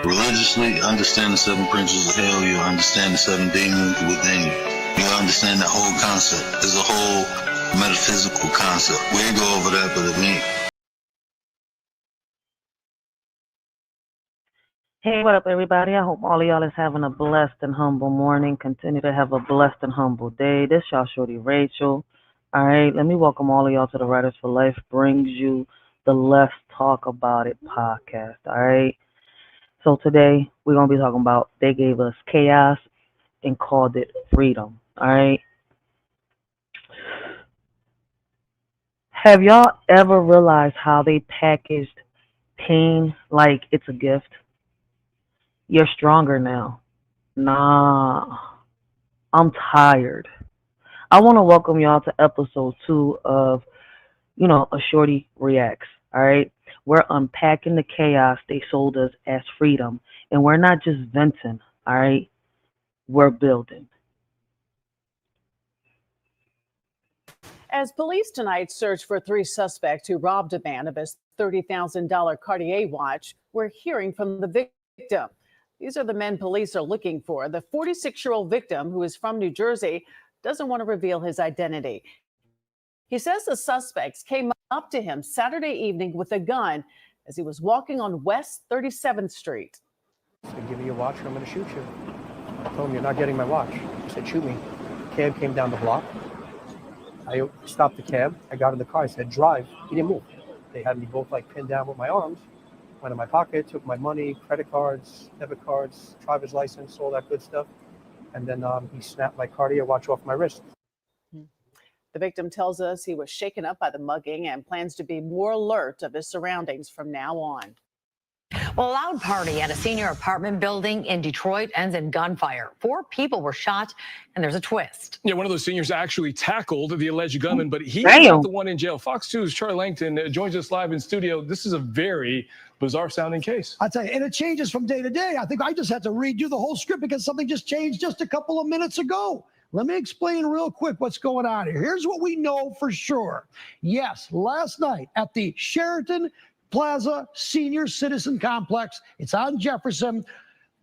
Religiously, understand the 7 principles of hell. You'll understand the 7 demons within you. You'll understand the whole concept. There's a whole metaphysical concept. We ain't go over that, but it ain't. Hey, what up, everybody? I hope all of y'all is having a blessed and humble morning. Continue to have a blessed and humble day. This y'all shorty Racheal. All right, let me welcome all of y'all to the Writers for Life brings you the Let's Talk About It podcast. All right. So today we're gonna be talking about they gave us chaos and called it freedom. All right. Have y'all ever realized how they packaged pain like it's a gift? You're stronger now. Nah, I'm tired. I want to welcome y'all to episode 2 of, A Shorty Reacts. All right. We're unpacking the chaos they sold us as freedom. And we're not just venting. All right. We're building. As police tonight search for 3 suspects who robbed a man of his $30,000 Cartier watch, we're hearing from the victim. These are the men police are looking for. The 46-year-old victim, who is from New Jersey, doesn't want to reveal his identity. He says the suspects came up to him Saturday evening with a gun as he was walking on West 37th Street. I said, give me your watch or I'm going to shoot you. I told him, you're not getting my watch. He said, shoot me. Cab came down the block. I stopped the cab. I got in the car. I said, drive. He didn't move. They had me both pinned down with my arms. Went in my pocket, took my money, credit cards, debit cards, driver's license, all that good stuff. And then he snapped my Cartier watch off my wrist. The victim tells us he was shaken up by the mugging and plans to be more alert of his surroundings from now on. Well, a loud party at a senior apartment building in Detroit ends in gunfire. 4 people were shot, and there's a twist. Yeah, one of those seniors actually tackled the alleged gunman, but he's not the one in jail. Fox 2's Charlie Langton joins us live in studio. This is a very bizarre-sounding case. I tell you, and it changes from day to day. I think I just had to redo the whole script because something just changed just a couple of minutes ago. Let me explain real quick what's going on here. Here's what we know for sure. Yes, last night at the Sheraton Plaza Senior Citizen Complex, it's on Jefferson,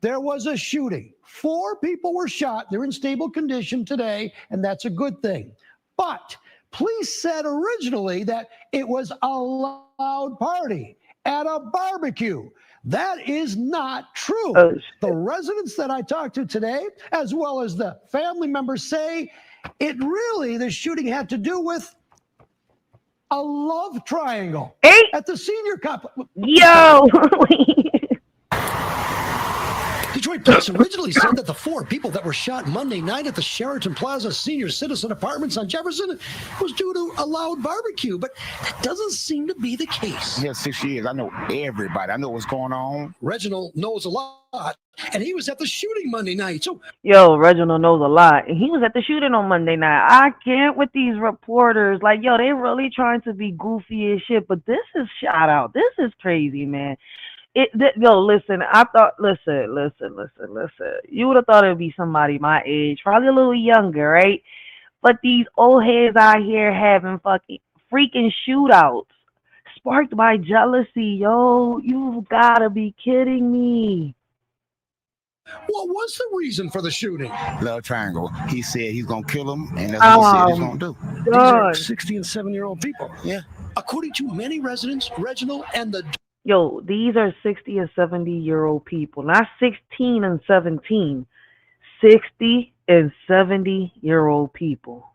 there was a shooting. 4 people were shot. They're in stable condition today, and that's a good thing. But police said originally that it was a loud party at a barbecue. That is not true. The residents that I talked to today, as well as the family members, say the shooting had to do with a love triangle at the senior complex. Yo! Detroit police originally said that the 4 people that were shot Monday night at the Sheraton Plaza Senior Citizen Apartments on Jefferson was due to a loud barbecue, but that doesn't seem to be the case. Yeah, 6 years. I know everybody. I know what's going on. Reginald knows a lot, and he was at the shooting Monday night. So, Reginald knows a lot, and he was at the shooting on Monday night. I can't with these reporters. they really trying to be goofy as shit, but this is shout out. This is crazy, man. Listen, I thought, listen. You would have thought it would be somebody my age, probably a little younger, right? But these old heads out here having freaking shootouts sparked by jealousy, yo. You've got to be kidding me. what was the reason for the shooting? Love triangle. He said he's going to kill him, and that's what he said he's going to do. These are 60 and 7-year-old people. Yeah. According to many residents, Reginald and the... These are 60 and 70-year-old people, not 16 and 17. 60 and 70-year-old people.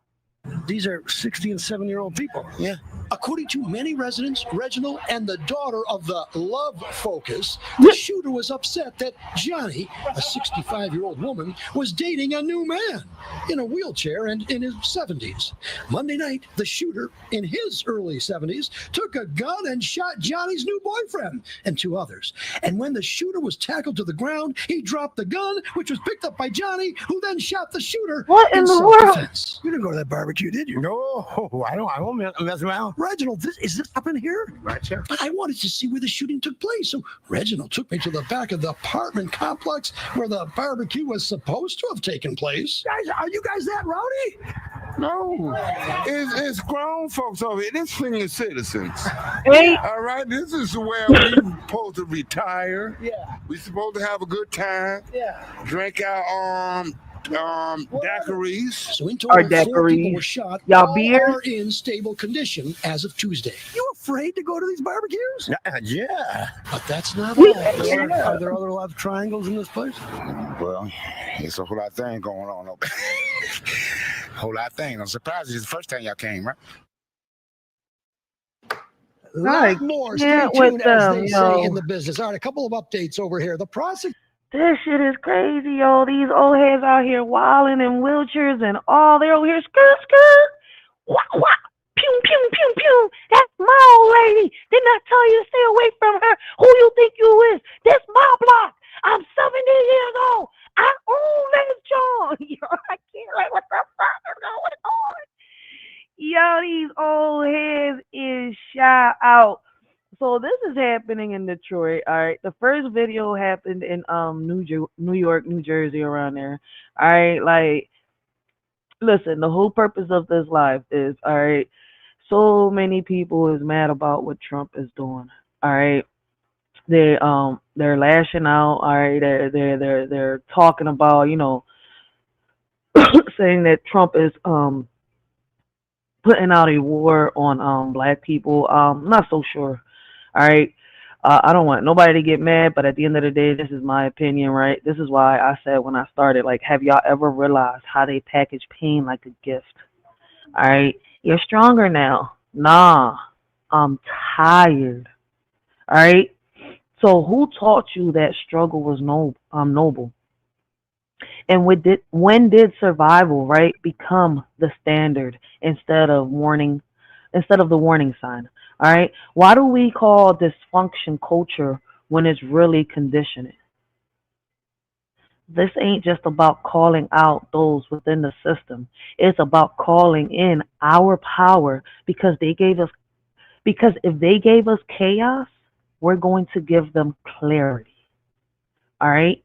These are 60 and 7-year-old people. Yeah. According to many residents, Reginald and the daughter of the love focus, the shooter was upset that Johnny, a 65-year-old woman, was dating a new man in a wheelchair and in his 70s. Monday night, the shooter, in his early 70s, took a gun and shot Johnny's new boyfriend and 2 others. And when the shooter was tackled to the ground, he dropped the gun, which was picked up by Johnny, who then shot the shooter. What in the world? You didn't go to that barbecue, did you? No, I won't mess around. Reginald, is this happened here? Right here. But I wanted to see where the shooting took place. So Reginald took me to the back of the apartment complex where the barbecue was supposed to have taken place. Guys, are you guys that rowdy? No, it's grown folks over here. It's senior citizens. Hey, All right, this is where we supposed to retire. Yeah. We supposed to have a good time. Yeah. Drink our daiquiris. So in Our total, 4 people daiquiris. were shot. Y'all All beers? are in stable condition as of Tuesday. You afraid to go to these barbecues? Yeah. But that's not We- all. Are there other love triangles in this place? Well, it's a whole lot of things going on over there. Whole lot of things. I'm surprised it's the first time y'all came, right? I Lot more. Stay can't tuned, with as them, they yo. say in the business. All right, a couple of updates over here. The prosecutor. This shit is crazy, yo. These old heads out here wilding in wheelchairs and all. They're over here, skirt, skirt. Wah, wah. Pew, pew, pew, pew. That's my old lady. Didn't I tell you to stay away from her? Who you think you is? This my block. I'm 70 years old. I own this joint. Yo, I can't, like, what the fuck is going on? Yo, these old heads is shot out. So this is happening in Detroit. All right, the first video happened in New York, New Jersey, around there. All right, like, listen, the whole purpose of this live is, all right, so many people is mad about what Trump is doing. All right, they're lashing out. All right, they're talking about, you know, saying that Trump is putting out a war on black people. Not so sure. All right. I don't want nobody to get mad, but at the end of the day, this is my opinion, right? This is why I said when I started, like, have y'all ever realized how they package pain like a gift? All right. You're stronger now. Nah, I'm tired. All right. So who taught you that struggle was noble? And when did survival, right, become the standard instead of the warning sign? All right. Why do we call dysfunction culture when it's really conditioning? This ain't just about calling out those within the system. It's about calling in our power because if they gave us chaos, we're going to give them clarity. All right.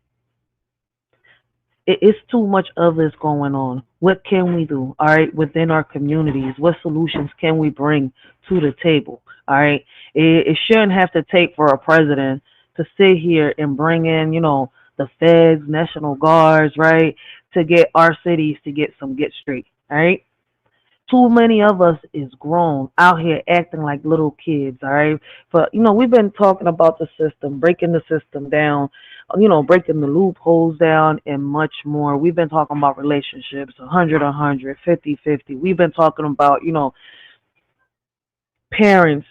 It's too much of this going on. What can we do, all right, within our communities? What solutions can we bring to the table, all right? It shouldn't have to take for a president to sit here and bring in, you know, the feds, National Guards, right, to get our cities to get straight, all right? Too many of us is grown out here acting like little kids, all right? But, you know, we've been talking about the system, breaking the system down, you know, breaking the loopholes down and much more. We've been talking about relationships, 100, 50-50. We've been talking about, you know, parents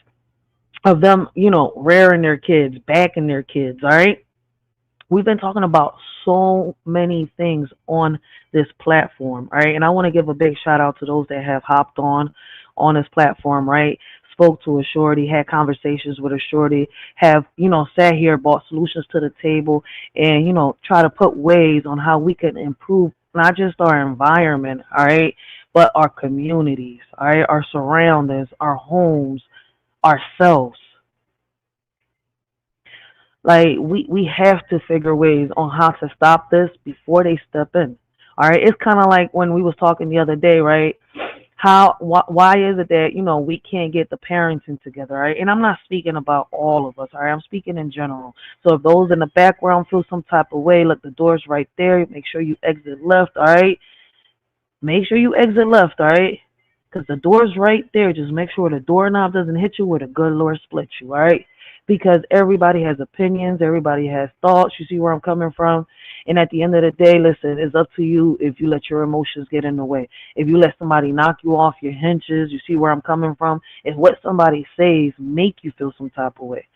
of them, you know, rearing their kids, backing their kids, all right? We've been talking about so many things on this platform, all right? And I want to give a big shout out to those that have hopped on this platform, right? Spoke to a shorty, had conversations with a shorty, have, you know, sat here, brought solutions to the table, and, you know, try to put ways on how we can improve not just our environment, all right, but our communities, all right, our surroundings, our homes, ourselves. Like, we have to figure ways on how to stop this before they step in. All right, it's kind of like when we was talking the other day, right? Why is it that, you know, we can't get the parenting together, right? And I'm not speaking about all of us, all right? I'm speaking in general. So if those in the background feel some type of way, look, the door's right there. Make sure you exit left, all right? Make sure you exit left, all right? Because the door's right there. Just make sure the doorknob doesn't hit you where the good Lord split you, all right? Because everybody has opinions, everybody has thoughts. You see where I'm coming from? And at the end of the day, listen, it's up to you if you let your emotions get in the way. If you let somebody knock you off your hinges, you see where I'm coming from? If what somebody says make you feel some type of way,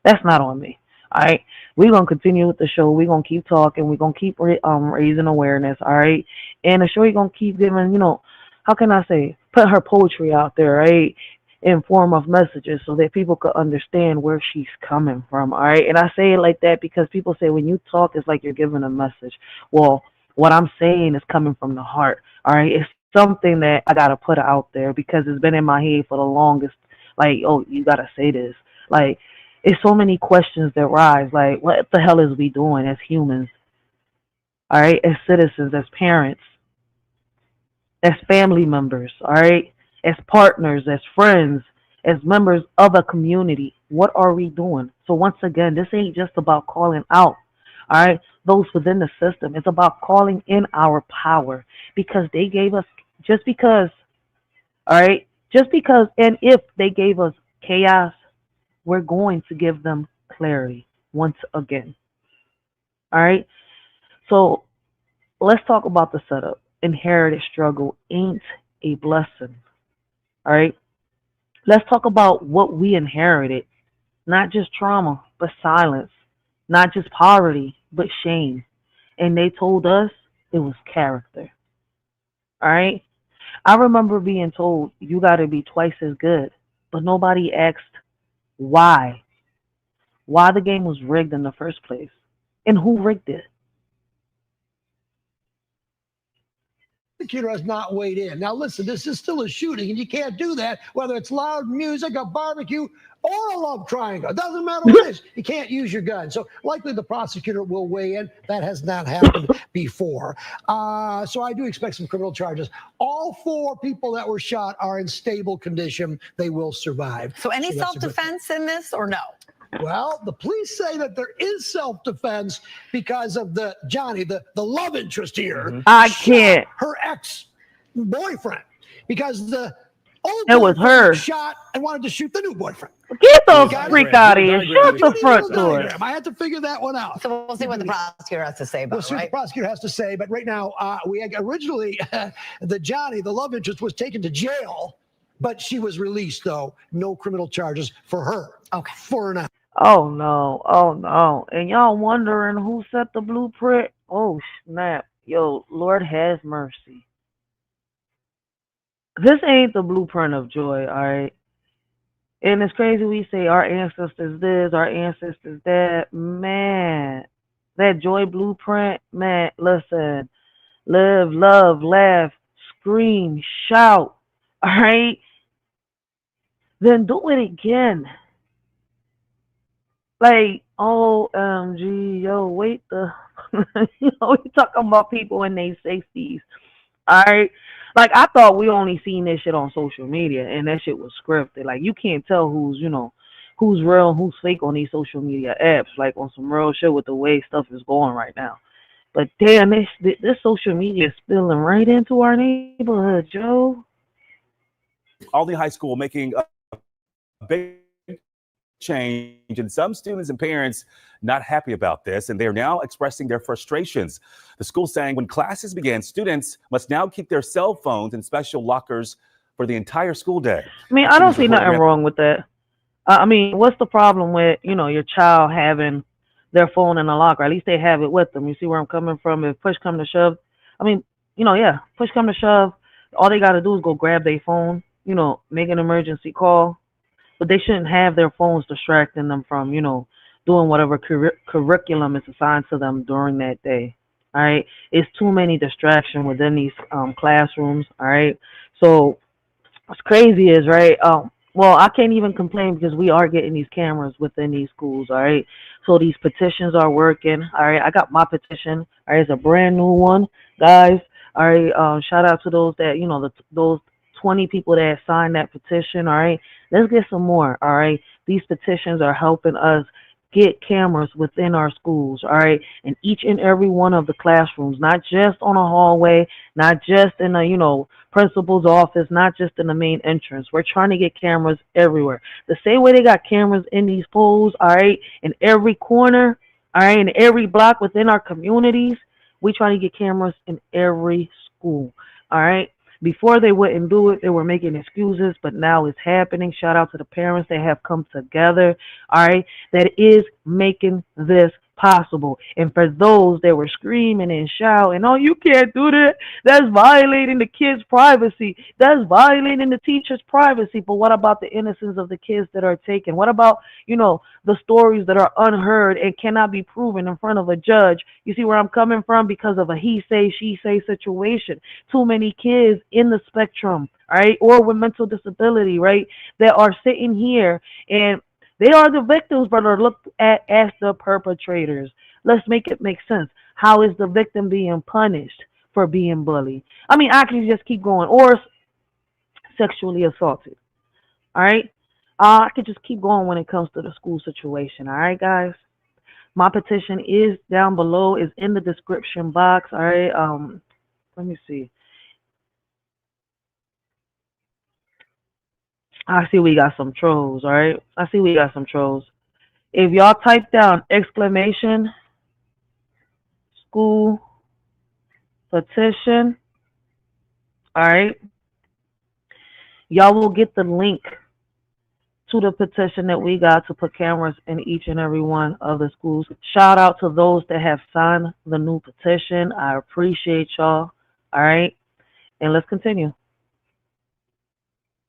that's not on me. All right, we're going to continue with the show. We're going to keep talking. We're going to keep raising awareness, all right? And the show, you're going to keep giving, you know, how can I say, put her poetry out there, right? In form of messages so that people could understand where she's coming from, all right? And I say it like that because people say when you talk, it's like you're giving a message. Well, what I'm saying is coming from the heart, all right? It's something that I got to put out there because it's been in my head for the longest, like, oh, you got to say this. Like, it's so many questions that rise, like, what the hell is we doing as humans, all right, as citizens, as parents, as family members, all right, as partners, as friends, as members of a community. What are we doing? So once again, this ain't just about calling out, all right, those within the system. It's about calling in our power because they gave us, just because, all right, just because, and if they gave us chaos, we're going to give them clarity once again. All right. So let's talk about the setup. Inherited struggle ain't a blessing. All right. Let's talk about what we inherited. Not just trauma, but silence. Not just poverty, but shame. And they told us it was character. All right. I remember being told you got to be twice as good, but nobody asked why. Why the game was rigged in the first place, and who rigged it. Prosecutor has not weighed in. Now, listen, this is still a shooting, and you can't do that, whether it's loud music, a barbecue, or a love triangle. It doesn't matter what it is. You can't use your gun. So likely the prosecutor will weigh in. That has not happened before. So I do expect some criminal charges. All 4 people that were shot are in stable condition. They will survive. So any self-defense in this or no? Well, the police say that there is self-defense because of Johnny, the love interest here. I can't. Her ex-boyfriend, because the old it was her shot and wanted to shoot the new boyfriend. Get the freak out of here. Shut the front door. I had to figure that one out. So we'll see what the prosecutor has to say about it, We'll see what the prosecutor has to say. But right now, we had originally, Johnny, the love interest, was taken to jail, but she was released, though. No criminal charges for her. Okay. For now. Oh no, oh no. And y'all wondering who set the blueprint? Oh snap. Yo, Lord has mercy. This ain't the blueprint of joy, all right? And it's crazy we say our ancestors this, our ancestors that. Man, that joy blueprint, man, listen. Live, love, laugh, scream, shout, all right? Then do it again. Like, OMG, yo, wait we talking about people in their 60s, all right? Like, I thought we only seen this shit on social media, and that shit was scripted. Like, you can't tell who's real and who's fake on these social media apps, like on some real shit with the way stuff is going right now. But damn, this social media is spilling right into our neighborhood, Joe. Aldine High School making a big change, and some students and parents not happy about this, and they're now expressing their frustrations. The school saying when classes begin, students must now keep their cell phones in special lockers for the entire school day. I mean, I don't see nothing wrong with that. I mean, what's the problem with, your child having their phone in a locker? At least they have it with them. You see where I'm coming from? If push come to shove, I mean, push come to shove, all they got to do is go grab their phone, make an emergency call. But they shouldn't have their phones distracting them from, doing whatever curriculum is assigned to them during that day. All right. It's too many distractions within these classrooms. All right. So what's crazy is, right, well, I can't even complain because we are getting these cameras within these schools. All right. So these petitions are working. All right. I got my petition. All right. It's a brand new one, guys. All right. Shout out to those that, those 20 people that signed that petition. All right. Let's get some more. All right. These petitions are helping us get cameras within our schools. All right. In each and every one of the classrooms, not just on a hallway, not just in a, principal's office, not just in the main entrance. We're trying to get cameras everywhere. The same way they got cameras in these poles. All right. In every corner. All right. In every block within our communities, we try to get cameras in every school. All right. Before they wouldn't do it, they were making excuses, but now it's happening. Shout out to the parents that have come together, all right, that is making this possible. And for those that were screaming and shouting, oh, you can't do that. That's violating the kids' privacy. That's violating the teacher's privacy. But what about the innocence of the kids that are taken? What about, the stories that are unheard and cannot be proven in front of a judge? You see where I'm coming from? Because of a he say, she say situation. Too many kids in the spectrum, right, or with mental disability, right, that are sitting here and they are the victims, but are looked at as the perpetrators. Let's make it make sense. How is the victim being punished? for being bullied. I mean, I can just keep going, or sexually assaulted. All right. I could just keep going when it comes to the school situation. All right, guys. My petition is down below, is in the description box. All right. Let me see. I see we got some trolls. All right. I see we got some trolls. If y'all type down exclamation school petition, all right, y'all will get the link to the petition that we got to put cameras in each and every one of the schools. Shout out to those that have signed the new petition. I appreciate y'all. All right. And let's continue.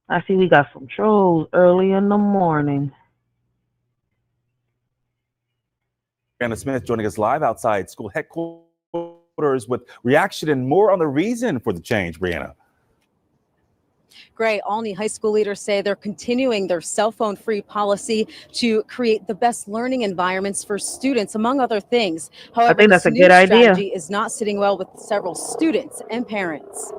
I see we got some trolls early in the morning. Brianna Smith joining us live outside school headquarters with reaction and more on the reason for the change, Brianna. Gray, Alney high school leaders say they're continuing their cell phone free policy to create the best learning environments for students, among other things. However, I think that's a this good new idea. strategy is not sitting well with several students and parents.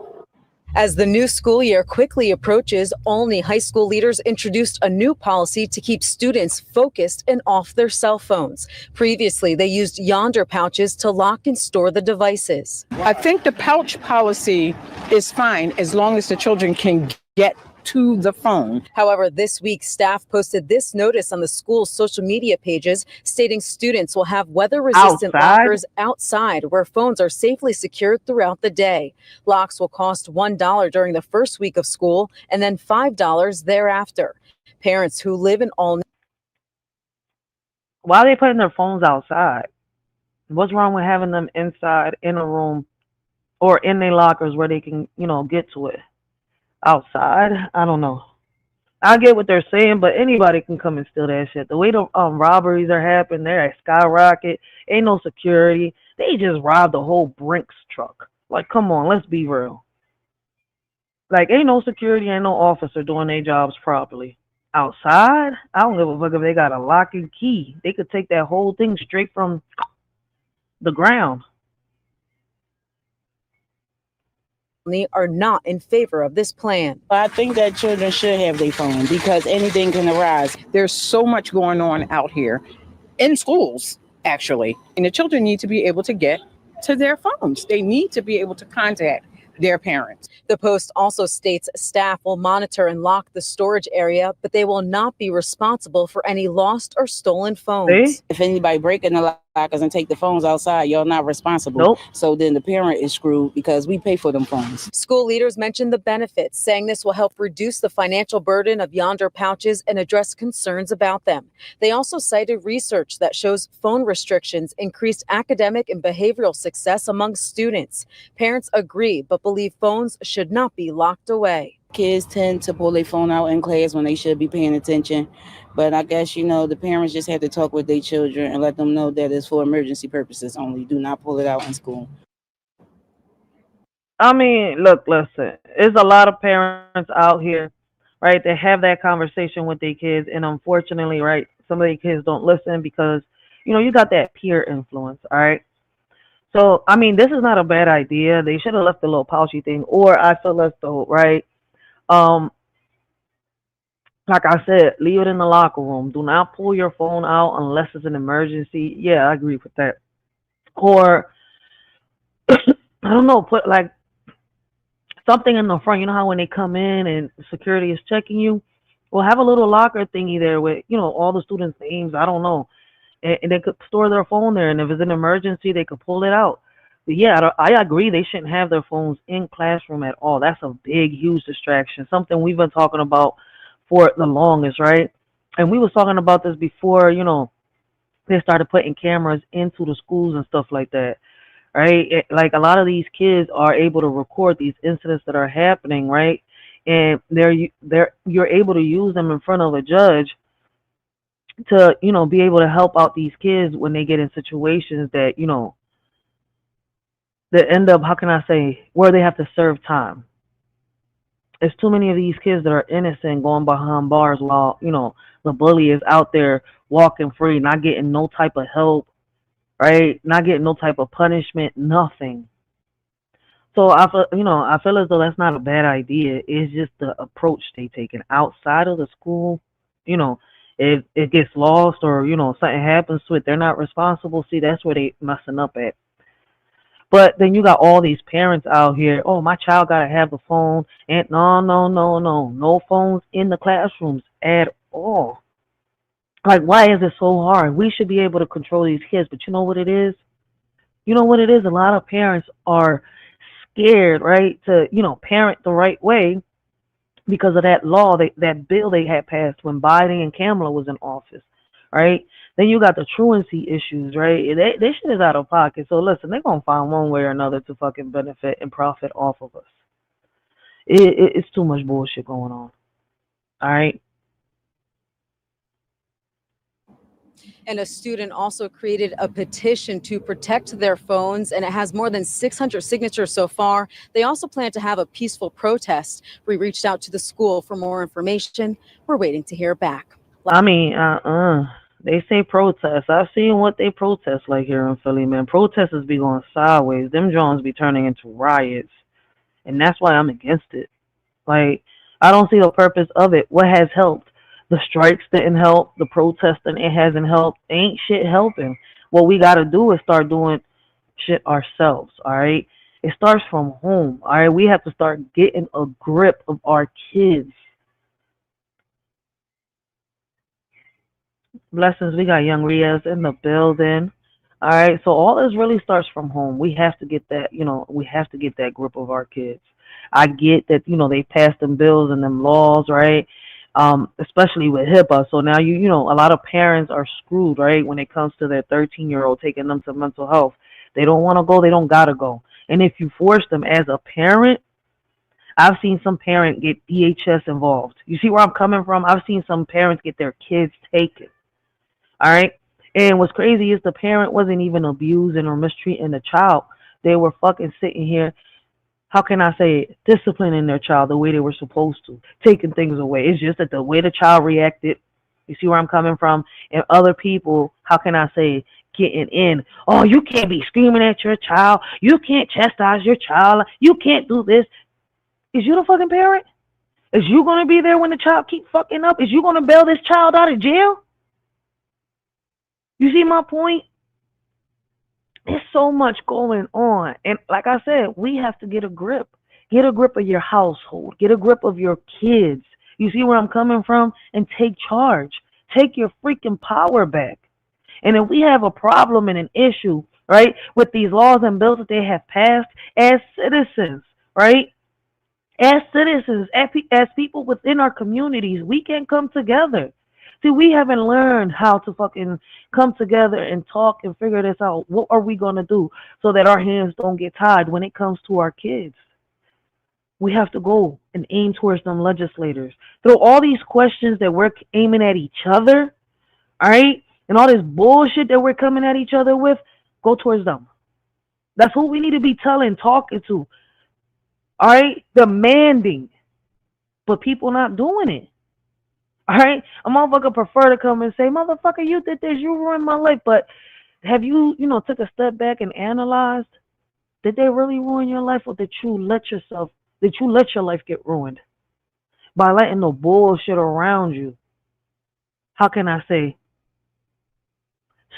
As the new school year quickly approaches, Alney high school leaders introduced a new policy to keep students focused and off their cell phones. Previously, they used Yonder pouches to lock and store the devices. I think the pouch policy is fine as long as the children can get to the phone. However, this week, staff posted this notice on the school's social media pages stating students will have weather-resistant lockers outside where phones are safely secured throughout the day. Locks will cost $1 during the first week of school and then $5 thereafter. Parents who live in Alney. Why are they putting their phones outside? What's wrong with having them inside in a room or in their lockers where they can, get to it? Outside, I don't know. I get what they're saying, but anybody can come and steal that shit. The way the robberies are happening, they're at skyrocket. Ain't no security. They just robbed the whole Brinks truck. Like, come on, let's be real. Like, ain't no security, ain't no officer doing their jobs properly. Outside, I don't give a fuck if they got a lock and key. They could take that whole thing straight from the ground. Are not in favor of this plan. I think that children should have their phone because anything can arise. There's so much going on out here in schools, actually, and the children need to be able to get to their phones. They need to be able to contact their parents. The post also states staff will monitor and lock the storage area, but they will not be responsible for any lost or stolen phones. If anybody breaking the lockers and take the phones outside, you're not responsible. Nope. So then the parent is screwed because we pay for them phones. School leaders mentioned the benefits, saying this will help reduce the financial burden of Yonder pouches and address concerns about them. They also cited research that shows phone restrictions increased academic and behavioral success among students. Parents agree, but believe phones should not be locked away. Kids tend to pull their phone out in class when they should be paying attention. But I guess, the parents just have to talk with their children and let them know that it's for emergency purposes only. Do not pull it out in school. I mean, look, listen, there's a lot of parents out here, right, that have that conversation with their kids. And unfortunately, right, some of their kids don't listen because, you got that peer influence, all right? So, I mean, this is not a bad idea. They should have left the little pouchy thing, or I feel as though, right, like I said, leave it in the locker room. Do not pull your phone out unless it's an emergency. Yeah, I agree with that. Or, I don't know, put like something in the front. You know how when they come in and security is checking you? Well, have a little locker thingy there with, all the students' names. I don't know. And they could store their phone there. And if it's an emergency, they could pull it out. But yeah, I agree. They shouldn't have their phones in classroom at all. That's a big, huge distraction. Something we've been talking about for the longest, right? And we was talking about this before, they started putting cameras into the schools and stuff like that, right? Like a lot of these kids are able to record these incidents that are happening, right? And you're able to use them in front of a judge to, be able to help out these kids when they get in situations that, that end up, how can I say, where they have to serve time. There's too many of these kids that are innocent going behind bars while, the bully is out there walking free, not getting no type of help, right? Not getting no type of punishment, nothing. So I feel, I feel as though that's not a bad idea. It's just the approach they taking outside of the school. You know, if it gets lost or something happens to it, they're not responsible. See, that's where they messing up at. But then you got all these parents out here. Oh, my child gotta have the phone, and no phones in the classrooms at all. Like, why is it so hard? We should be able to control these kids, but you know what it is? You know what it is? A lot of parents are scared, right, to parent the right way because of that law, that bill they had passed when Biden and Kamala was in office, right? Then you got the truancy issues, right? They shit is out of pocket. So listen, they're gonna find one way or another to fucking benefit and profit off of us. It's too much bullshit going on. All right. And a student also created a petition to protect their phones, and it has more than 600 signatures so far. They also plan to have a peaceful protest. We reached out to the school for more information. We're waiting to hear back. I mean, they say protest. I've seen what they protest like here in Philly, man. Protesters be going sideways. Them drones be turning into riots. And that's why I'm against it. Like, I don't see the purpose of it. What has helped? The strikes didn't help. The protesting, it hasn't helped. Ain't shit helping. What we got to do is start doing shit ourselves, all right? It starts from home, all right? We have to start getting a grip of our kids. Blessings, we got young Riaz in the building. All right, so all this really starts from home. We have to get that, we have to get that grip of our kids. I get that, they passed them bills and them laws, right? Especially with HIPAA. So now, a lot of parents are screwed, right? When it comes to their 13-year-old, taking them to mental health. They don't want to go. They don't got to go. And if you force them as a parent, I've seen some parent get DHS involved. You see where I'm coming from? I've seen some parents get their kids taken. All right. And what's crazy is the parent wasn't even abusing or mistreating the child. They were fucking sitting here, how can I say it, disciplining their child the way they were supposed to, taking things away. It's just that the way the child reacted, you see where I'm coming from? And other people, how can I say, getting in. Oh, you can't be screaming at your child. You can't chastise your child. You can't do this. Is you the fucking parent? Is you going to be there when the child keep fucking up? Is you going to bail this child out of jail? You see my point? There's so much going on. And like I said, we have to get a grip. Get a grip of your household. Get a grip of your kids. You see where I'm coming from? And take charge. Take your freaking power back. And if we have a problem and an issue, right, with these laws and bills that they have passed, as citizens, right, as citizens, as people within our communities, we can come together. See, we haven't learned how to fucking come together and talk and figure this out. What are we going to do so that our hands don't get tied when it comes to our kids? We have to go and aim towards them legislators. Through all these questions that we're aiming at each other, all right, and all this bullshit that we're coming at each other with, go towards them. That's who we need to be telling, talking to, all right, demanding, but people not doing it. All right, a motherfucker prefer to come and say, motherfucker, you did this, you ruined my life. But have you, took a step back and analyzed, did they really ruin your life, or did you let your life get ruined by letting the bullshit around you? How can I say,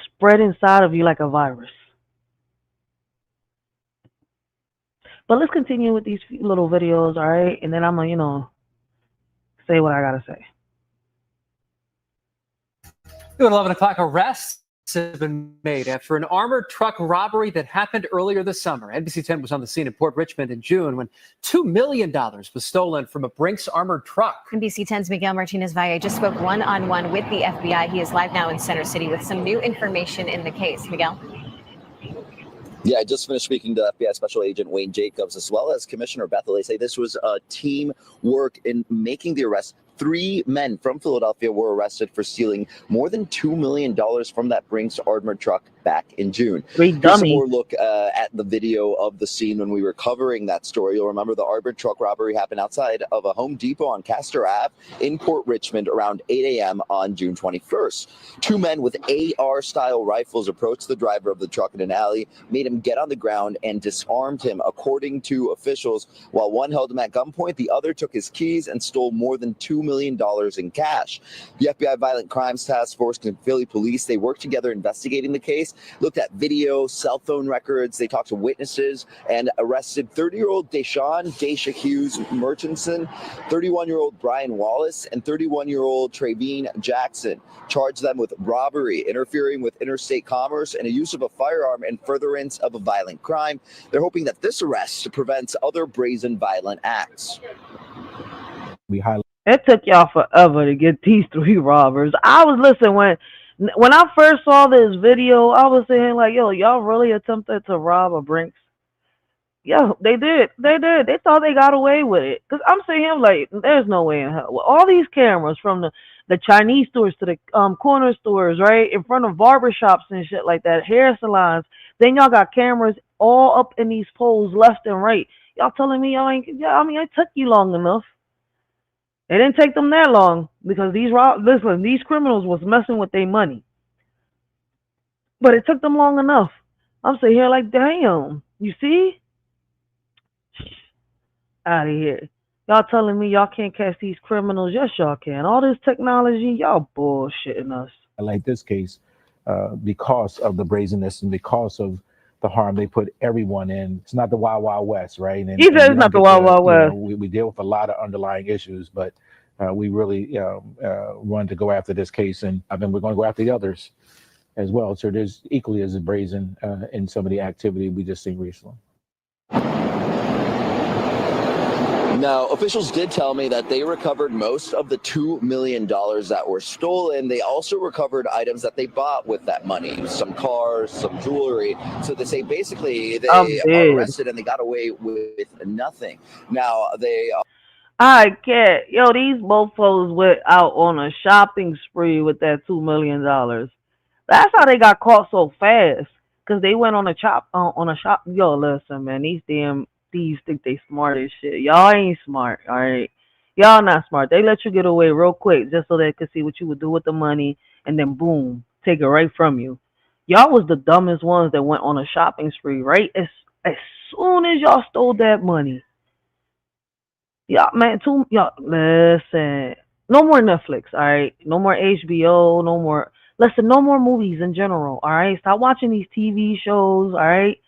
spread inside of you like a virus? But let's continue with these few little videos, all right? And then I'm going to, say what I got to say. At 11 o'clock, arrests have been made after an armored truck robbery that happened earlier this summer. NBC 10 was on the scene in Port Richmond in June when $2 million was stolen from a Brinks armored truck. NBC 10's Miguel Martinez-Valle just spoke one-on-one with the FBI. He is live now in Center City with some new information in the case. Miguel? Yeah, I just finished speaking to FBI Special Agent Wayne Jacobs as well as Commissioner Bethel. They say this was teamwork in making the arrest. 3 men from Philadelphia were arrested for stealing more than $2 million from that Brinks armored truck back in June. Here's some more look at the video of the scene when we were covering that story. You'll remember the armored truck robbery happened outside of a Home Depot on Castor Ave in Port Richmond around 8 a.m. on June 21st. 2 men with AR-style rifles approached the driver of the truck in an alley, made him get on the ground, and disarmed him, according to officials. While one held him at gunpoint, the other took his keys and stole more than $2 million in cash. The FBI Violent Crimes Task Force and Philly Police, they worked together investigating the case, looked at video, cell phone records, they talked to witnesses, and arrested 30-year-old Daisha Hughes Murchison, 31-year-old Brian Wallace, and 31-year-old Traveen Jackson. Charged them with robbery, interfering with interstate commerce, and a use of a firearm in furtherance of a violent crime. They're hoping that this arrest prevents other brazen violent acts. It took y'all forever to get these 3 robbers. I was listening when I first saw this video, I was saying like, yo, y'all really attempted to rob a Brinks? Yeah, they did. They thought they got away with it. Because I'm saying him like, there's no way in hell. With all these cameras from the Chinese stores to the corner stores, right, in front of barbershops and shit like that, hair salons. Then y'all got cameras all up in these poles left and right. Y'all telling me y'all ain't, yeah, I mean, it took you long enough. It didn't take them that long because these criminals was messing with their money. But it took them long enough. I'm sitting here like, damn, you see? Out of here. Y'all telling me y'all can't catch these criminals? Yes, y'all can. All this technology, y'all bullshitting us. Like this case, because of the brazenness and because of the harm they put everyone in. It's not the Wild Wild West, right? And he says it's not the Wild Wild West. We deal with a lot of underlying issues, but we really wanted to go after this case, and I mean, we're going to go after the others as well. So there's equally as brazen in some of the activity we just seen recently. Now, officials did tell me that they recovered most of the $2 million that were stolen. They also recovered items that they bought with that money, some cars, some jewelry. So they say basically they are arrested and they got away with nothing. Now, I can't. Yo, these mofos went out on a shopping spree with that $2 million. That's how they got caught so fast. Because they went on a shop. Yo, listen, man, these damn thieves think they smart as shit. Y'all ain't smart, all right? Y'all not smart. They let you get away real quick just so they could see what you would do with the money, and then boom, take it right from you. Y'all was the dumbest ones that went on a shopping spree, right? As soon as y'all stole that money. Y'all, man, y'all, listen. No more Netflix, all right? No more HBO, no more, listen, no more movies in general, all right? Stop watching these TV shows, all right?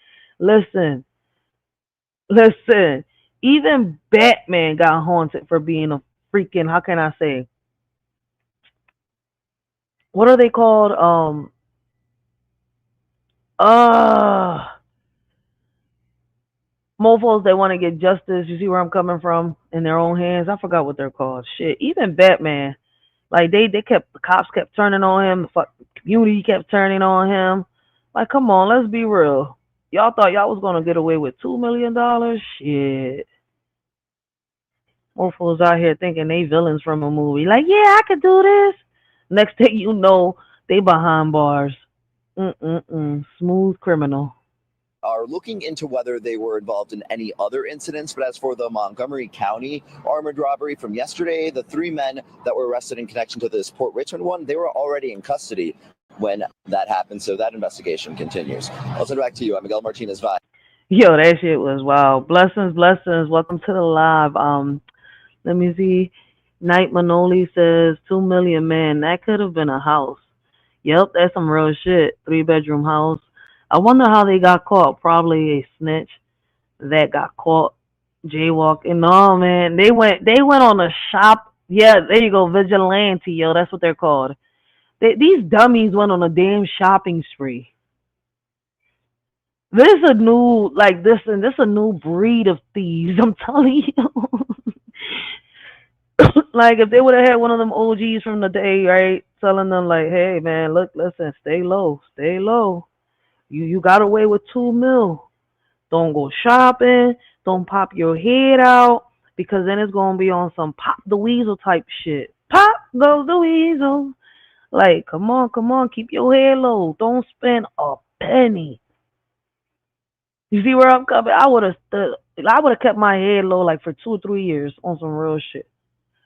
Listen, even Batman got haunted for being a freaking, how can I say? What are they called? Mofos that want to get justice, you see where I'm coming from, in their own hands. I forgot what they're called. Shit, even Batman, like the cops kept turning on him, the community kept turning on him. Like, come on, let's be real. Y'all thought y'all was gonna get away with $2 million? Shit. Mofos out here thinking they villains from a movie. Like, yeah, I could do this. Next thing you know, they behind bars. Smooth criminal. Are looking into whether they were involved in any other incidents. But as for the Montgomery County armored robbery from yesterday, the 3 men that were arrested in connection to this Port Richmond one, they were already in custody when that happened. So that investigation continues. I'll send it back to you. I'm Miguel Martinez-Vaz. Yo, that shit was wild. Blessings. Welcome to the live. Let me see. Knight Manoli says 2 million, man. That could have been a house. Yep, that's some real shit. 3-bedroom house. I wonder how they got caught. Probably a snitch that got caught jaywalking. No, man, they went on a shop. Yeah, there you go, vigilante. Yo, that's what they're called. These dummies went on a damn shopping spree. This is a new a new breed of thieves. I'm telling you. Like if they would have had one of them OGs from the day, right, telling them like, hey man, look, listen, stay low. You got away with $2 million. Don't go shopping. Don't pop your head out because then it's gonna be on some pop the weasel type shit. Pop goes the weasel. Like, come on, keep your head low. Don't spend a penny. You see where I'm coming? I would have kept my head low like for 2 or 3 years on some real shit.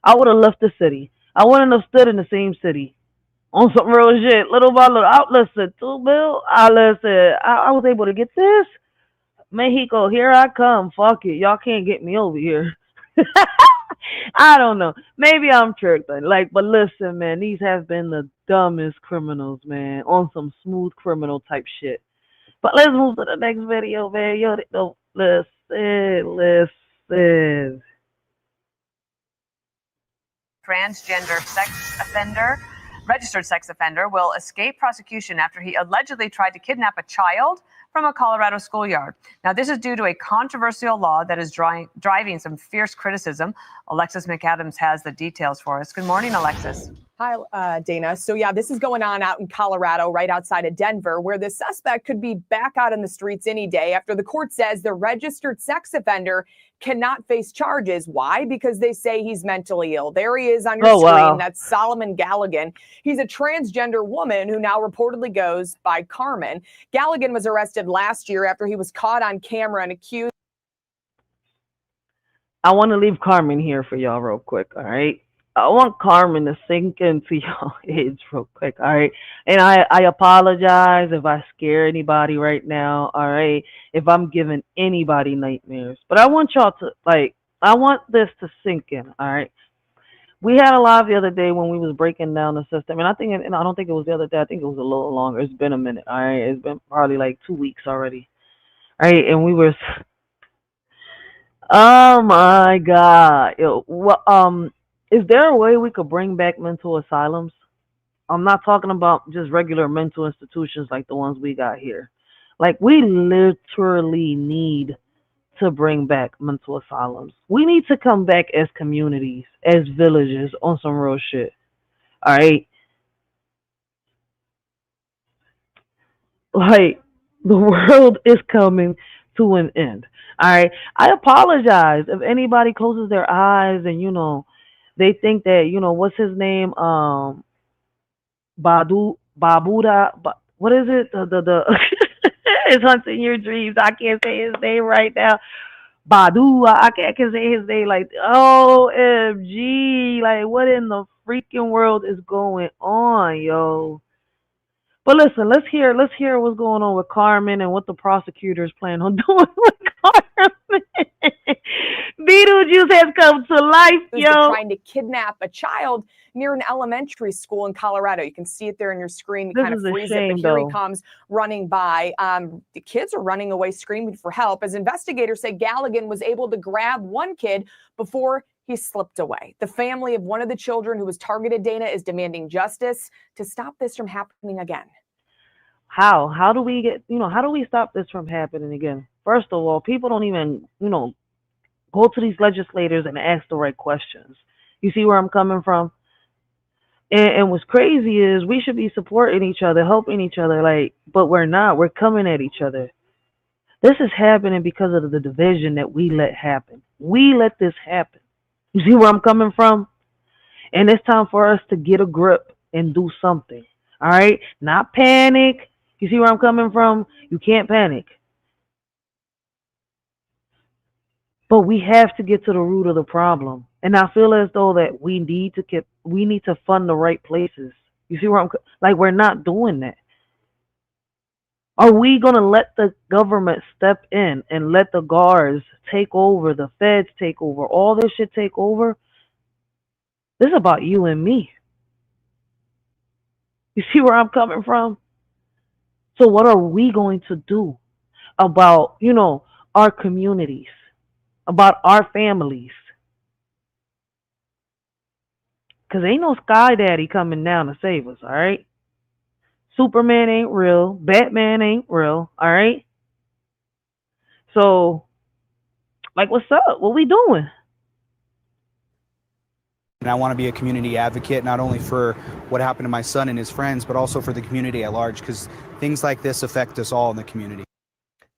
I would have left the city. I wouldn't have stood in the same city on some real shit. Little by little. Listen, $2 billion. I was able to get this. Mexico, here I come. Fuck it. Y'all can't get me over here. I don't know. Maybe I'm tricked. But listen, man, these have been the dumbest criminals, man, on some smooth criminal type shit. But let's move to the next video, man. Yo, listen. Transgender sex offender, registered sex offender, will escape prosecution after he allegedly tried to kidnap a child from a Colorado schoolyard. Now, this is due to a controversial law that is driving some fierce criticism. Alexis McAdams has the details for us. Good morning, Alexis. Hi, Dana. So, yeah, this is going on out in Colorado, right outside of Denver, where the suspect could be back out in the streets any day after the court says the registered sex offender cannot face charges. Why? Because they say he's mentally ill. There he is on your screen. Wow. That's Solomon Galligan. He's a transgender woman who now reportedly goes by Carmen. Galligan was arrested last year after he was caught on camera and accused. I want to leave Carmen here for y'all real quick, all right? I want Carmen to sink into y'all heads real quick, all right? And I apologize if I scare anybody right now, all right? If I'm giving anybody nightmares. But I want y'all to, I want this to sink in, all right? We had a live the other day when we was breaking down the system, and I don't think it was the other day. I think it was a little longer. It's been a minute, all right? It's been probably like 2 weeks already, all right? And we were, oh my God, is there a way we could bring back mental asylums? I'm not talking about just regular mental institutions like the ones we got here. Like, we literally need to bring back mental asylums. We need to come back as communities, as villages, on some real shit. All right? Like, the world is coming to an end. All right? I apologize if anybody closes their eyes and, they think that, what's his name? Babuda, what is it? It's Hunting Your Dreams. I can't say his name right now. Badu, I can say his name. Like, OMG. Like, what in the freaking world is going on, yo? But listen, let's hear what's going on with Carmen and what the prosecutors plan on doing with Carmen. Beetlejuice has come to life, yo. Trying to kidnap a child near an elementary school in Colorado. You can see it there on your screen. This kind of is a freeze shame, it, but here though. he comes running by. The kids are running away, screaming for help. As investigators say, Galligan was able to grab one kid before he slipped away. The family of one of the children who was targeted, Dana, is demanding justice to stop this from happening again. How? How do we stop this from happening again? First of all, people don't even, go to these legislators and ask the right questions. You see where I'm coming from? And what's crazy is we should be supporting each other, helping each other, but we're not. We're coming at each other. This is happening because of the division that we let happen. We let this happen. You see where I'm coming from? And it's time for us to get a grip and do something. All right? Not panic. You see where I'm coming from? You can't panic. But we have to get to the root of the problem. And I feel as though that we need to fund the right places. You see where we're not doing that. Are we going to let the government step in and let the guards take over, the feds take over, all this shit take over? This is about you and me. You see where I'm coming from? So what are we going to do about, our communities, about our families? Because ain't no Sky Daddy coming down to save us, all right? Superman ain't real. Batman ain't real, all right? So, what's up? What we doing? And I want to be a community advocate, not only for what happened to my son and his friends, but also for the community at large, because things like this affect us all in the community.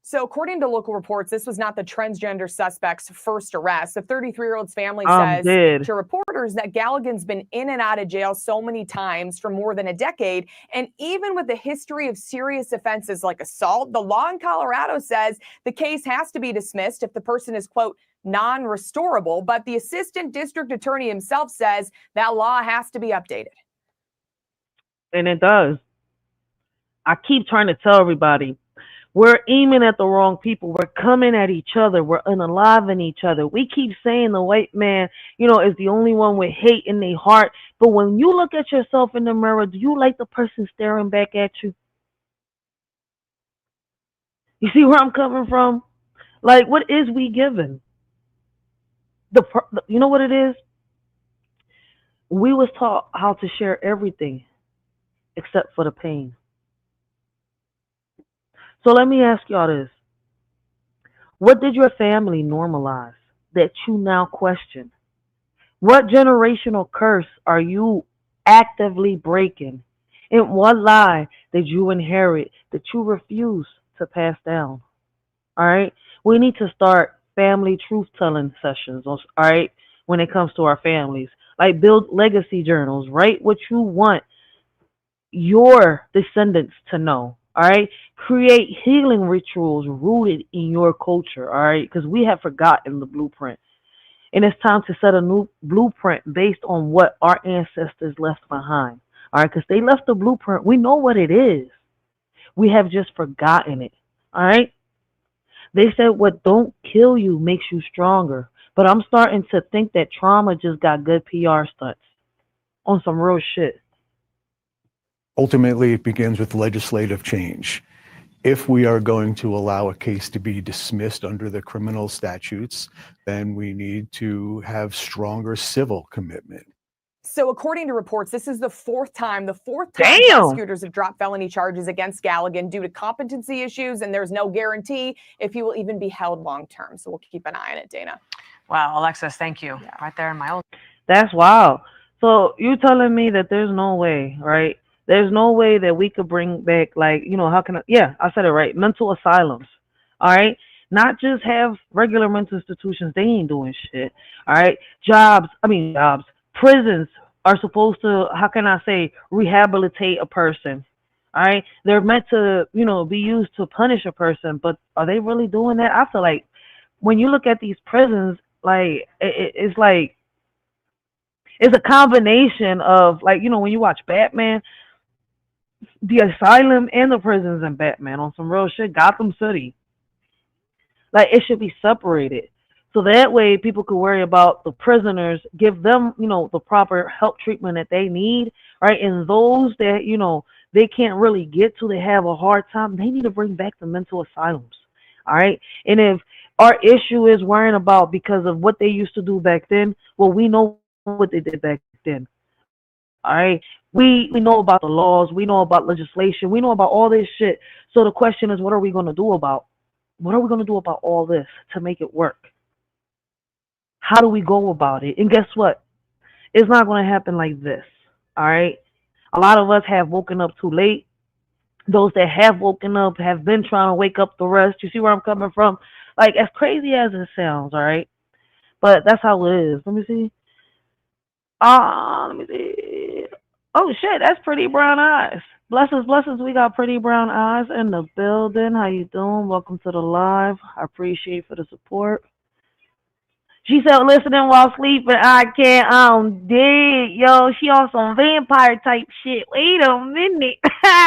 So according to local reports, this was not the transgender suspect's first arrest. The 33-year-old's family I'm says dead. to reporters that Galligan's been in and out of jail so many times for more than a decade. And even with a history of serious offenses like assault, the law in Colorado says the case has to be dismissed if the person is, quote, non-restorable. But the assistant district attorney himself says that law has to be updated. And it does. I keep trying to tell everybody, we're aiming at the wrong people. We're coming at each other. We're unaliving each other. We keep saying the white man, is the only one with hate in their heart. But when you look at yourself in the mirror, do you like the person staring back at you? You see where I'm coming from? Like, what is we given? You know what it is? We was taught how to share everything except for the pain. So let me ask y'all this. What did your family normalize that you now question? What generational curse are you actively breaking? And what lie did you inherit that you refuse to pass down? All right? We need to start family truth-telling sessions, all right, when it comes to our families. Like, build legacy journals. Write what you want your descendants to know. All right, create healing rituals rooted in your culture. All right, because we have forgotten the blueprint, and it's time to set a new blueprint based on what our ancestors left behind. All right, because they left the blueprint. We know what it is. We have just forgotten it. All right. They said what don't kill you makes you stronger, but I'm starting to think that trauma just got good PR stunts on some real shit. Ultimately, it begins with legislative change. If we are going to allow a case to be dismissed under the criminal statutes, then we need to have stronger civil commitment. So according to reports, this is the fourth time Damn. prosecutors have dropped felony charges against Galligan due to competency issues, and there's no guarantee if he will even be held long term. So we'll keep an eye on it, Dana. Wow, Alexis, thank you. Yeah. Right there in my old. That's wild. So you telling me that there's no way, right? There's no way that we could bring back, like, how can I said it right, mental asylums, all right? Not just have regular mental institutions. They ain't doing shit, all right? Jobs, prisons are supposed to, rehabilitate a person, all right? They're meant to, be used to punish a person, but are they really doing that? I feel like when you look at these prisons, like, it's like, it's a combination of, like, when you watch Batman, the asylum and the prisons in Batman on some real shit, Gotham City. Like, it should be separated. So that way people could worry about the prisoners, give them, the proper help treatment that they need, right? And those that, they can't really get to, they have a hard time, they need to bring back the mental asylums, all right? And if our issue is worrying about because of what they used to do back then, well, we know what they did back then, all right? We know about the laws, we know about legislation, we know about all this shit. So the question is, what are we going to do about all this to make it work? How do we go about it? And guess what? It's not going to happen like this, all right? A lot of us have woken up too late. Those that have woken up have been trying to wake up the rest. You see where I'm coming from? Like, as crazy as it sounds, all right? But that's how it is. Let me see. Oh, shit, that's Pretty Brown Eyes. Blessings, we got Pretty Brown Eyes in the building. How you doing? Welcome to the live. I appreciate for the support. She said, listening while sleeping, I can't, I'm dead. Yo, she on some vampire type shit. Wait a minute.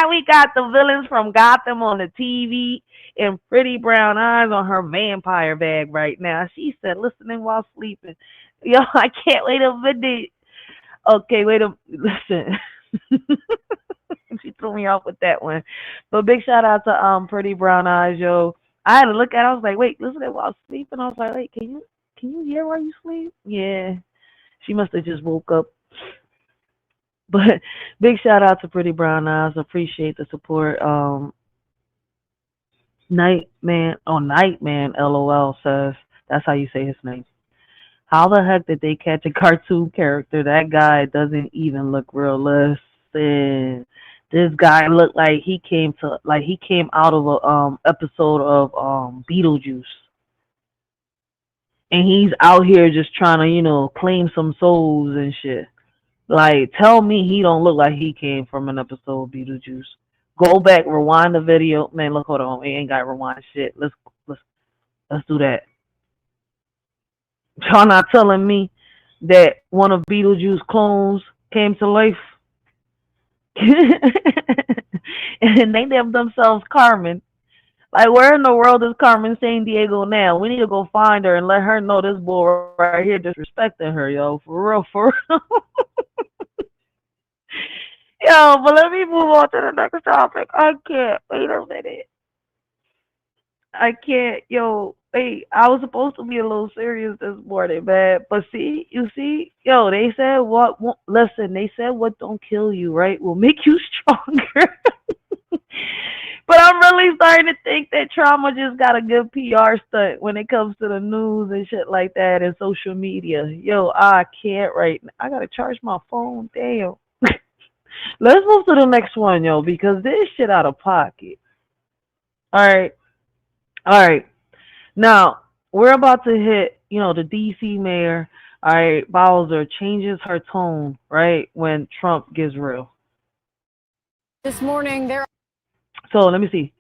We got the villains from Gotham on the TV and Pretty Brown Eyes on her vampire bag right now. She said, listening while sleeping. Yo, I can't wait a minute. Okay, listen. She threw me off with that one. But big shout out to Pretty Brown Eyes, yo. I had to look at it. I was like, wait, listening while sleeping. I was like, wait, can you hear while you sleep? Yeah. She must have just woke up. But big shout out to Pretty Brown Eyes. Appreciate the support. Nightman, LOL says, that's how you say his name. How the heck did they catch a cartoon character? That guy doesn't even look real. Listen, This guy looked like he came out of a episode of Beetlejuice. And he's out here just trying to, claim some souls and shit. Like, tell me he don't look like he came from an episode of Beetlejuice. Go back, rewind the video. Man, look, hold on. We ain't got to rewind shit. Let's do that. Y'all not telling me that one of Beetlejuice clones came to life? And they named themselves Carmen. Like, where in the world is Carmen San Diego now? We need to go find her and let her know this boy right here disrespecting her, yo. For real, for real. Yo, but let me move on to the next topic. I can't. Wait a minute. I can't. Yo, wait. I was supposed to be a little serious this morning, man. But see, yo, they said listen, they said what don't kill you, right, will make you stronger. But I'm really starting to think that trauma just got a good PR stunt when it comes to the news and shit like that and social media. Yo, I can't right now. I gotta charge my phone. Damn. Let's move to the next one, yo, because this shit out of pocket. All right. Now, we're about to hit, the DC mayor, all right, Bowser changes her tone, right, when Trump gets real. This morning, So let me see.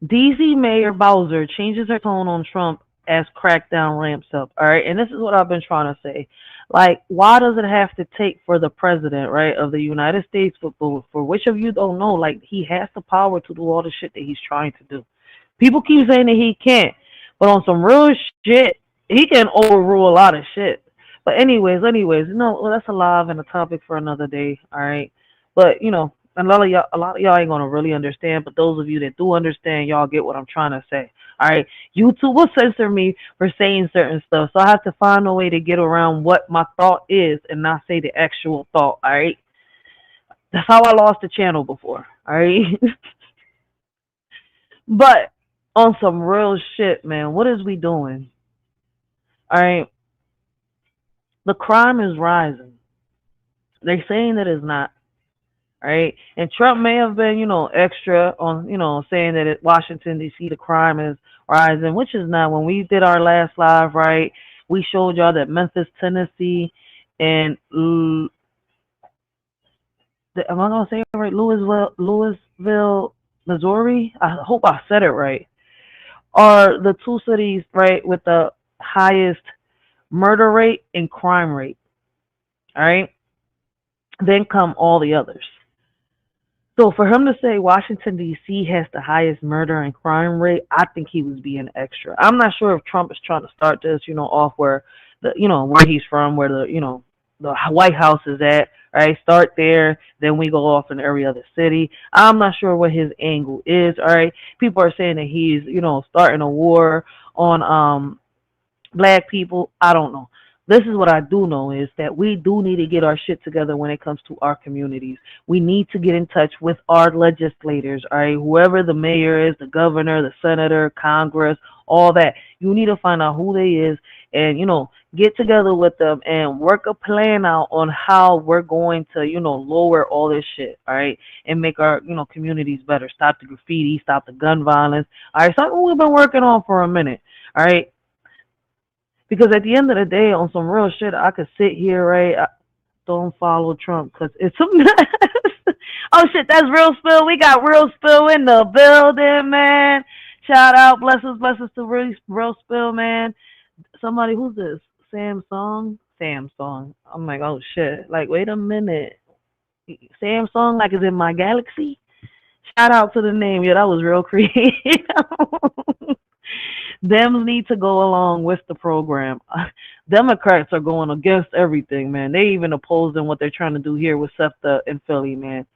DC Mayor Bowser changes her tone on Trump as crackdown ramps up. All right. And this is what I've been trying to say. Like, why does it have to take for the president, right, of the United States, for which of you don't know, like, he has the power to do all the shit that he's trying to do. People keep saying that he can't. But on some real shit, he can overrule a lot of shit. But anyways, that's a live and a topic for another day. All right. But, a lot of y'all ain't gonna really understand, but those of you that do understand, y'all get what I'm trying to say. All right, YouTube will censor me for saying certain stuff, so I have to find a way to get around what my thought is and not say the actual thought. All right, that's how I lost the channel before. All right, but on some real shit, man, what is we doing? All right, the crime is rising. They're saying that it's not. Right, and Trump may have been, extra on, saying that at Washington D.C. the crime is rising, which is not. When we did our last live, right, we showed y'all that Memphis, Tennessee, and am I gonna say it right? Louisville, Missouri. I hope I said it right. Are the two cities, right, with the highest murder rate and crime rate. All right, then come all the others. So for him to say Washington, D.C. has the highest murder and crime rate, I think he was being extra. I'm not sure if Trump is trying to start this, off where where he's from, where the White House is at, right? Start there, then we go off in every other city. I'm not sure what his angle is, all right? People are saying that he's, starting a war on black people. I don't know. This is what I do know is that we do need to get our shit together when it comes to our communities. We need to get in touch with our legislators, all right? Whoever the mayor is, the governor, the senator, Congress, all that. You need to find out who they is and, get together with them and work a plan out on how we're going to, lower all this shit, all right? And make our, communities better. Stop the graffiti, stop the gun violence. All right, something we've been working on for a minute, all right? Because at the end of the day, on some real shit, I could sit here, right? Don't follow Trump because it's a mess. Oh, shit, that's Real Spill. We got Real Spill in the building, man. Shout out, blessings to Real Spill, man. Somebody, who's this? Samsung? I'm like, oh, shit. Like, wait a minute. Samsung, like, is in my galaxy? Shout out to the name. Yeah, that was real creative. Them need to go along with the program. Democrats are going against everything, man. They even opposing what they're trying to do here with SEPTA in Philly, man.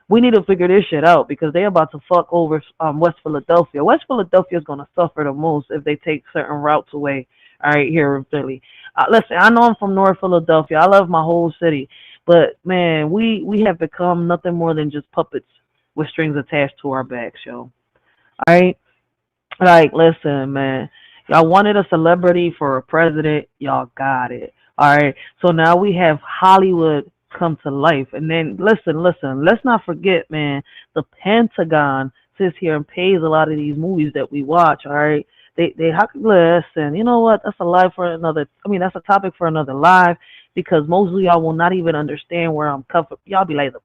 We need to figure this shit out because they're about to fuck over West Philadelphia. West Philadelphia is going to suffer the most if they take certain routes away, all right, here in Philly. Listen, I know I'm from North Philadelphia. I love my whole city. But, man, we have become nothing more than just puppets with strings attached to our backs, yo. All right? Like, listen, man, y'all wanted a celebrity for a president. Y'all got it. All right. So now we have Hollywood come to life. And then listen, let's not forget, man, the Pentagon sits here and pays a lot of these movies that we watch, all right? They listen, you know what? That's a topic for another live, because most of y'all will not even understand where I'm coming from. Y'all be like, the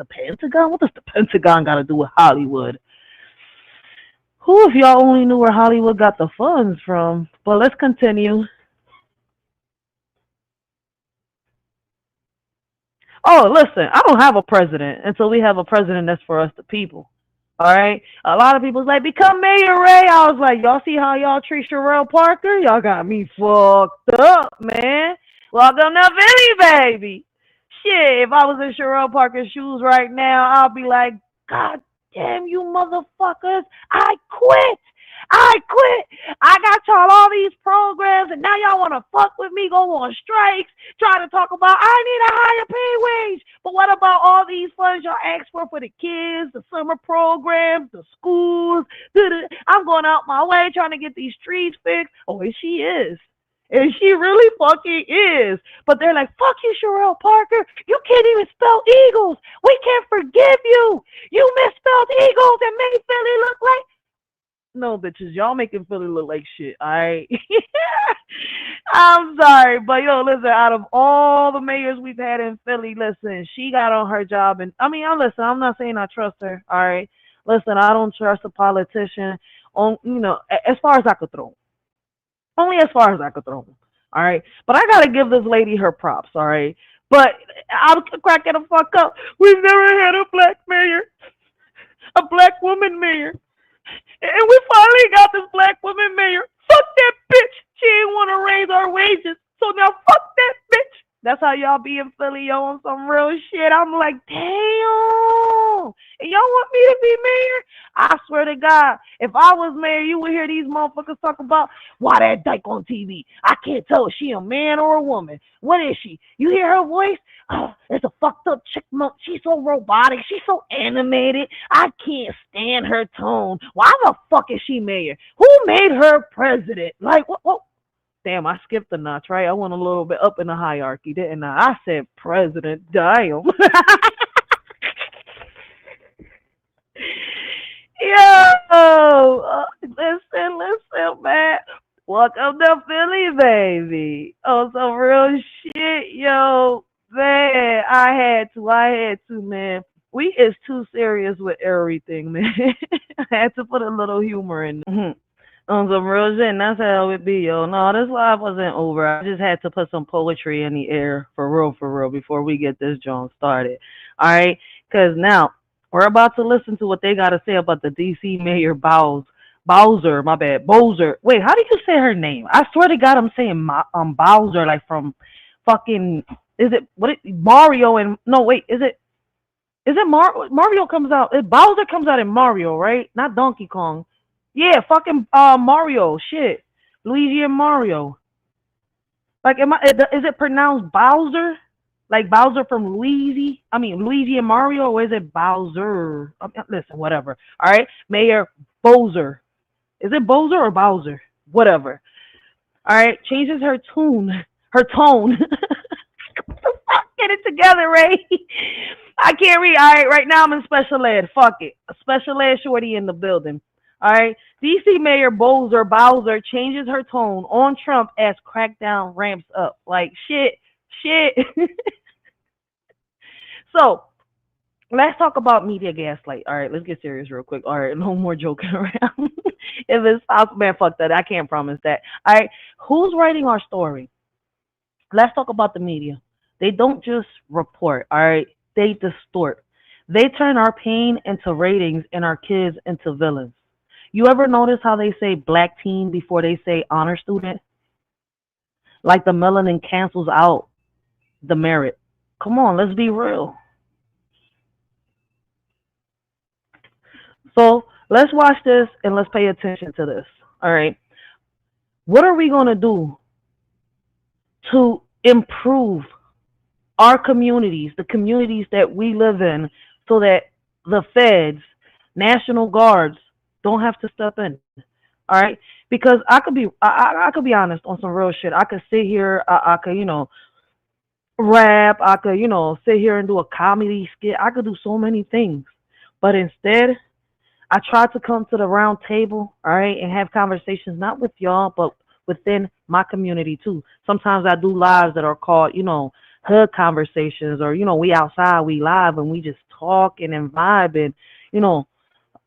Pentagon? What does the Pentagon got to do with Hollywood? Who, if y'all only knew where Hollywood got the funds from. But let's continue. Oh, listen, I don't have a president until we have a president that's for us, the people. All right? A lot of people's like, become Mayor Ray. I was like, y'all see how y'all treat Sherelle Parker? Y'all got me fucked up, man. Welcome to Philly, baby. Shit, if I was in Sherelle Parker's shoes right now, I'll be like, God damn you motherfuckers, I quit. I got y'all all these programs, and now y'all want to fuck with me, go on strikes, try to talk about I need a higher pay wage. But what about all these funds y'all ask for the kids, the summer programs, the schools? I'm going out my way trying to get these streets fixed. Oh, and she is. And she really fucking is. But they're like, fuck you, Sherelle Parker. You can't even spell Eagles. We can't forgive you. You misspelled Eagles and made Philly look like... No, bitches, y'all making Philly look like shit, all right? I'm sorry, but listen, out of all the mayors we've had in Philly, listen, she got on her job. And I'm not saying I trust her, all right? Listen, I don't trust a politician on, as far as I could throw. Only as far as I could throw them. All right. But I gotta give this lady her props, all right. But I'm cracking the fuck up. We've never had a black mayor, a black woman mayor. And we finally got this black woman mayor. Fuck that bitch. She ain't wanna raise our wages. So now fuck that bitch. That's how y'all be in Philly, yo, on some real shit. I'm like, damn. And y'all want me to be mayor? I swear to God, if I was mayor, you would hear these motherfuckers talk about, why that dyke on TV? I can't tell if she a man or a woman. What is she? You hear her voice? Oh, it's a fucked up chick. She's so robotic. She's so animated. I can't stand her tone. Why the fuck is she mayor? Who made her president? Like, what? Damn, I skipped a notch, right? I went a little bit up in the hierarchy, didn't I? I said president. Damn. Yo, listen, man. Welcome to Philly, baby. Oh, some real shit, yo. Man, I had to, man. We is too serious with everything, man. I had to put a little humor in. On some real shit, and that's how it be, yo. No, this live wasn't over. I just had to put some poetry in the air, for real, before we get this joint started. All right? Because now, we're about to listen to what they got to say about the D.C. Mayor Bowser, my bad, Bowser. Wait, how do you say her name? I swear to God, I'm saying Bowser, like from fucking, Mario and, no, wait, is it Mario comes out, Bowser comes out in Mario, right? Not Donkey Kong. Yeah, fucking Mario, shit. Luigi and Mario. Like, is it pronounced Bowser? Like Bowser from Luigi and Mario, or is it Bowser? Listen, whatever. All right, Mayor Bowser. Is it Bowser or Bowser? Whatever. All right, changes her tone. Get it together, Ray. I can't read. All right, right now I'm in special ed. Fuck it. A special ed shorty in the building. All right, D.C. Mayor Bowser changes her tone on Trump as crackdown ramps up. Like, shit. So, let's talk about media gaslight. All right, let's get serious real quick. All right, no more joking around. If it's possible, man, fuck that. I can't promise that. All right, who's writing our story? Let's talk about the media. They don't just report, all right? They distort. They turn our pain into ratings and our kids into villains. You ever notice how they say black teen before they say honor student? Like the melanin cancels out the merit. Come on, let's be real. So let's watch this and let's pay attention to this. All right. What are we going to do to improve our communities, the communities that we live in, so that the feds, National Guards, don't have to step in? All right, because I could be honest on some real shit. I could sit here, I could rap. I could, sit here and do a comedy skit. I could do so many things. But instead, I try to come to the round table, all right, and have conversations, not with y'all, but within my community too. Sometimes I do lives that are called, hood conversations, or, we outside, we live, and we just talk and vibe and,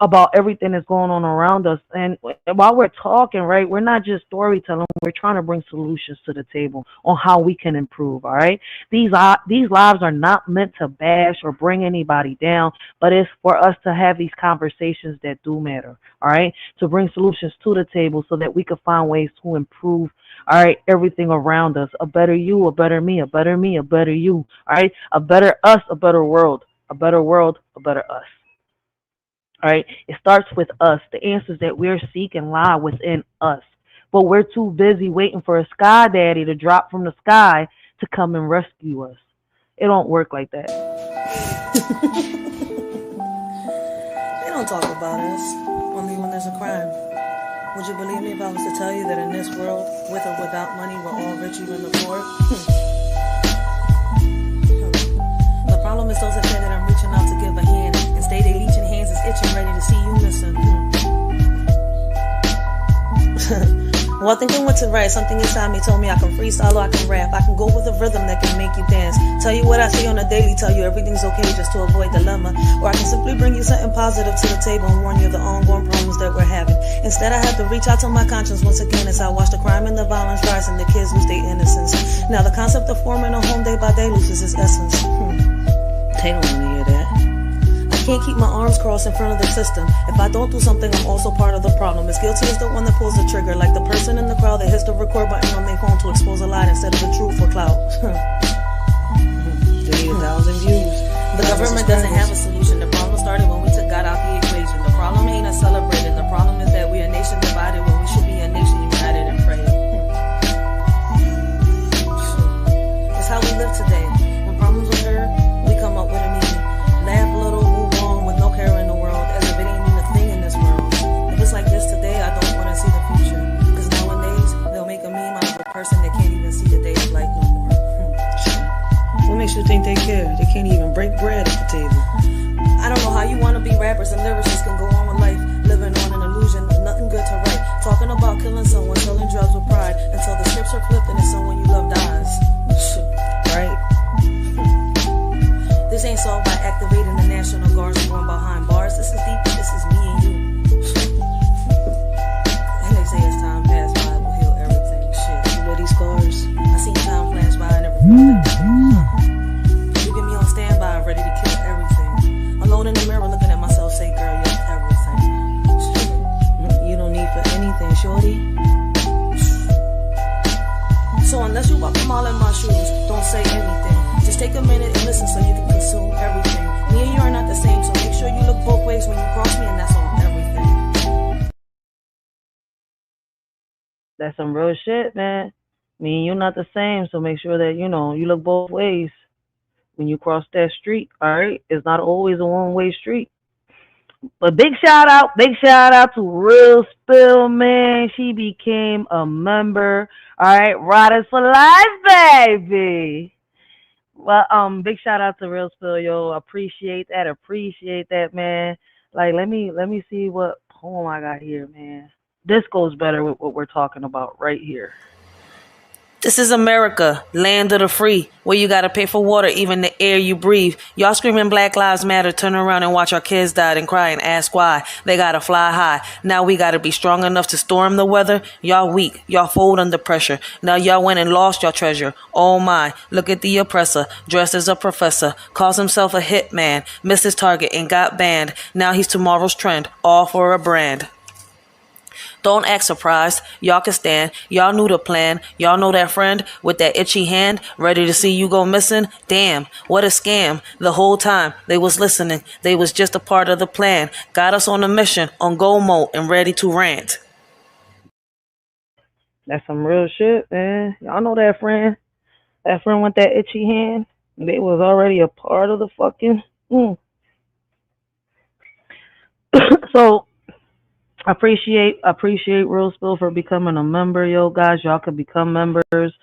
about everything that's going on around us. And while we're talking, right, we're not just storytelling. We're trying to bring solutions to the table on how we can improve. All right. These lives are not meant to bash or bring anybody down, but it's for us to have these conversations that do matter. All right. To bring solutions to the table so that we can find ways to improve. All right. Everything around us. A better you, a better me, a better me, a better you. All right. A better us, a better world, a better world, a better us. All right, it starts with us. The answers that we're seeking lie within us. But we're too busy waiting for a sky daddy to drop from the sky to come and rescue us. It don't work like that. They don't talk about us, only when there's a crime. Would you believe me if I was to tell you that in this world, with or without money, we're all rich, even the poor? The problem is those that say that I'm reaching out to give a hand and stay they leeching hands is itching, ready to see you missing. Well, I think I went to write. Something inside me told me I can freestyle or I can rap. I can go with a rhythm that can make you dance. Tell you what I see on a daily, tell you everything's okay just to avoid dilemma. Or I can simply bring you something positive to the table and warn you of the ongoing problems that we're having. Instead, I have to reach out to my conscience once again as I watch the crime and the violence rise and the kids lose their innocence. Now the concept of forming a home day by day loses its essence. They don't want to hear that. I can't keep my arms crossed in front of the system. If I don't do something, I'm also part of the problem. As guilty as the one that pulls the trigger, like the person in the crowd that hits the record button on their phone to expose a lie instead of the truth for clout. They need 1,000 views. The government doesn't have a solution. The problem started when we took God out the equation. The problem ain't us celebrating. The problem is that we're a nation divided when we should be a nation united and praying. It's how we live today. When problems occur, we come up with a meaning. Laugh a little, move on with no care in the world, as if it ain't even a thing in this world. If it's like this today, I don't want to see the future. Because nowadays, they'll make a meme out of a person that can't even see the day of light no more. What makes you think they care? They can't even break bread at the table. I don't know how you want to be rappers and lyricists can go on with life, living on an illusion of nothing good to write. Talking about killing someone, selling drugs with pride, until the scripts are flipped and it's someone you love dies. Right? This ain't solved by activating the National Guards and going behind bars. This is deep. This is me and you. And they say as time pass by, we'll heal everything. Shit, you wear these scars. I seen time flash by and never felt everything. You get me on standby, ready to kill everything. Alone in the mirror, looking at myself, say, girl, you're everything. You don't need for anything, shorty. So unless you walk a mile in my shoes, don't say anything. Just take a minute and listen so you can consume everything. Me and you are not the same, so make sure you look both ways when you cross me, and that's on everything. That's some real shit, man. Me and you not the same, so make sure that, you look both ways when you cross that street, all right? It's not always a one-way street. But big shout out to Real Spill, man. She became a member. All right, Riders for Life, baby. Well, big shout out to Real Spill, yo. Appreciate that, man. Like, let me see what poem I got here, man. This goes better with what we're talking about right here. This is America, land of the free, where you gotta pay for water, even the air you breathe. Y'all screaming Black Lives Matter, turn around and watch our kids die and cry and ask why. They gotta fly high. Now we gotta be strong enough to storm the weather. Y'all weak, y'all fold under pressure. Now y'all went and lost your treasure. Oh my, look at the oppressor, dressed as a professor, calls himself a hitman, missed his target and got banned. Now he's tomorrow's trend, all for a brand. Don't act surprised. Y'all can stand. Y'all knew the plan. Y'all know that friend with that itchy hand, ready to see you go missing? Damn, what a scam. The whole time they was listening. They was just a part of the plan. Got us on a mission, on go mode, and ready to rant. That's some real shit, man. Y'all know that friend. That friend with that itchy hand. They was already a part of the fucking... So... Appreciate Real Spill for becoming a member, yo, guys. Y'all could become members.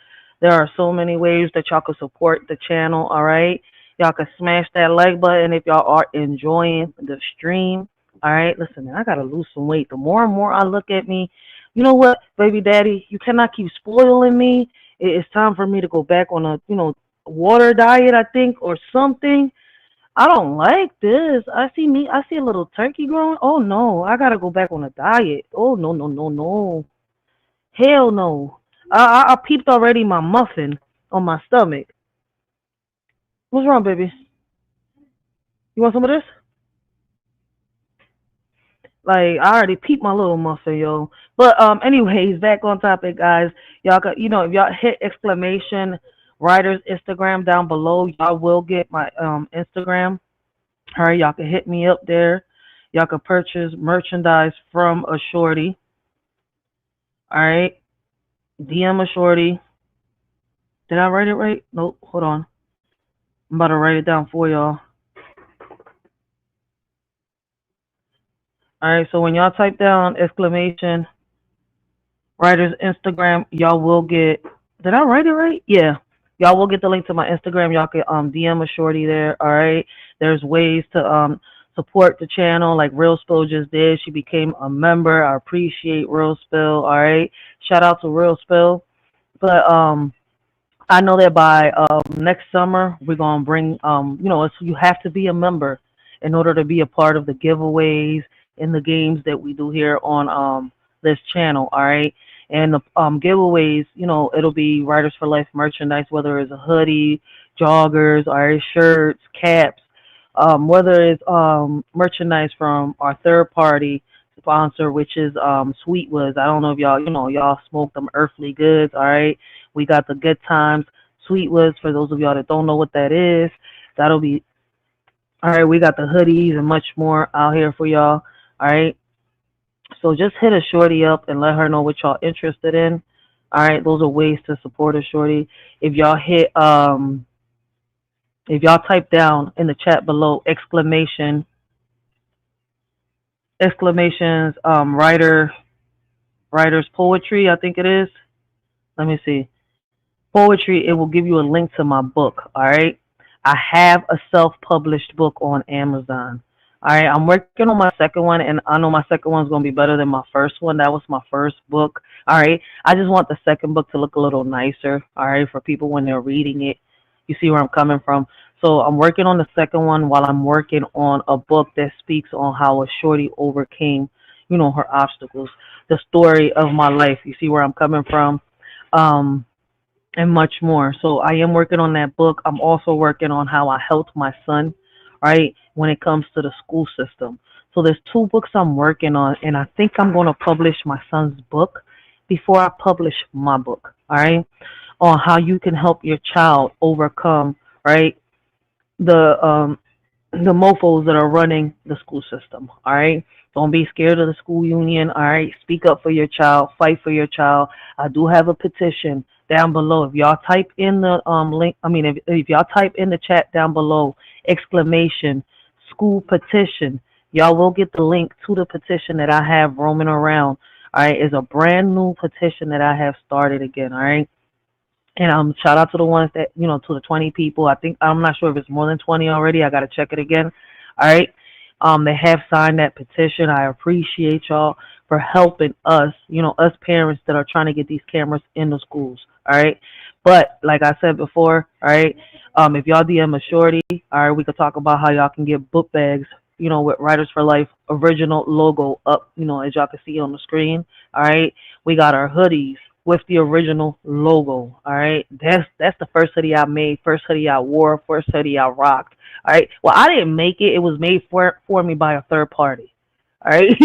There are so many ways that y'all can support the channel, all right? Y'all can smash that like button if y'all are enjoying the stream, all right? Listen, man, I got to lose some weight. The more and more I look at me, you know what, baby daddy, you cannot keep spoiling me. It's time for me to go back on a, water diet, I think, or something. I don't like this. I see a little turkey growing. Oh, no, I got to go back on a diet. Oh, no, no, no, no. Hell no. I peeped already my muffin on my stomach. What's wrong, baby? You want some of this? Like, I already peeped my little muffin, yo. But anyways, back on topic, guys. Y'all got, if y'all hit exclamation writer's Instagram down below, y'all will get my Instagram. All right, y'all can hit me up there. Y'all can purchase merchandise from a shorty. All right. DM a shorty. Did I write it right? Nope. Hold on. I'm about to write it down for y'all. All right. So when y'all type down exclamation writer's Instagram, y'all will get. Did I write it right? Yeah. Y'all will get the link to my Instagram. Y'all can DM a shorty there. All right. There's ways to support the channel like Real Spill just did. She became a member. I appreciate Real Spill. All right. Shout out to Real Spill. But I know that by next summer we're gonna bring you have to be a member in order to be a part of the giveaways and the games that we do here on this channel. All right. And the giveaways, it'll be Writers for Life merchandise, whether it's a hoodie, joggers, all right, shirts, caps, whether it's merchandise from our third party sponsor, which is Sweetwoods. I don't know if y'all smoke them earthly goods, all right? We got the Good Times Sweetwoods. For those of y'all that don't know what that is, that'll be, all right, we got the hoodies and much more out here for y'all, all right? So just hit a shorty up and let her know what y'all interested in. All right, those are ways to support a shorty. If y'all hit if y'all type down in the chat below exclamations writer's poetry, I think it is. Let me see. Poetry, it will give you a link to my book. All right. I have a self-published book on Amazon. All right, I'm working on my second one, and I know my second one's going to be better than my first one. That was my first book. All right, I just want the second book to look a little nicer, all right, for people when they're reading it. You see where I'm coming from? So I'm working on the second one while I'm working on a book that speaks on how a shorty overcame, her obstacles, the story of my life. You see where I'm coming from? And much more. So I am working on that book. I'm also working on how I helped my son, right, when it comes to the school system. So there's 2 books I'm working on, and I think I'm going to publish my son's book before I publish my book, all right, on how you can help your child overcome, right, the mofos that are running the school system, all right? Don't be scared of the school union, all right? Speak up for your child. Fight for your child. I do have a petition down below. If y'all type in the link, if y'all type in the chat down below, exclamation, school petition, y'all will get the link to the petition that I have roaming around, all right? It's a brand new petition that I have started again, all right? And shout out to the ones that, to the 20 people. I think, I'm not sure if it's more than 20 already. I got to check it again. All right. They have signed that petition. I appreciate y'all for helping us, us parents that are trying to get these cameras in the schools. All right. But like I said before, all right, if y'all DM a shorty, all right, we could talk about how y'all can get book bags, with Writers for Life original logo up, as y'all can see on the screen. All right. We got our hoodies with the original logo. All right. That's the first hoodie I made, first hoodie I wore, first hoodie I rocked. All right. Well, I didn't make it. It was made for me by a third party. All right.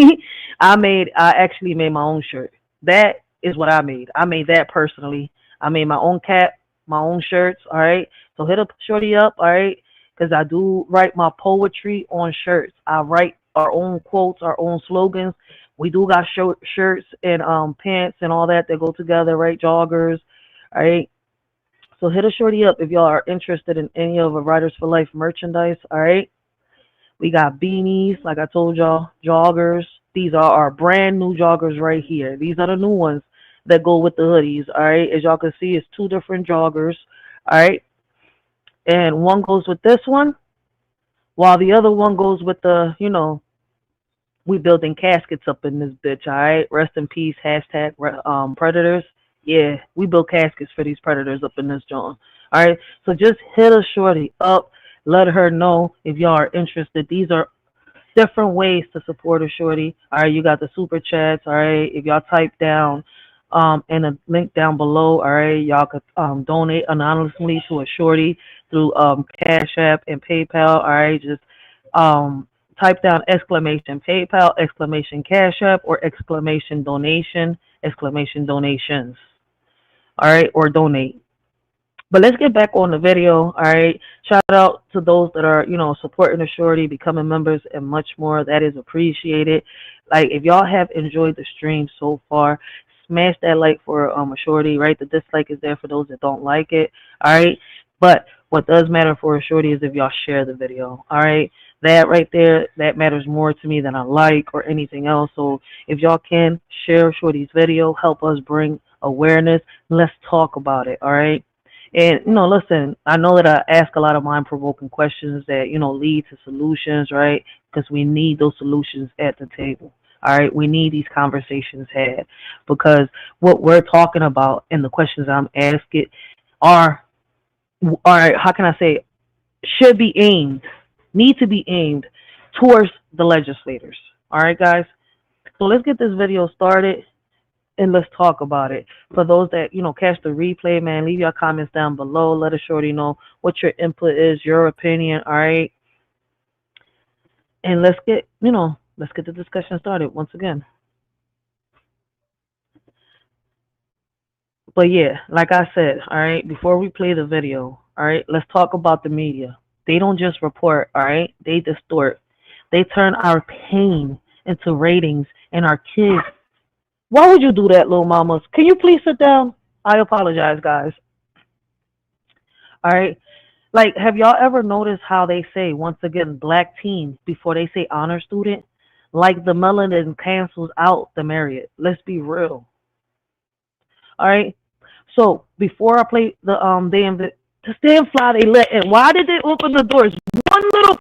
I actually made my own shirt. That is what I made. I made that personally. I made my own cap, my own shirts. All right. So hit a shorty up. All right. Because I do write my poetry on shirts. I write our own quotes, our own slogans. We do got shirts and pants and all that go together, right? Joggers, all right? So hit a shorty up if y'all are interested in any of the Writers for Life merchandise, all right? We got beanies, like I told y'all, joggers. These are our brand new joggers right here. These are the new ones that go with the hoodies. All right, as y'all can see, it's 2 different joggers. All right, and one goes with this one, while the other one goes with the, you know, we building caskets up in this bitch. All right, rest in peace. Hashtag predators. Yeah, we build caskets for these predators up in this joint. All right, so just hit a shorty up. Let her know if y'all are interested. These are different ways to support a shorty. All right, you got the super chats. All right, if y'all type down and a link down below, all right, y'all could donate anonymously to a shorty through Cash App and PayPal. All right, just type down exclamation PayPal, exclamation Cash App, or exclamation donation, exclamation donations. All right, or donate. But let's get back on the video. All right, shout out to those that are, you know, supporting the shorty, becoming members, and much more. That is appreciated. Like, if y'all have enjoyed the stream so far, smash that like for a shorty. Right, the dislike is there for those that don't like it. All right, but what does matter for a shorty is if y'all share the video. All right, that right there, that matters more to me than a like or anything else. So if y'all can share shorty's video, help us bring awareness. Let's talk about it. All right. And, you know, listen, I know that I ask a lot of mind-provoking questions that, you know, lead to solutions, right? Because we need those solutions at the table, all right? We need these conversations had, because what we're talking about and the questions I'm asking are, all right, how can I say, should be aimed, need to be aimed towards the legislators, all right, guys? So let's get this video started. And let's talk about it. For those that, you know, catch the replay, man, leave your comments down below. Let a shorty know what your input is, your opinion, all right? And let's get, you know, let's get the discussion started once again. But yeah, like I said, all right, before we play the video, all right, let's talk about the media. They don't just report, all right? They distort. They turn our pain into ratings, and our kids. Why would you do that, little mamas? Can you please sit down? I apologize, guys. All right. Like, have y'all ever noticed how they say, once again, black teen before they say honor student? Like, the melanin cancels out the merit. Let's be real. All right. So before I play the damn fly they let in. Why did they open the doors? One little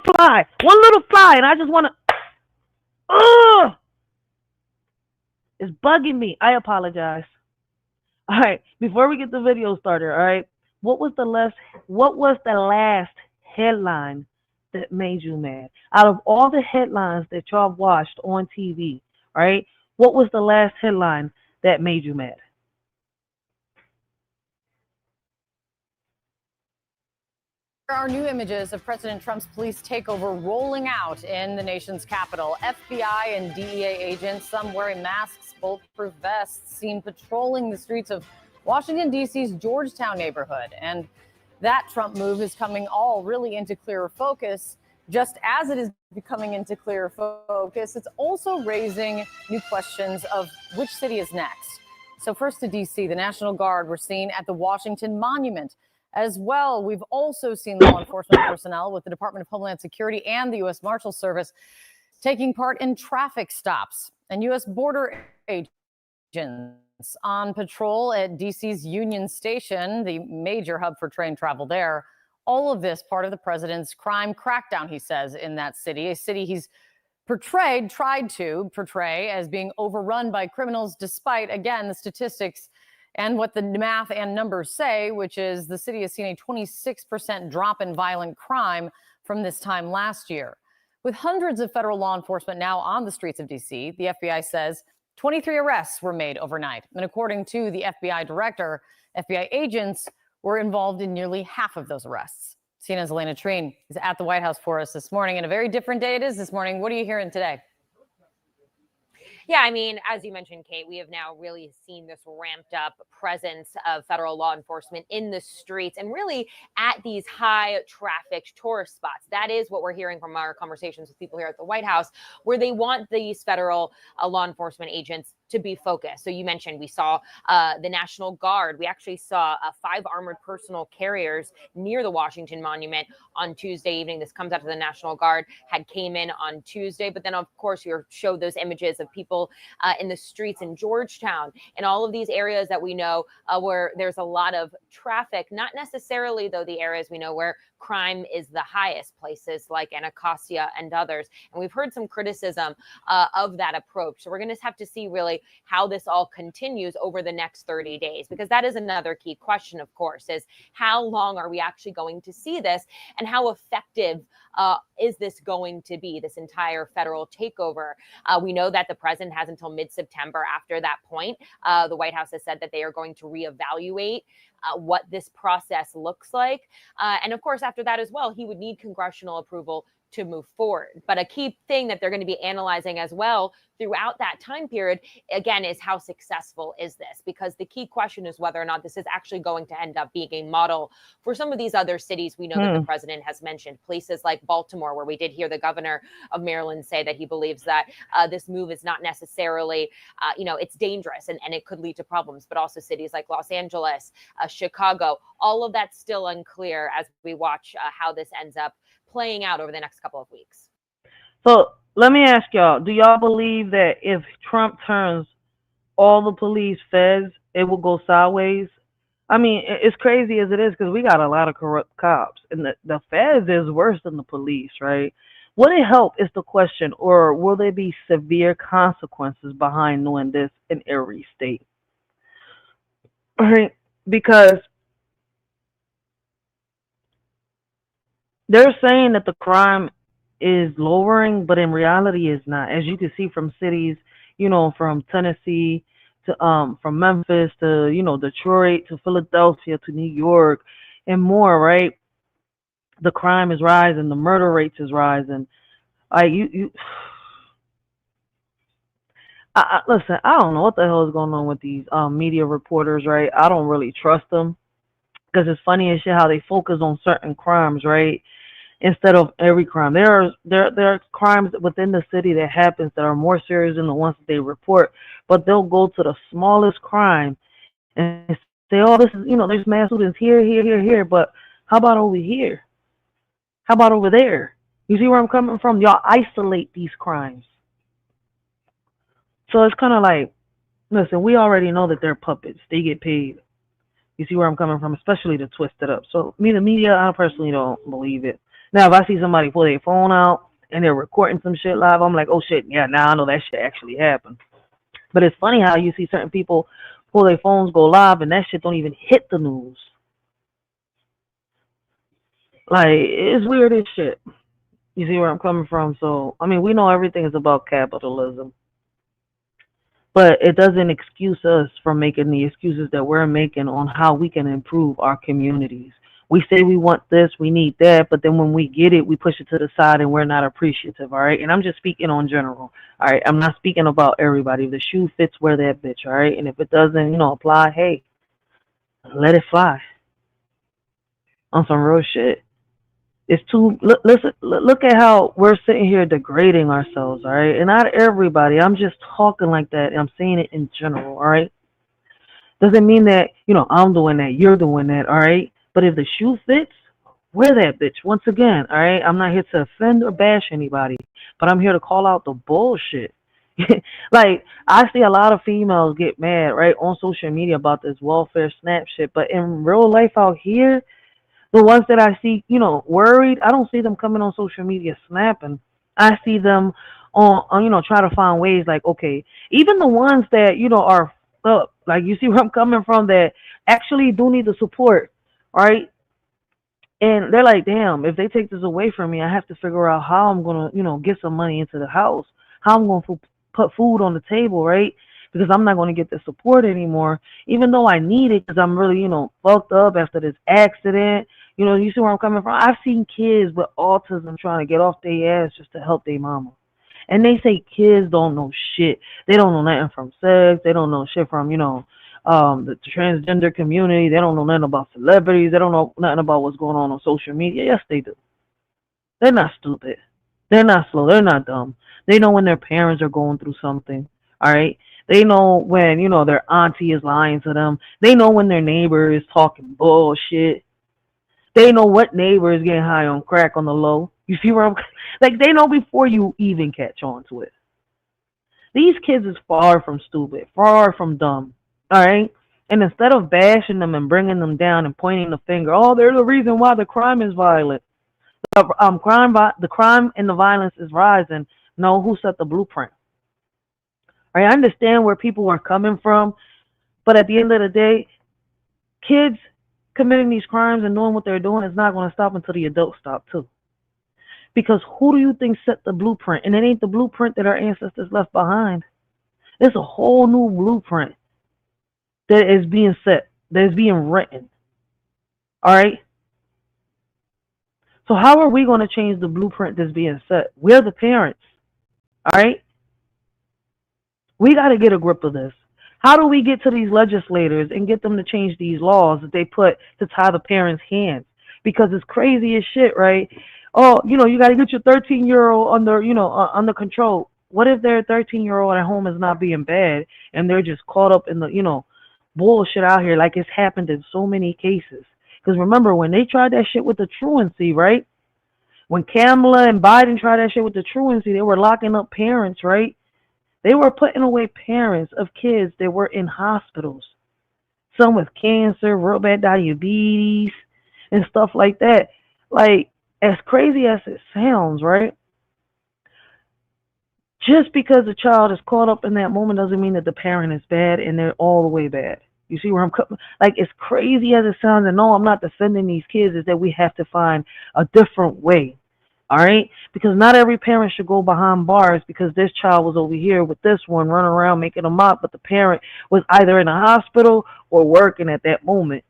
fly, and I just want to. Ugh. It's bugging me. I apologize. All right, before we get the video started, all right, what was the last headline that made you mad? Out of all the headlines that y'all watched on TV, all right, what was the last headline that made you mad? There are new images of President Trump's police takeover rolling out in the nation's capital. FBI and DEA agents, some wearing masks, bulletproof vests, seen patrolling the streets of Washington, D.C.'s Georgetown neighborhood. And that Trump move is coming all really into clearer focus. Just as it is becoming into clearer focus, it's also raising new questions of which city is next. So first to D.C., the National Guard were seen at the Washington Monument. As well, we've also seen law enforcement personnel with the Department of Homeland Security and the U.S. Marshal Service taking part in traffic stops, and U.S. border agents on patrol at D.C.'s Union Station, the major hub for train travel there. All of this part of the president's crime crackdown, he says, in that city, a city he's tried to portray as being overrun by criminals, despite, again, the statistics and what the math and numbers say, which is the city has seen a 26% drop in violent crime from this time last year. With hundreds of federal law enforcement now on the streets of D.C., the FBI says 23 arrests were made overnight. And according to the FBI director, FBI agents were involved in nearly half of those arrests. CNN's Elena Treen is at the White House for us this morning, and a very different day it is this morning. What are you hearing today? Yeah, I mean, as you mentioned, Kate, we have now really seen this ramped up presence of federal law enforcement in the streets and really at these high trafficked tourist spots. That is what we're hearing from our conversations with people here at the White House, where they want these federal law enforcement agents to be focused. So you mentioned we saw the National Guard. We actually saw 5 armored personal carriers near the Washington Monument on Tuesday evening. This comes after the National Guard had came in on Tuesday. But then, of course, you showed those images of people in the streets in Georgetown and all of these areas that we know where there's a lot of traffic, not necessarily, though, the areas we know where crime is the highest, places like Anacostia and others. And we've heard some criticism of that approach. So we're going to have to see really how this all continues over the next 30 days, because that is another key question, of course, is how long are we actually going to see this, and how effective is this going to be, this entire federal takeover? We know that the president has until mid-September after that point. The White House has said that they are going to reevaluate what this process looks like. And of course, after that as well, he would need congressional approval to move forward. But a key thing that they're going to be analyzing as well throughout that time period, again, is how successful is this? Because the key question is whether or not this is actually going to end up being a model for some of these other cities we know that the president has mentioned, places like Baltimore, where we did hear the governor of Maryland say that he believes that this move is not necessarily, it's dangerous and it could lead to problems, but also cities like Los Angeles, Chicago, all of that's still unclear as we watch how this ends up playing out over the next couple of weeks. So let me ask y'all, do y'all believe that if Trump turns all the police feds, it will go sideways? I mean, it's crazy as it is, because we got a lot of corrupt cops, and the feds is worse than the police, right? Would it help is the question, or will there be severe consequences behind doing this in every state? All right, because they're saying that the crime is lowering, but in reality is not. As you can see from cities, from Tennessee to from Memphis to Detroit to Philadelphia to New York and more, right? The crime is rising, the murder rates is rising. Listen, I don't know what the hell is going on with these media reporters, right? I don't really trust them, because it's funny as shit how they focus on certain crimes, right, instead of every crime. There are crimes within the city that happens that are more serious than the ones that they report, but they'll go to the smallest crime and say, oh, this is, there's mass shootings here, but how about over here? How about over there? You see where I'm coming from? Y'all isolate these crimes. So it's kind of like, listen, we already know that they're puppets. They get paid. You see where I'm coming from, especially to twist it up. So the media, I personally don't believe it. Now, if I see somebody pull their phone out and they're recording some shit live, I'm like, oh shit, yeah, now I know that shit actually happened. But it's funny how you see certain people pull their phones, go live, and that shit don't even hit the news. Like, it's weird as shit. You see where I'm coming from? So, I mean, we know everything is about capitalism. But it doesn't excuse us from making the excuses that we're making on how we can improve our communities. We say we want this, we need that, but then when we get it, we push it to the side and we're not appreciative, all right? And I'm just speaking on general, all right? I'm not speaking about everybody. If the shoe fits, wear that bitch, all right? And if it doesn't, apply, hey, let it fly. On some real shit. It's too, look at how we're sitting here degrading ourselves, all right? And not everybody, I'm just talking like that, and I'm saying it in general, all right? Doesn't mean that, I'm doing that, you're doing that, all right? But if the shoe fits, wear that bitch. Once again, all right? I'm not here to offend or bash anybody, but I'm here to call out the bullshit. Like, I see a lot of females get mad, right, on social media about this welfare snap shit, but in real life out here, the ones that I see, worried, I don't see them coming on social media snapping. I see them on try to find ways like, okay, even the ones that, are up, like, you see where I'm coming from, that actually do need the support, right? And they're like, damn, if they take this away from me, I have to figure out how I'm going to, get some money into the house, how I'm going to put food on the table, right? Because I'm not going to get the support anymore, even though I need it, because I'm really, fucked up after this accident. You see where I'm coming from? I've seen kids with autism trying to get off their ass just to help their mama. And they say kids don't know shit. They don't know nothing from sex. They don't know shit from, the transgender community. They don't know nothing about celebrities. They don't know nothing about what's going on social media. Yes, they do. They're not stupid. They're not slow. They're not dumb. They know when their parents are going through something. All right. They know when, their auntie is lying to them. They know when their neighbor is talking bullshit. They know what neighbor is getting high on crack on the low. You see where I'm like, they know before you even catch on to it. These kids is far from stupid, far from dumb. All right? And instead of bashing them and bringing them down and pointing the finger, oh, they're the reason why the crime is violent. The crime and the violence is rising. No, who set the blueprint? All right, I understand where people are coming from, but at the end of the day, kids committing these crimes and knowing what they're doing is not going to stop until the adults stop too. Because who do you think set the blueprint? And it ain't the blueprint that our ancestors left behind. It's a whole new blueprint that is being set, that is being written. All right? So how are we going to change the blueprint that's being set? We're the parents. All right? We got to get a grip of this. How do we get to these legislators and get them to change these laws that they put to tie the parents' hands? Because it's crazy as shit, right? Oh, you got to get your 13-year-old under control. What if their 13-year-old at home is not being bad and they're just caught up in the, bullshit out here like it's happened in so many cases? Because remember, when they tried that shit with the truancy, right? When Kamala and Biden tried that shit with the truancy, they were locking up parents, right? They were putting away parents of kids that were in hospitals. Some with cancer, real bad diabetes, and stuff like that. Like, as crazy as it sounds, right? Just because a child is caught up in that moment doesn't mean that the parent is bad and they're all the way bad. You see where I'm coming? Like, as crazy as it sounds, and no, I'm not defending these kids, is that we have to find a different way. All right? Because not every parent should go behind bars because this child was over here with this one running around making them up, but the parent was either in a hospital or working at that moment.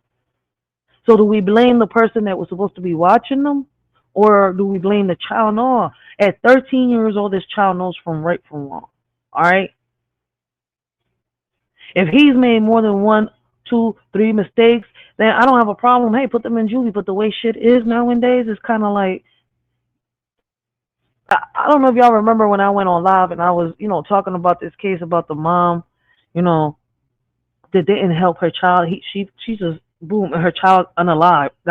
So do we blame the person that was supposed to be watching them? Or do we blame the child? No. At 13 years old, this child knows from right from wrong. All right? If he's made more than 1, 2, 3 mistakes, then I don't have a problem. Hey, put them in juvie. But the way shit is nowadays, it's kind of like, I don't know if y'all remember when I went on live and I was, talking about this case about the mom, that didn't help her child. She just, boom, her child got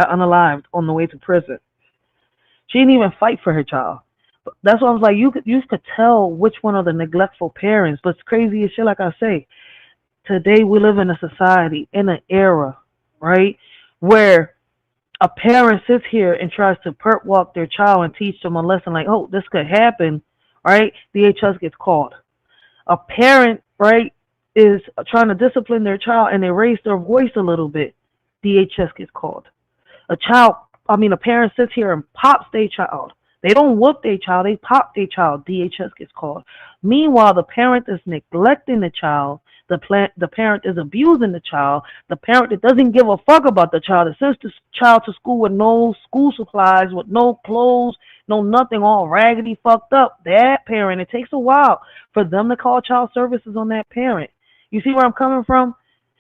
unalived on the way to prison. She didn't even fight for her child. But that's why I was like, you could tell which one are the neglectful parents. But it's crazy as shit, like I say. Today we live in a society, in an era, right, where a parent sits here and tries to perp walk their child and teach them a lesson like, oh, this could happen, right? DHS gets called. A parent, right, is trying to discipline their child and they raise their voice a little bit. DHS gets called. A parent sits here and pops their child. They don't whoop their child, they pop their child. DHS gets called. Meanwhile, the parent is neglecting the child. The parent is abusing the child. The parent that doesn't give a fuck about the child, that sends the child to school with no school supplies, with no clothes, no nothing, all raggedy, fucked up. That parent, it takes a while for them to call child services on that parent. You see where I'm coming from?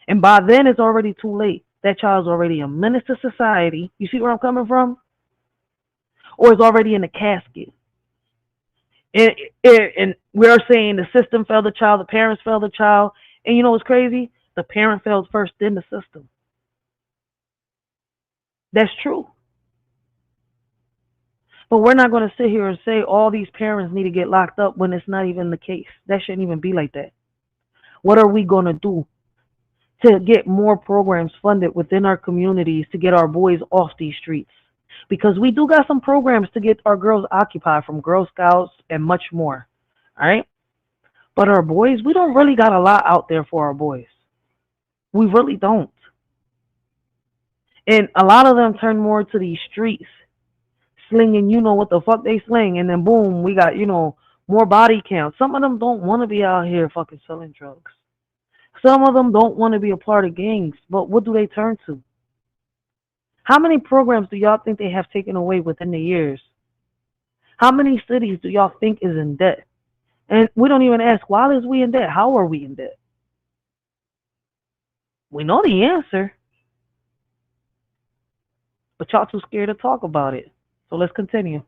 And by then, it's already too late. That child's already a menace to society. You see where I'm coming from? Or is already in the casket. And we're saying the system failed the child, the parents failed the child. And you know what's crazy? The parent fails first, then the system. That's true. But we're not going to sit here and say all these parents need to get locked up when it's not even the case. That shouldn't even be like that. What are we going to do to get more programs funded within our communities to get our boys off these streets? Because we do got some programs to get our girls occupied, from Girl Scouts and much more. All right? But our boys, we don't really got a lot out there for our boys. We really don't. And a lot of them turn more to these streets, slinging, what the fuck they sling. And then boom, we got, more body count. Some of them don't want to be out here fucking selling drugs. Some of them don't want to be a part of gangs. But what do they turn to? How many programs do y'all think they have taken away within the years? How many cities do y'all think is in debt? And we don't even ask, why is we in debt? How are we in debt? We know the answer. But y'all too scared to talk about it. So let's continue.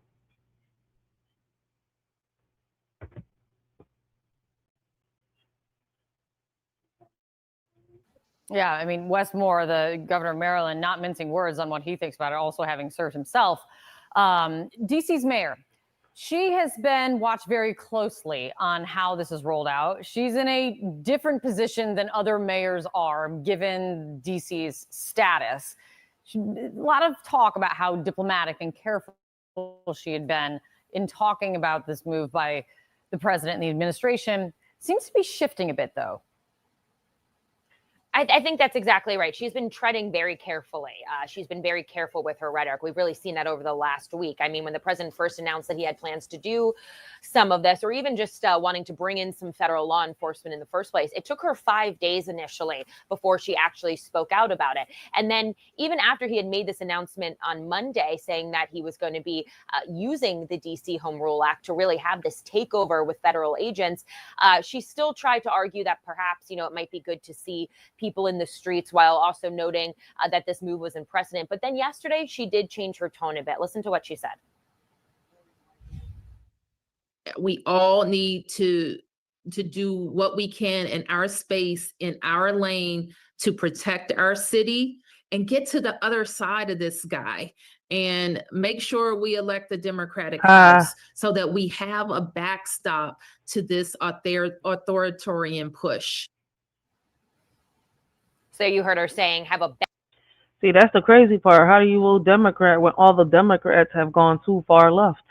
Yeah, I mean, Wes Moore, the governor of Maryland, not mincing words on what he thinks about it, also having served himself. DC's mayor, she has been watched very closely on how this is rolled out. She's in a different position than other mayors are, given DC's status. A lot of talk about how diplomatic and careful she had been in talking about this move by the president and the administration. Seems to be shifting a bit, though. I think that's exactly right. She's been treading very carefully. She's been very careful with her rhetoric. We've really seen that over the last week. I mean, when the president first announced that he had plans to do some of this, or even just wanting to bring in some federal law enforcement in the first place, it took her 5 days initially before she actually spoke out about it. And then even after he had made this announcement on Monday saying that he was going to be using the DC Home Rule Act to really have this takeover with federal agents, she still tried to argue that perhaps, it might be good to see people in the streets, while also noting that this move was unprecedented. But then yesterday, she did change her tone a bit. Listen to what she said. We all need to do what we can in our space, in our lane, to protect our city and get to the other side of this guy and make sure we elect the Democratic House so that we have a backstop to this authoritarian push. So you heard her saying, See, that's the crazy part. How do you vote Democrat when all the Democrats have gone too far left?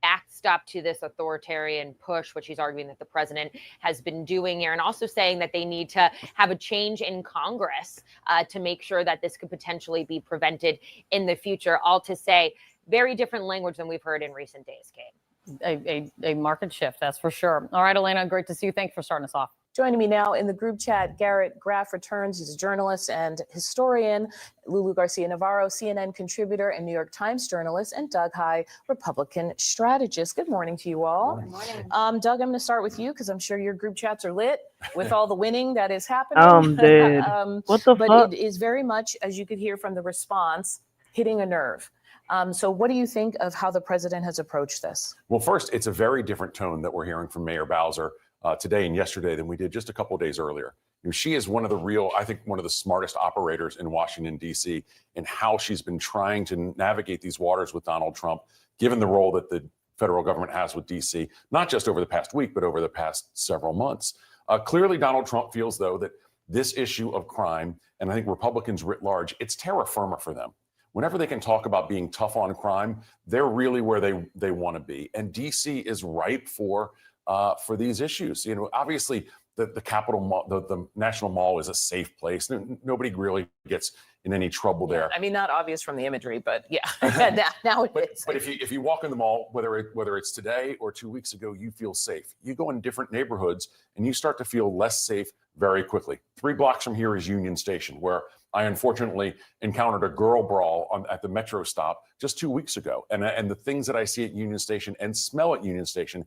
Backstop to this authoritarian push, which he's arguing that the president has been doing here, and also saying that they need to have a change in Congress to make sure that this could potentially be prevented in the future. All to say, very different language than we've heard in recent days, Kate. A market shift, that's for sure. All right, Elena, great to see you. Thanks for starting us off. Joining me now in the group chat, Garrett Graff returns. He's a journalist and historian. Lulu Garcia-Navarro, CNN contributor and New York Times journalist, and Doug High, Republican strategist. Good morning to you all. Good morning. Doug, I'm going to start with you because I'm sure your group chats are lit with all the winning that is happening. What the fuck? But it is very much, as you could hear from the response, hitting a nerve. So what do you think of how the president has approached this? Well, first, it's a very different tone that we're hearing from Mayor Bowser today and yesterday than we did just a couple of days earlier. She is one of the smartest operators in Washington, D.C., in how she's been trying to navigate these waters with Donald Trump, given the role that the federal government has with D.C., not just over the past week, but over the past several months. Clearly, Donald Trump feels, though, that this issue of crime, and I think Republicans writ large, it's terra firma for them. Whenever they can talk about being tough on crime, they're really where they want to be. And D.C. is ripe for these issues. Obviously, the Capitol Mall, the National Mall is a safe place. Nobody really gets in any trouble there. I mean, not obvious from the imagery, but yeah, now it is. But if you walk in the mall, whether it's today or 2 weeks ago, you feel safe. You go in different neighborhoods and you start to feel less safe very quickly. 3 blocks from here is Union Station, where I unfortunately encountered a girl brawl at the metro stop just 2 weeks ago. And the things that I see at Union Station and smell at Union Station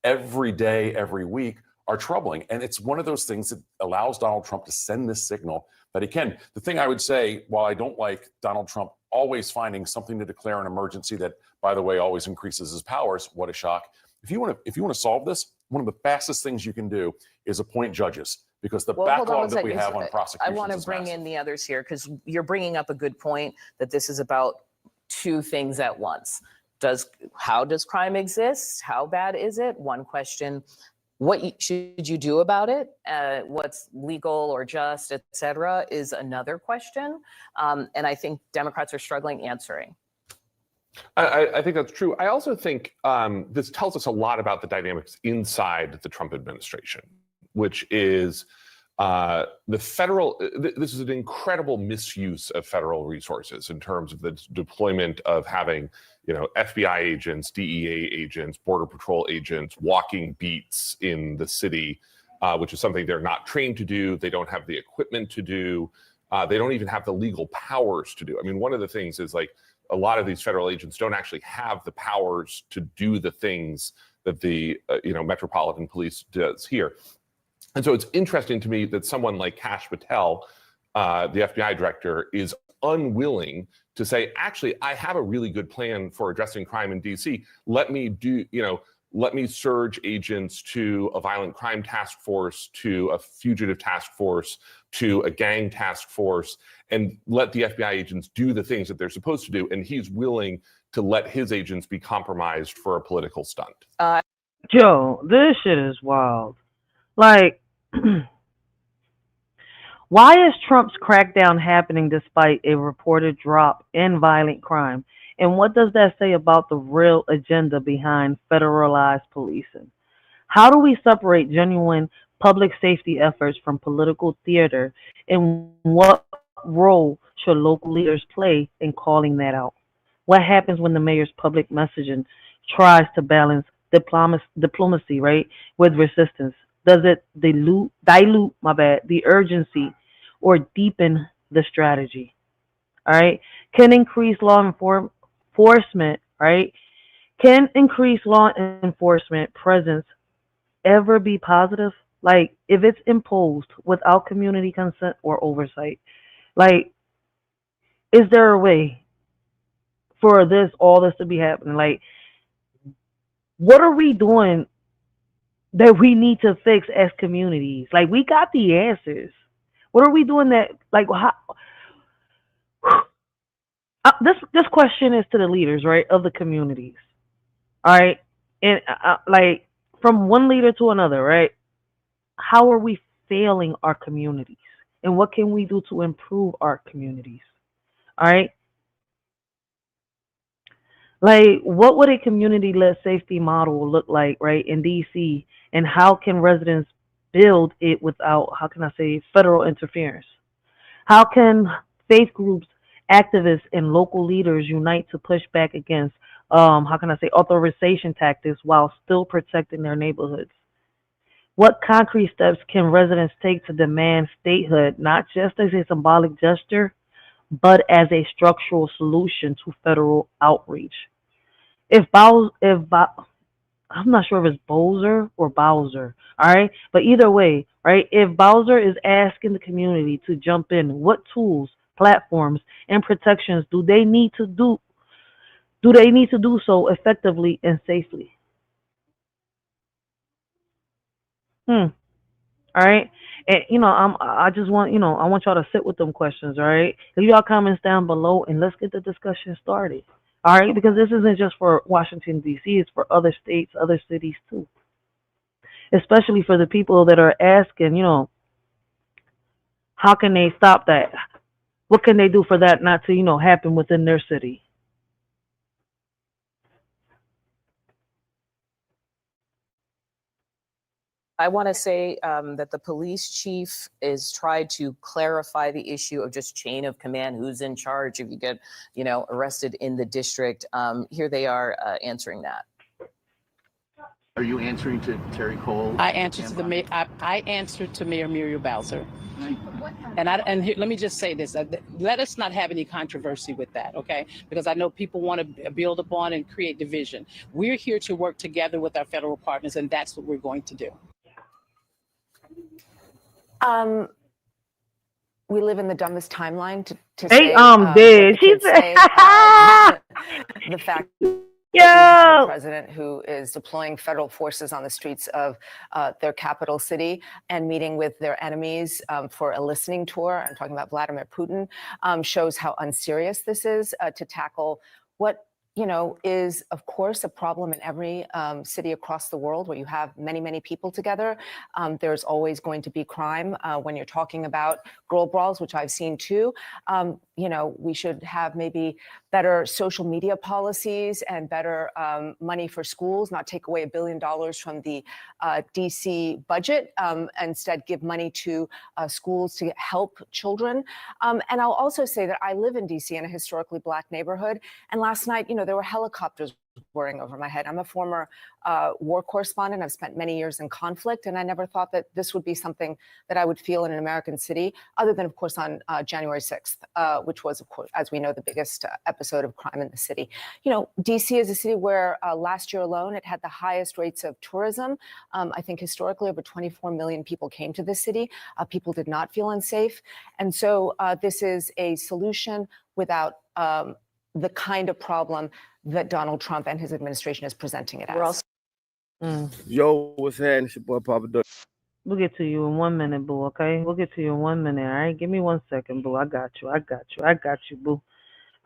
every day, every week are troubling. And it's one of those things that allows Donald Trump to send this signal that he can. The thing I would say, while I don't like Donald Trump always finding something to declare an emergency that, by the way, always increases his powers, what a shock. If you want to solve this, one of the fastest things you can do is appoint judges, because the backlog that we have on prosecutions I want to bring in the others here because you're bringing up a good point that this is about two things at once. How does crime exist? How bad is it? One question. What should you do about it? What's legal or just, et cetera, is another question. And I think Democrats are struggling answering. I think that's true. I also think this tells us a lot about the dynamics inside the Trump administration, which is this is an incredible misuse of federal resources in terms of the deployment of having, FBI agents, DEA agents, Border Patrol agents walking beats in the city, which is something they're not trained to do. They don't have the equipment to do. They don't even have the legal powers to do. I mean, one of the things is a lot of these federal agents don't actually have the powers to do the things that the Metropolitan Police does here. And so it's interesting to me that someone like Kash Patel, the FBI director, is unwilling to say, actually, I have a really good plan for addressing crime in DC. Let me surge agents to a violent crime task force, to a fugitive task force, to a gang task force and let the FBI agents do the things that they're supposed to do. And he's willing to let his agents be compromised for a political stunt. Joe, this shit is wild. Like, why is Trump's crackdown happening despite a reported drop in violent crime? And what does that say about the real agenda behind federalized policing? How do we separate genuine public safety efforts from political theater? And what role should local leaders play in calling that out? What happens when the mayor's public messaging tries to balance diplomacy, right, with resistance? Does it dilute the urgency or deepen the strategy? All right. Can increased law enforcement, right? Can increased law enforcement presence ever be positive? Like, if it's imposed without community consent or oversight, like, is there a way for all this to be happening? Like, what are we doing that we need to fix as communities? Like, we got the answers. What are we doing that, like, how? This question is to the leaders, right, of the communities. All right, and like, from one leader to another, right? How are we failing our communities, and what can we do to improve our communities? All right. Like, what would a community-led safety model look like, right, in DC, and how can residents build it without, how can I say, federal interference? How can faith groups, activists, and local leaders unite to push back against, how can I say, authorization tactics while still protecting their neighborhoods? What concrete steps can residents take to demand statehood, not just as a symbolic gesture, but as a structural solution to federal outreach? I'm not sure if it's Bowser or Bowser, all right? But either way, right, if Bowser is asking the community to jump in, what tools, platforms, and protections do they need to do so effectively and safely? All right. And I just want, I want y'all to sit with them questions, all right? Leave y'all comments down below and let's get the discussion started. All right, because this isn't just for Washington, D.C., it's for other states, other cities too. Especially for the people that are asking, how can they stop that? What can they do for that not to, happen within their city? I want to say that the police chief is tried to clarify the issue of just chain of command, who's in charge if you get, arrested in the district. Here they are answering that. Are you answering to Terry Cole? I answer to the mayor. I answer to Mayor Muriel Bowser. And let me just say this: let us not have any controversy with that, okay? Because I know people want to build upon and create division. We're here to work together with our federal partners, and that's what we're going to do. We live in the dumbest timeline to say. Did she say the fact? Yeah. The president who is deploying federal forces on the streets of their capital city and meeting with their enemies for a listening tour. I'm talking about Vladimir Putin. Shows how unserious this is to tackle what is, of course, a problem in every city across the world where you have many, many people together. There's always going to be crime when you're talking about girl brawls, which I've seen too. We should have maybe better social media policies and better money for schools, not take away $1 billion from the DC budget, instead give money to schools to help children. And I'll also say that I live in DC in a historically Black neighborhood. And last night, there were helicopters whirring over my head. I'm a former war correspondent. I've spent many years in conflict, and I never thought that this would be something that I would feel in an American city, other than, of course, on January 6th, which was, of course, as we know, the biggest episode of crime in the city. DC is a city where last year alone, it had the highest rates of tourism. I think historically, over 24 million people came to this city. People did not feel unsafe. And so this is a solution without the kind of problem that Donald Trump and his administration is presenting it as. Yo, what's happening? It's your boy Papa Doug. We'll get to you in 1 minute, boo, okay? We'll get to you in 1 minute, all right? Give me 1 second, boo. I got you. I got you. I got you, boo.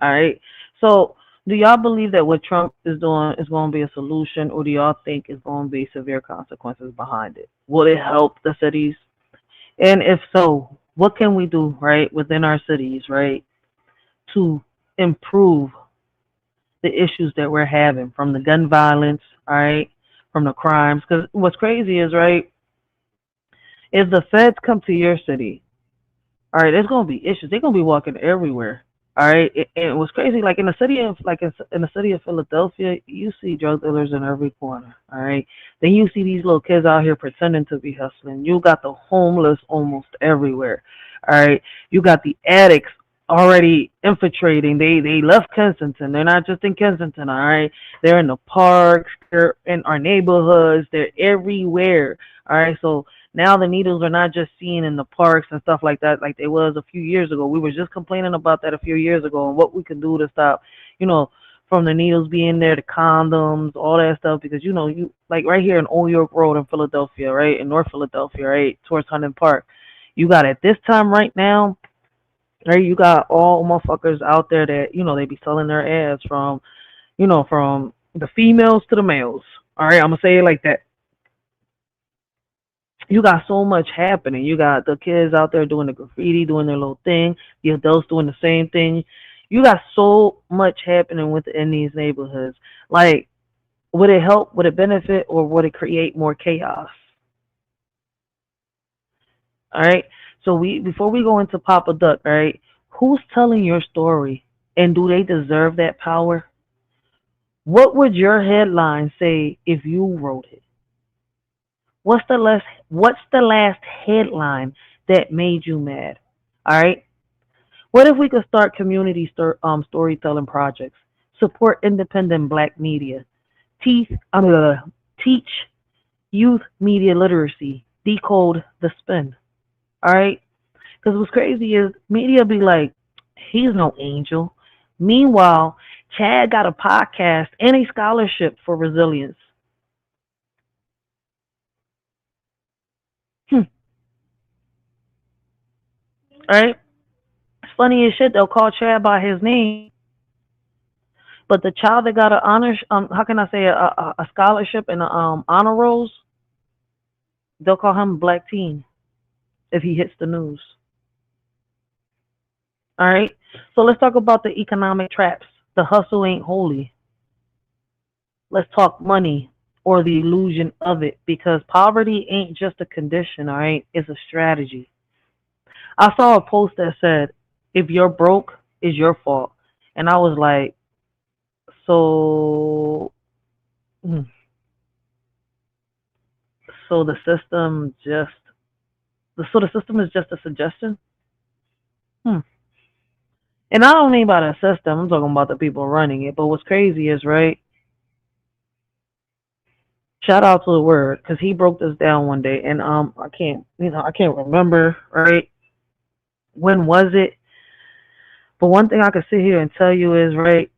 All right. So, do y'all believe that what Trump is doing is going to be a solution, or do y'all think it's going to be severe consequences behind it? Will it help the cities? And if so, what can we do, right, within our cities, right, to improve the issues that we're having from the gun violence, all right, from the crimes? Because what's crazy is, right, if the feds come to your city, all right, there's going to be issues. They're going to be walking everywhere. All right, and what's crazy, like in the city of Philadelphia, you see drug dealers in every corner. All right, then you see these little kids out here pretending to be hustling. You got the homeless almost everywhere. All right, you got the addicts already infiltrating. They left Kensington. They're not just in Kensington. All right, they're in the parks. They're in our neighborhoods. They're everywhere. All right, so now the needles are not just seen in the parks and stuff like that, like they was a few years ago. We were just complaining about that a few years ago and what we can do to stop, from the needles being there, the condoms, all that stuff. Because you like right here in Old York Road in Philadelphia, right in North Philadelphia, right towards Huntington Park, you got at this time right now, right, you got all motherfuckers out there that they be selling their ass from the females to the males. All right, I'm gonna say it like that. You got so much happening. You got the kids out there doing the graffiti, doing their little thing, the adults doing the same thing. You got so much happening within these neighborhoods. Like, would it help? Would it benefit? Or would it create more chaos? All right. So before we go into Papa Duck, all right, who's telling your story? And do they deserve that power? What would your headline say if you wrote it? What's the last headline that made you mad? All right. What if we could start community storytelling projects, support independent Black media, teach youth media literacy, decode the spin? All right. Because what's crazy is media be like, he's no angel. Meanwhile, Chad got a podcast and a scholarship for resilience. Right? It's funny as shit. They'll call Chad by his name, but the child that got an honor, how can I say a scholarship and honor rolls, they'll call him Black Teen if he hits the news. All right. So let's talk about the economic traps. The hustle ain't holy. Let's talk money or the illusion of it, because poverty ain't just a condition. All right, it's a strategy. I saw a post that said, if you're broke, it's your fault. And I was like, so the system is just a suggestion? And I don't mean by the system, I'm talking about the people running it. But what's crazy is, right, shout out to the Word, because he broke this down one day, and I can't remember, right, when was it? But one thing I can sit here and tell you is, right,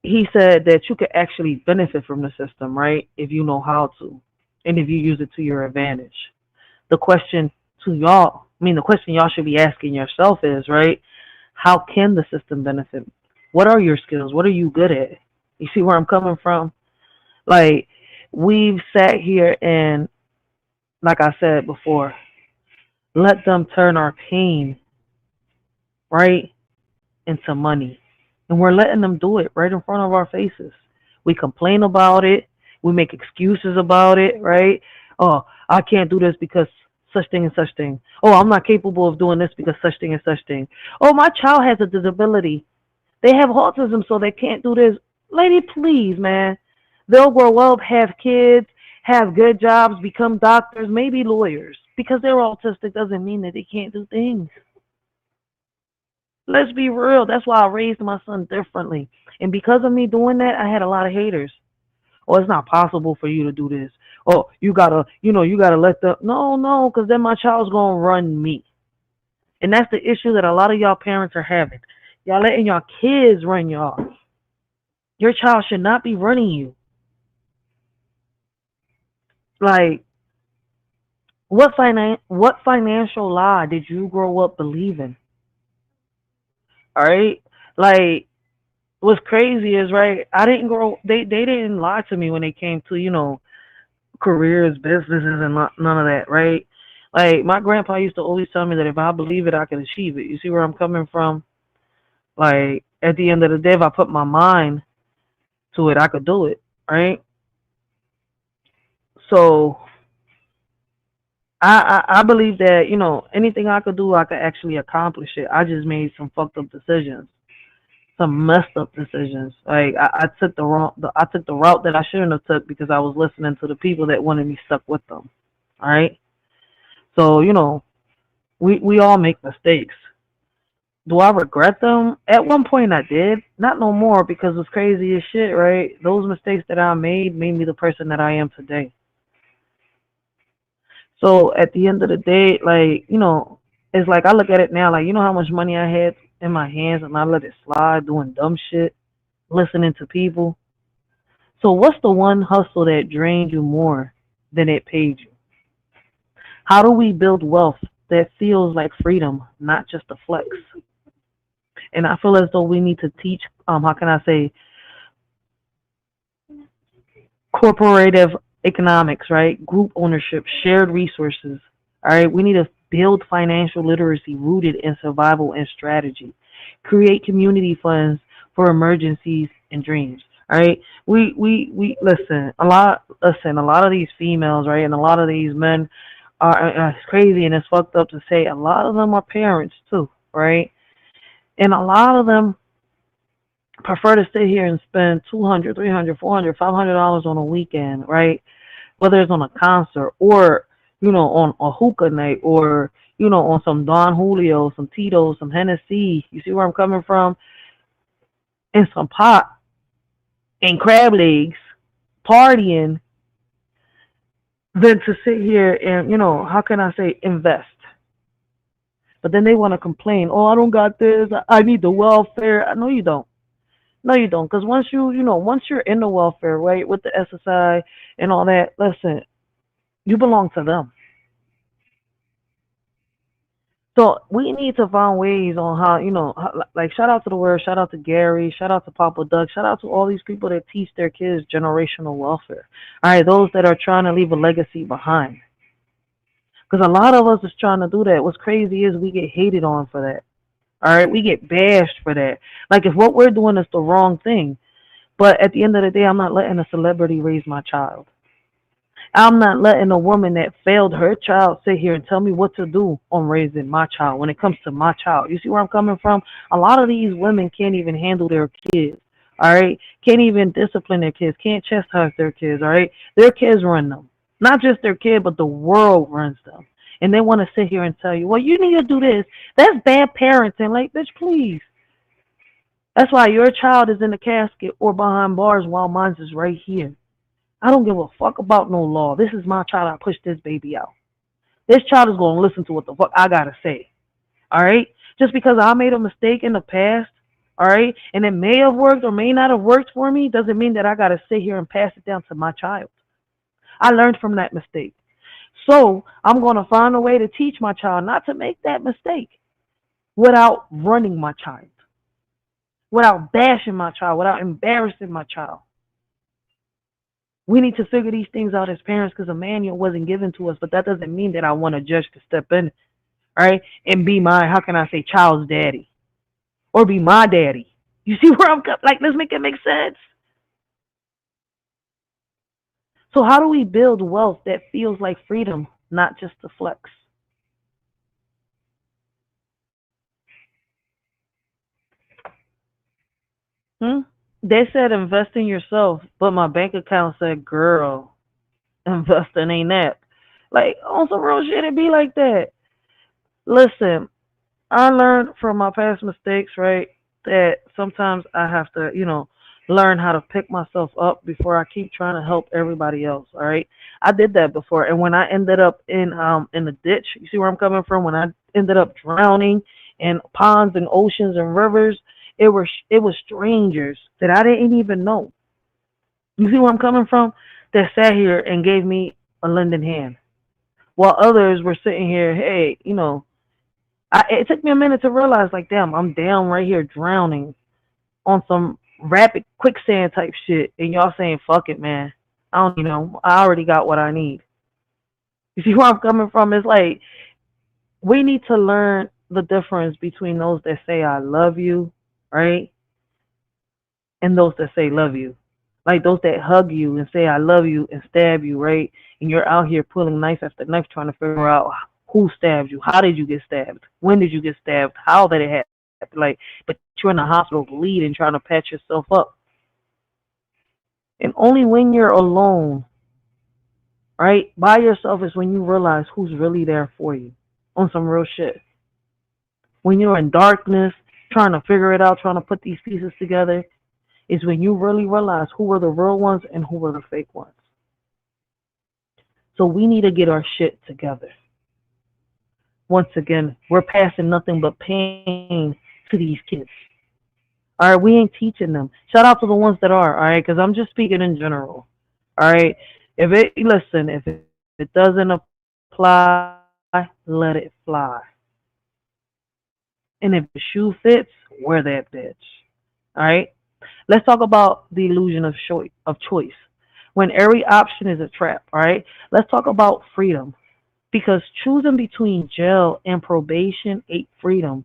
he said that you could actually benefit from the system, right, if you know how to, and if you use it to your advantage. The question y'all should be asking yourself is, right, how can the system benefit? What are your skills? What are you good at? You see where I'm coming from? Like, we've sat here and, like I said before, let them turn our pain, right, into money. And we're letting them do it right in front of our faces. We complain about it. We make excuses about it, right? Oh, I can't do this because such thing and such thing. Oh, I'm not capable of doing this because such thing and such thing. Oh, my child has a disability. They have autism, so they can't do this. Lady, please, man. They'll grow up, have kids, have good jobs, become doctors, maybe lawyers. Because they're autistic doesn't mean that they can't do things. Let's be real. That's why I raised my son differently. And because of me doing that, I had a lot of haters. Oh, it's not possible for you to do this. Oh, you gotta let them. No, because then my child's gonna run me. And that's the issue that a lot of y'all parents are having. Y'all letting y'all kids run y'all. Your child should not be running you. Like, What financial lie did you grow up believing? All right, like what's crazy is right. I didn't grow. They didn't lie to me when they came to careers, businesses, and none of that. Right. Like my grandpa used to always tell me that if I believe it, I can achieve it. You see where I'm coming from? Like at the end of the day, if I put my mind to it, I could do it. Right. So I believe that anything I could do, I could actually accomplish it. I just made some fucked up decisions, some messed up decisions. Like I took I took the route that I shouldn't have took because I was listening to the people that wanted me stuck with them. All right. So we all make mistakes. Do I regret them? At one point I did, not no more because it's crazy as shit. Right. Those mistakes that I made me the person that I am today. So at the end of the day, like, it's like I look at it now, like, how much money I had in my hands and I let it slide doing dumb shit, listening to people. So what's the one hustle that drained you more than it paid you? How do we build wealth that feels like freedom, not just a flex? And I feel as though we need to teach, how can I say, corporative economics, right? Group ownership, shared resources. All right. We need to build financial literacy rooted in survival and strategy. Create community funds for emergencies and dreams. All right. We listen, a lot of these females, right, and a lot of these men are it's crazy and it's fucked up to say a lot of them are parents too, right? And a lot of them prefer to sit here and spend $200, $300, $400, $500 on a weekend, right? Whether it's on a concert or, on a hookah night or, on some Don Julio, some Tito's, some Hennessy. You see where I'm coming from? And some pot and crab legs, partying, than to sit here and, how can I say, invest. But then they want to complain, oh, I don't got this, I need the welfare. No, you don't. No, you don't. Because once once you're in the welfare, right, with the SSI and all that, listen, you belong to them. So we need to find ways on how, like, shout out to the Word, shout out to Gary, shout out to Papa Doug, shout out to all these people that teach their kids generational welfare. All right, those that are trying to leave a legacy behind. Because a lot of us is trying to do that. What's crazy is we get hated on for that. All right, we get bashed for that. Like if what we're doing is the wrong thing, but at the end of the day, I'm not letting a celebrity raise my child. I'm not letting a woman that failed her child sit here and tell me what to do on raising my child when it comes to my child. You see where I'm coming from? A lot of these women can't even handle their kids. All right, can't even discipline their kids, can't chastise their kids. All right, their kids run them. Not just their kid, but the world runs them. And they want to sit here and tell you, well, you need to do this. That's bad parenting. Like, bitch, please. That's why your child is in the casket or behind bars while mine is right here. I don't give a fuck about no law. This is my child. I push this baby out. This child is going to listen to what the fuck I got to say. All right? Just because I made a mistake in the past, all right, and it may have worked or may not have worked for me, doesn't mean that I got to sit here and pass it down to my child. I learned from that mistake. So I'm going to find a way to teach my child not to make that mistake without running my child, without bashing my child, without embarrassing my child. We need to figure these things out as parents because a manual wasn't given to us, but that doesn't mean that I want a judge to step in, right, and be my, how can I say, child's daddy or be my daddy. You see where I'm like, let's make it make sense. So how do we build wealth that feels like freedom, not just a flex? They said invest in yourself, but my bank account said, girl, investing ain't that. Like, on some real shit, it be like that. Listen, I learned from my past mistakes, right, that sometimes I have to, learn how to pick myself up before I keep trying to help everybody else. All right, I did that before, and when I ended up in the ditch, you see where I'm coming from? When I ended up drowning in ponds and oceans and rivers, it was strangers that I didn't even know. You see where I'm coming from? That sat here and gave me a lending hand. while others were sitting here, hey, it took me a minute to realize, like, damn, I'm down right here drowning on some rapid quicksand type shit, and y'all saying, fuck it, man. I don't, I already got what I need. You see where I'm coming from? It's like, we need to learn the difference between those that say, I love you, right? And those that say, love you. Like those that hug you and say, I love you, and stab you, right? And you're out here pulling knife after knife trying to figure out who stabbed you. How did you get stabbed? When did you get stabbed? How did it happen? Like, but you're in the hospital bleeding, trying to patch yourself up. And only when you're alone, right, by yourself, is when you realize who's really there for you on some real shit. When you're in darkness, trying to figure it out, trying to put these pieces together, is when you really realize who were the real ones and who were the fake ones. So we need to get our shit together. Once again, we're passing nothing but pain to these kids. All right, we ain't teaching them. Shout out to the ones that are, all right, because I'm just speaking in general. All right, if it doesn't apply, let it fly. And if the shoe fits, wear that bitch. All right, let's talk about the illusion of choice. When every option is a trap, all right, let's talk about freedom. Because choosing between jail and probation ain't freedom.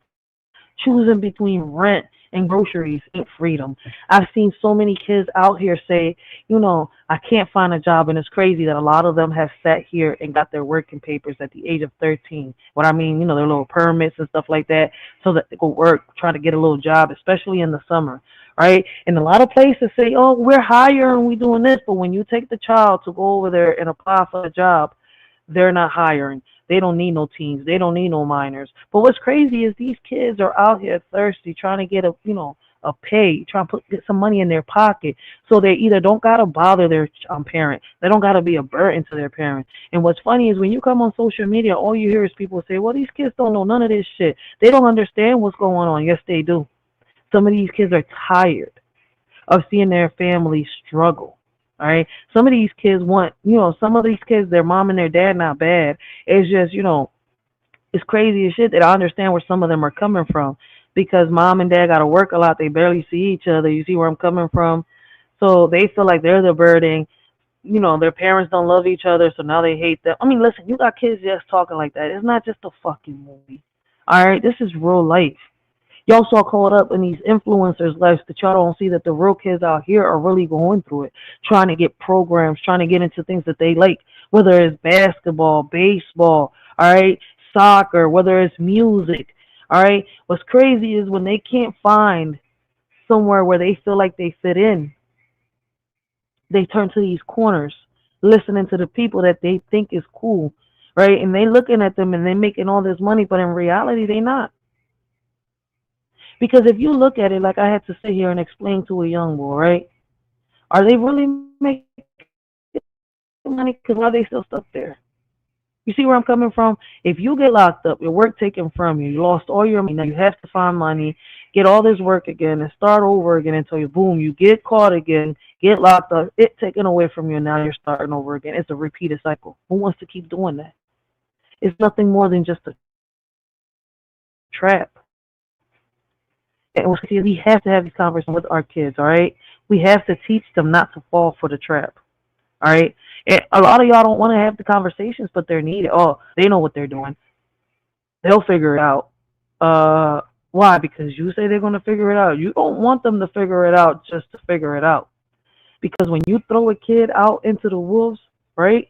Choosing between rent and groceries ain't freedom. I've seen so many kids out here say, I can't find a job, and it's crazy that a lot of them have sat here and got their working papers at the age of 13. What I mean, their little permits and stuff like that, so that they go work, try to get a little job, especially in the summer, right? And a lot of places say, oh, we're hiring, we doing this, but when you take the child to go over there and apply for a job, they're not hiring. They don't need no teens. They don't need no minors. But what's crazy is these kids are out here thirsty, trying to get a pay, trying to get some money in their pocket. So they either don't gotta bother their parent, they don't gotta be a burden to their parent. And what's funny is when you come on social media, all you hear is people say, "Well, these kids don't know none of this shit. They don't understand what's going on." Yes, they do. Some of these kids are tired of seeing their family struggle. All right. Some of these kids some of these kids, their mom and their dad not bad. It's just, it's crazy as shit that I understand where some of them are coming from, because mom and dad got to work a lot. They barely see each other. You see where I'm coming from? So they feel like they're the burden. Their parents don't love each other, so now they hate them. I mean, listen, you got kids just talking like that. It's not just a fucking movie. All right. This is real life. Y'all so caught up in these influencers' lives that y'all don't see that the real kids out here are really going through it, trying to get programs, trying to get into things that they like, whether it's basketball, baseball, all right, soccer, whether it's music, all right. What's crazy is when they can't find somewhere where they feel like they fit in, they turn to these corners, listening to the people that they think is cool, right? And they looking at them and they making all this money, but in reality, they not. Because if you look at it, like I had to sit here and explain to a young boy, right? Are they really making money? Because why are they still stuck there? You see where I'm coming from? If you get locked up, your work taken from you, you lost all your money, now you have to find money, get all this work again, and start over again until you get caught again, get locked up, it taken away from you, and now you're starting over again. It's a repeated cycle. Who wants to keep doing that? It's nothing more than just a trap. And we have to have these conversations with our kids, all right? We have to teach them not to fall for the trap, all right? And a lot of y'all don't want to have the conversations, but they're needed. Oh, they know what they're doing. They'll figure it out. Why? Because you say they're going to figure it out. You don't want them to figure it out just to figure it out. Because when you throw a kid out into the wolves, right,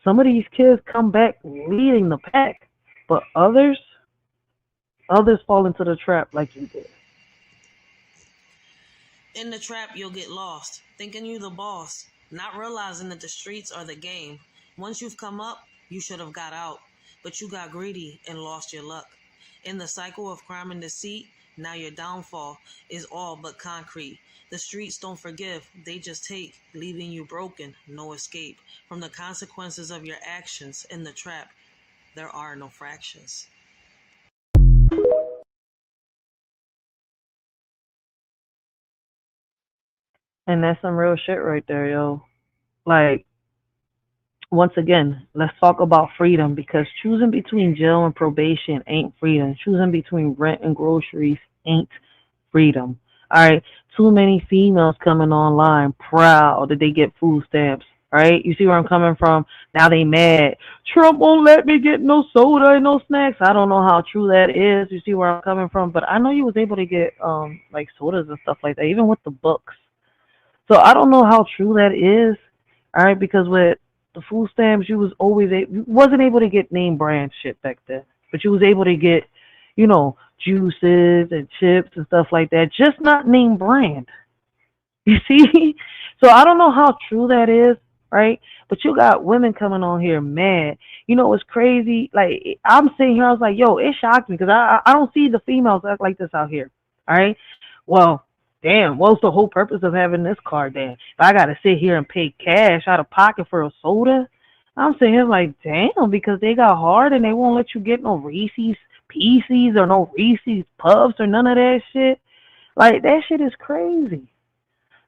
some of these kids come back leading the pack, but others fall into the trap like you did. In the trap, you'll get lost, thinking you the boss, not realizing that the streets are the game. Once you've come up, you should have got out, but you got greedy and lost your luck. In the cycle of crime and deceit, now your downfall is all but concrete. The streets don't forgive, they just take, leaving you broken, no escape. From the consequences of your actions in the trap, there are no fractions. And that's some real shit right there, yo. Like, Once again, let's talk about freedom, because choosing between jail and probation ain't freedom. Choosing between rent and groceries ain't freedom. All right. Too many females coming online proud that they get food stamps. All right. You see where I'm coming from? Now they mad. Trump won't let me get no soda and no snacks. I don't know how true that is. You see where I'm coming from? But I know you was able to get like sodas and stuff like that, even with the books. So I don't know how true that is. All right, because with the food stamps, you wasn't able to get name brand shit back then, but you was able to get, you know, juices and chips and stuff like that, just not name brand. You see? So I don't know how true that is, right? But you got women coming on here mad. You know, it's crazy. Like, I'm sitting here, I was like, yo, it shocked me because I don't see the females act like this out here. All right? Well, damn, what's the whole purpose of having this card then? If I got to sit here and pay cash out of pocket for a soda, I'm sitting here like, damn, because they got hard and they won't let you get no Reese's Pieces or no Reese's Puffs or none of that shit. Like, that shit is crazy.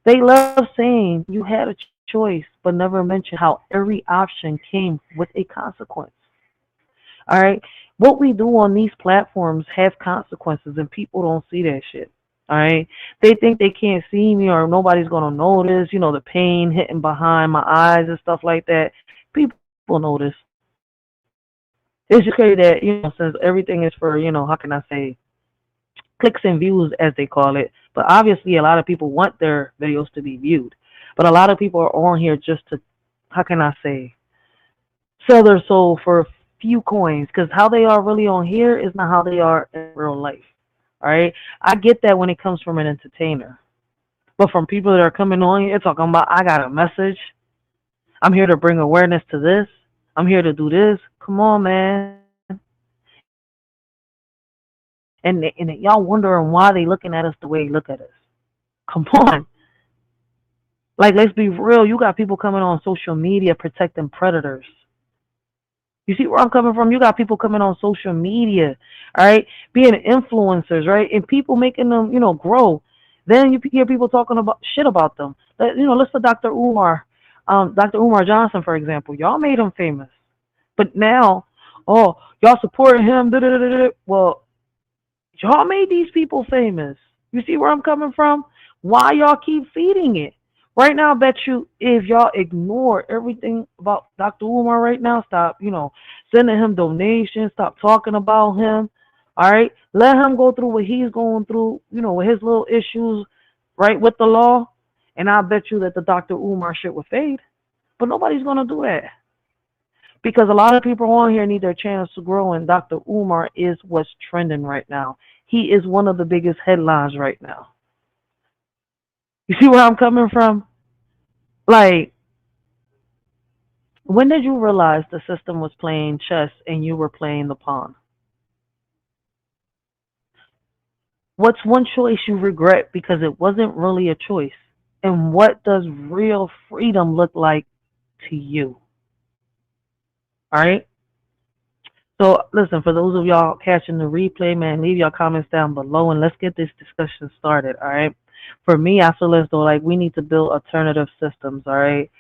They love saying you had a choice, but never mention how every option came with a consequence. All right? What we do on these platforms have consequences, and people don't see that shit. All right? They think they can't see me or nobody's going to notice, you know, the pain hitting behind my eyes and stuff like that. People notice. It's just crazy that, you know, since everything is for, you know, how can I say, clicks and views, as they call it. But obviously, a lot of people want their videos to be viewed. But a lot of people are on here just to, how can I say, sell their soul for a few coins. Because how they are really on here is not how they are in real life. All right? I get that when it comes from an entertainer. But from people that are coming on here talking about, I got a message. I'm here to bring awareness to this. I'm here to do this. Come on, man. And y'all wondering why they looking at us the way they look at us. Come on. Like, let's be real. You got people coming on social media protecting predators. You see where I'm coming from? You got people coming on social media, all right, being influencers, right, and people making them, you know, grow. Then you hear people talking about shit about them. You know, listen to Dr. Umar Johnson, for example. Y'all made him famous. But now, oh, y'all supporting him. Well, y'all made these people famous. You see where I'm coming from? Why y'all keep feeding it? Right now, I bet you if y'all ignore everything about Dr. Umar right now, stop, you know, sending him donations, stop talking about him, all right? Let him go through what he's going through, you know, with his little issues, right, with the law, and I bet you that the Dr. Umar shit will fade. But nobody's going to do that. Because a lot of people on here need their chance to grow, and Dr. Umar is what's trending right now. He is one of the biggest headlines right now. You see where I'm coming from? Like, when did you realize the system was playing chess and you were playing the pawn? What's one choice you regret because it wasn't really a choice? And what does real freedom look like to you? All right? So, listen, for those of y'all catching the replay, man, leave your comments down below and let's get this discussion started, all right? For me, I feel as though, like, we need to build alternative systems, all right?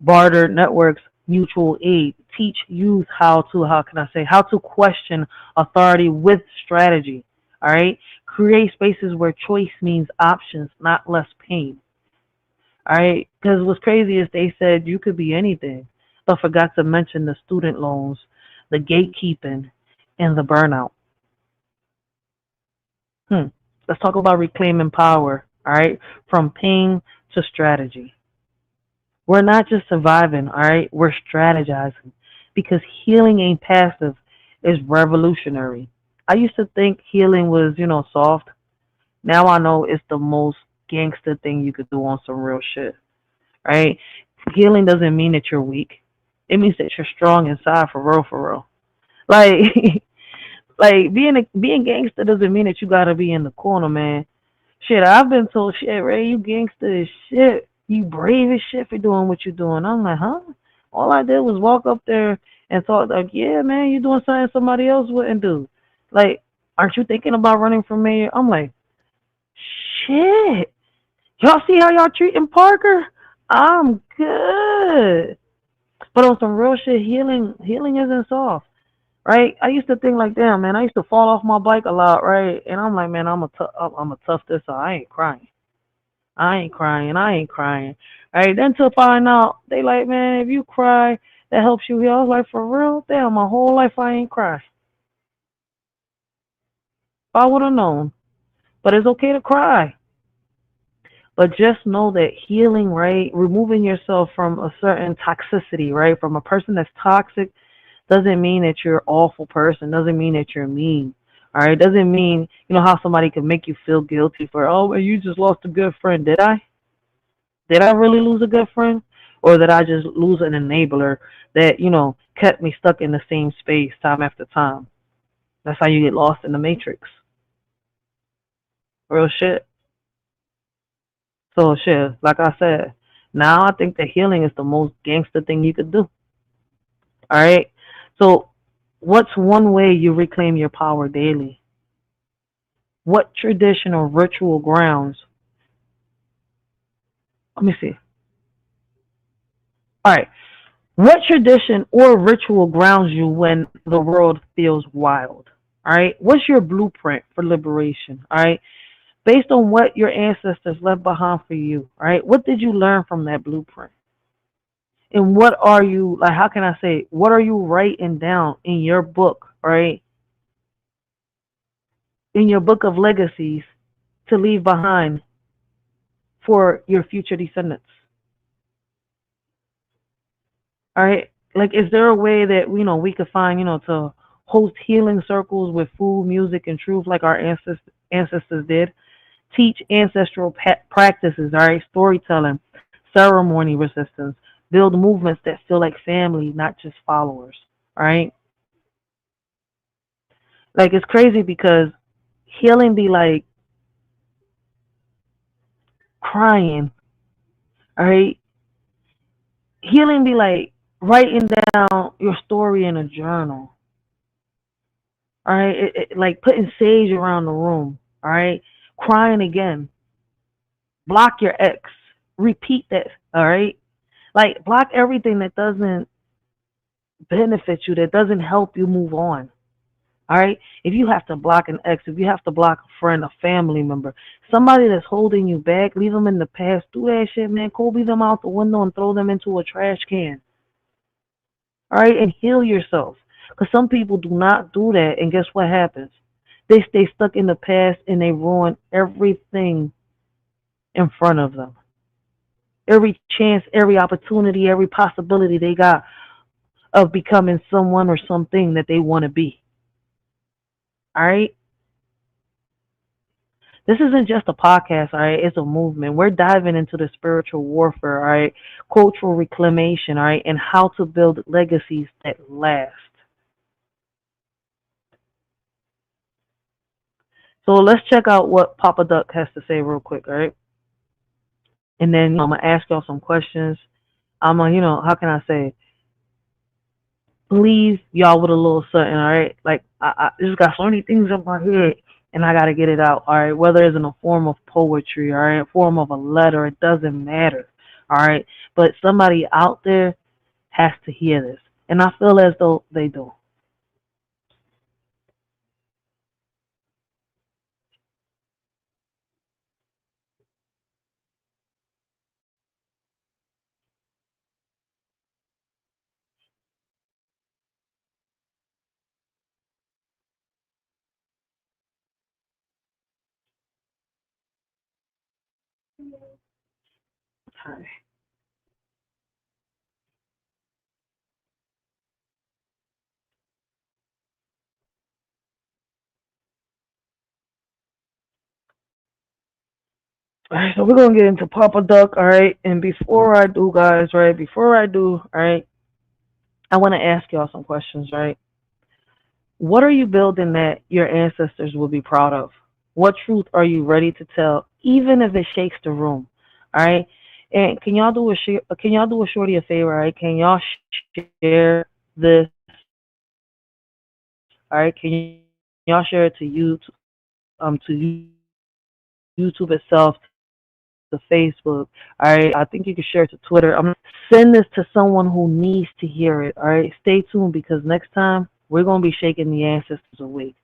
Barter networks, mutual aid, teach youth how to question authority with strategy, all right? Create spaces where choice means options, not less pain, all right? Because what's crazy is they said you could be anything, but forgot to mention the student loans, the gatekeeping, and the burnout. Let's talk about reclaiming power, all right? From pain to strategy. We're not just surviving, all right? We're strategizing. Because healing ain't passive, it's revolutionary. I used to think healing was, you know, soft. Now I know it's the most gangster thing you could do on some real shit, right? Healing doesn't mean that you're weak. It means that you're strong inside, for real, for real. Like, like being gangster doesn't mean that you gotta be in the corner, man. Shit, I've been told, shit, Ray, you gangster as shit. You brave as shit for doing what you're doing. I'm like, huh? All I did was walk up there and thought, like, yeah, man, you're doing something somebody else wouldn't do. Like, aren't you thinking about running for mayor? I'm like, shit. Y'all see how y'all treating Parker? I'm good. But on some real shit, healing isn't soft, right? I used to think like, damn, man, I used to fall off my bike a lot, right? And I'm like, man, I'm a tough this, so I ain't crying. I ain't crying. I ain't crying. Right? Then to find out, they like, man, if you cry, that helps you heal. I was like, for real? Damn, my whole life I ain't cried. I would have known. But it's okay to cry. But just know that healing, right, removing yourself from a certain toxicity, right, from a person that's toxic, doesn't mean that you're an awful person. Doesn't mean that you're mean. All right? Doesn't mean, you know, how somebody can make you feel guilty for, oh, well, you just lost a good friend. Did I? Did I really lose a good friend? Or did I just lose an enabler that, you know, kept me stuck in the same space time after time? That's how you get lost in the matrix. Real shit. So shit, like I said, now I think that healing is the most gangster thing you could do. Alright? So what's one way you reclaim your power daily? What tradition or ritual grounds? Let me see. Alright. What tradition or ritual grounds you when the world feels wild? Alright? What's your blueprint for liberation? Alright? Based on what your ancestors left behind for you, right? What did you learn from that blueprint? And what are you, like, how can I say, what are you writing down in your book, right? In your book of legacies to leave behind for your future descendants? All right? Like, is there a way that, you know, we could find, you know, to host healing circles with food, music, and truth like our ancestors did? Teach ancestral practices, all right, storytelling, ceremony resistance, build movements that feel like family, not just followers, all right? Like, it's crazy because healing be like crying, all right? Healing be like writing down your story in a journal, all right? Like putting sage around the room, all right? Crying again. Block your ex. Repeat that, all right? Like, block everything that doesn't benefit you, that doesn't help you move on. All right? If you have to block an ex, if you have to block a friend, a family member, somebody that's holding you back, leave them in the past. Do that shit, man. Kobe them out the window and throw them into a trash can. All right? And heal yourself. Because some people do not do that. And guess what happens? They stay stuck in the past and they ruin everything in front of them. Every chance, every opportunity, every possibility they got of becoming someone or something that they want to be. All right? This isn't just a podcast, all right? It's a movement. We're diving into the spiritual warfare, all right? Cultural reclamation, all right? And how to build legacies that last. So let's check out what Papa Duck has to say real quick, all right? And then I'm going to ask y'all some questions. I'm going to, you know, how can I say, leave y'all with a little something, all right? Like, I just got so many things in my head, and I got to get it out, all right? Whether it's in a form of poetry, all right, form of a letter, it doesn't matter, all right? But somebody out there has to hear this, and I feel as though they do. Okay. All right, so we're going to get into Papa Duck, all right? And before I do, guys, right, all right, I want to ask y'all some questions, right? What are you building that your ancestors will be proud of? What truth are you ready to tell, even if it shakes the room? All right. And can y'all do a shorty a favor? All right. Can y'all share this? All right. Can y'all share it to YouTube itself, to Facebook. All right, I think you can share it to Twitter. I'm gonna send this to someone who needs to hear it. All right, stay tuned because next time we're gonna be shaking the ancestors awake.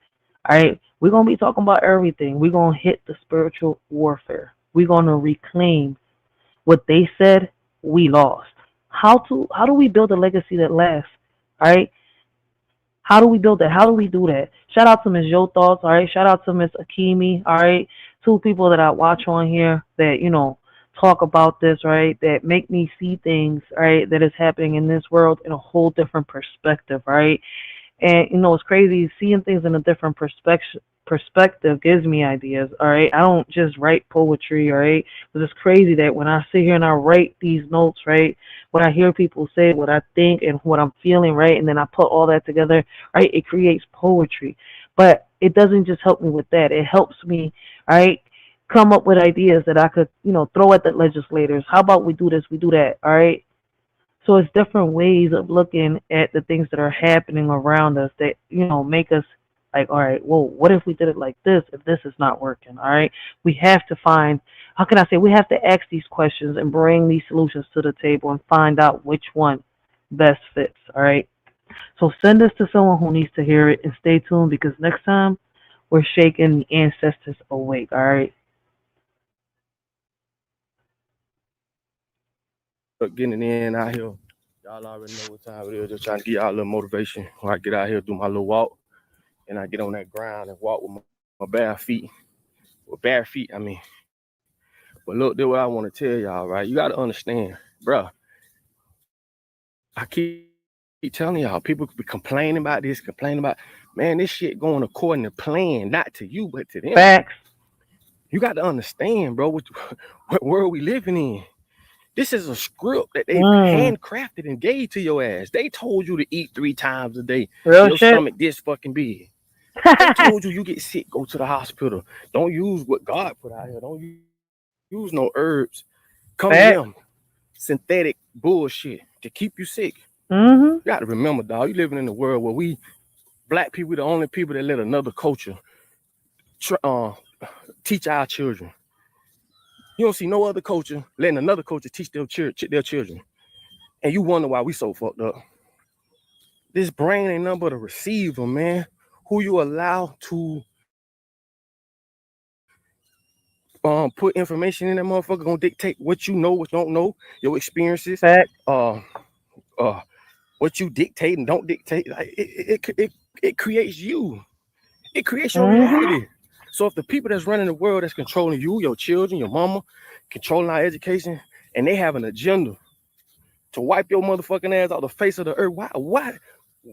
All right, we're gonna be talking about everything. We're gonna hit the spiritual warfare. We're gonna reclaim what they said we lost. How do we build a legacy that lasts? All right. How do we build that? How do we do that? Shout out to Ms. Yo Thoughts, all right? Shout out to Ms. Akimi, all right? Two people that I watch on here that, you know, talk about this, right? That make me see things, right, that is happening in this world in a whole different perspective, right? And, you know, it's crazy. Seeing things in a different perspective gives me ideas, all right? I don't just write poetry, all right? Because it's crazy that when I sit here and I write these notes, right, when I hear people say what I think and what I'm feeling, right, and then I put all that together, right, it creates poetry. But it doesn't just help me with that. It helps me, right, come up with ideas that I could, you know, throw at the legislators. How about we do this, we do that, all right? So it's different ways of looking at the things that are happening around us that, you know, make us like, all right, well, what if we did it like this if this is not working, all right? We have to find, how can I say, we have to ask these questions and bring these solutions to the table and find out which one best fits, all right? So send this to someone who needs to hear it and stay tuned because next time we're shaking the ancestors awake, all right? Getting in out here, y'all already know what time it is. Just trying to get y'all a little motivation when I get out here, do my little walk, and I get on that ground and walk with my bare feet. With bare feet, I mean. But look, this is what I want to tell y'all, right? You got to understand, bruh. I keep telling y'all, people could be complaining about this, man, this shit going according to plan, not to you, but to them. Facts. You got to understand, bro, what world we living in. This is a script that they handcrafted and gave to your ass. They told you to eat 3 times a day. Real your shit. stomach this fucking big. They told you get sick, go to the hospital. Don't use what God put out here. Don't use no herbs. Come to them. Synthetic bullshit to keep you sick. You got to remember, dog, you living in a world where we, black people, the only people that let another culture teach our children. You don't see no other culture letting another culture teach their children. And you wonder why we so fucked up. This brain ain't nothing but a receiver, man. Who you allow to put information in that motherfucker gonna dictate what you know, what you don't know, your experiences, what you dictate and don't dictate. Like, it creates you. It creates your reality. So if the people that's running the world, that's controlling you, your children, your mama, controlling our education, and they have an agenda to wipe your motherfucking ass off the face of the earth, why?